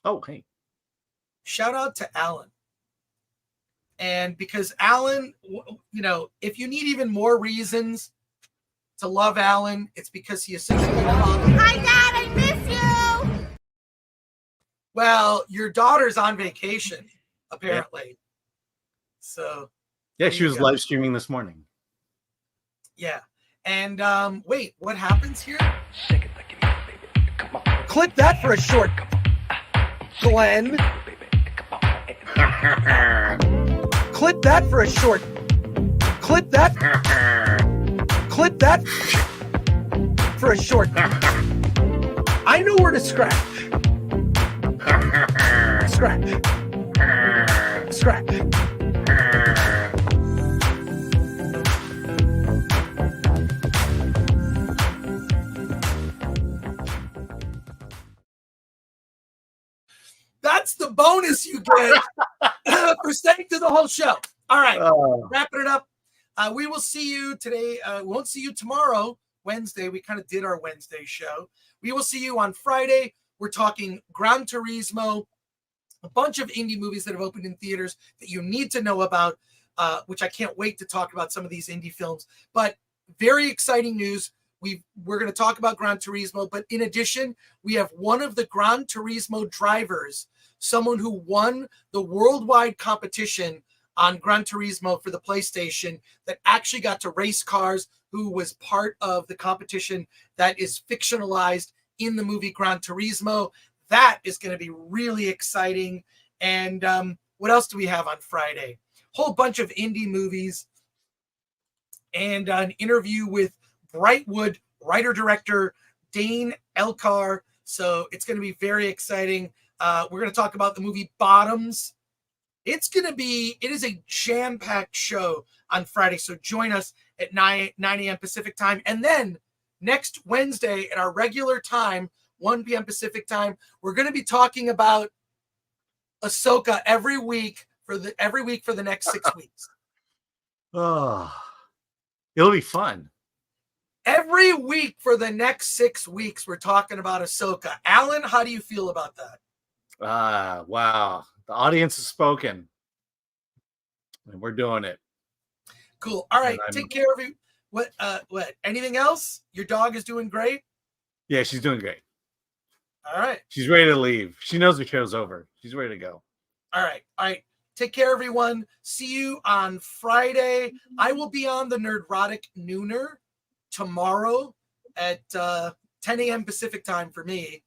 Oh, hey. Shout out to Alan. And because Alan, if you need even more reasons to love Alan, it's because he is such a good father. Hi, Dad, I miss you. Well, your daughter's on vacation, apparently. Yeah. So. Yeah, she was live streaming this morning. Yeah. And wait, what happens here? Clip that for a short. Glenn. Clip that for a short. Clip that. Clip that for a short. I know where to scratch. Scratch. Scratch. That's the bonus you get for staying through the whole show. All right, wrapping it up. We will see you today. We won't see you tomorrow, Wednesday. We kind of did our Wednesday show. We will see you on Friday We're talking Gran Turismo, a bunch of indie movies that have opened in theaters that you need to know about, which I can't wait to talk about some of these indie films. But very exciting news. We're going to talk about Gran Turismo, but in addition, we have one of the Gran Turismo drivers, someone who won the worldwide competition on Gran Turismo for the PlayStation, that actually got to race cars, who was part of the competition that is fictionalized in the movie Gran Turismo. That is going to be really exciting. And what else do we have on Friday? Whole bunch of indie movies and an interview with Brightwood writer-director Dane Elkar. So it's going to be very exciting. We're going to talk about the movie Bottoms. It is a jam-packed show on Friday. So join us at 9 a.m. Pacific time. And then next Wednesday at our regular time, 1 p.m. Pacific time, we're going to be talking about Ahsoka every week for the next 6 weeks. Oh, it'll be fun. Every week for the next 6 weeks, we're talking about Ahsoka. Alan, how do you feel about that? Wow. The audience has spoken. And we're doing it. Cool. All right. Take care of you. What? Anything else? Your dog is doing great? Yeah, she's doing great. All right. She's ready to leave. She knows the show's over. She's ready to go. All right. Take care, everyone. See you on Friday. I will be on the Nerdrotic Nooner tomorrow at 10 a.m. Pacific time for me,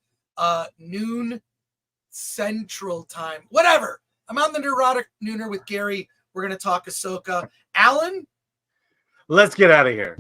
noon Central time. Whatever. I'm on the Nerdrotic Nooner with Gary. We're going to talk Ahsoka. Alan? Let's get out of here.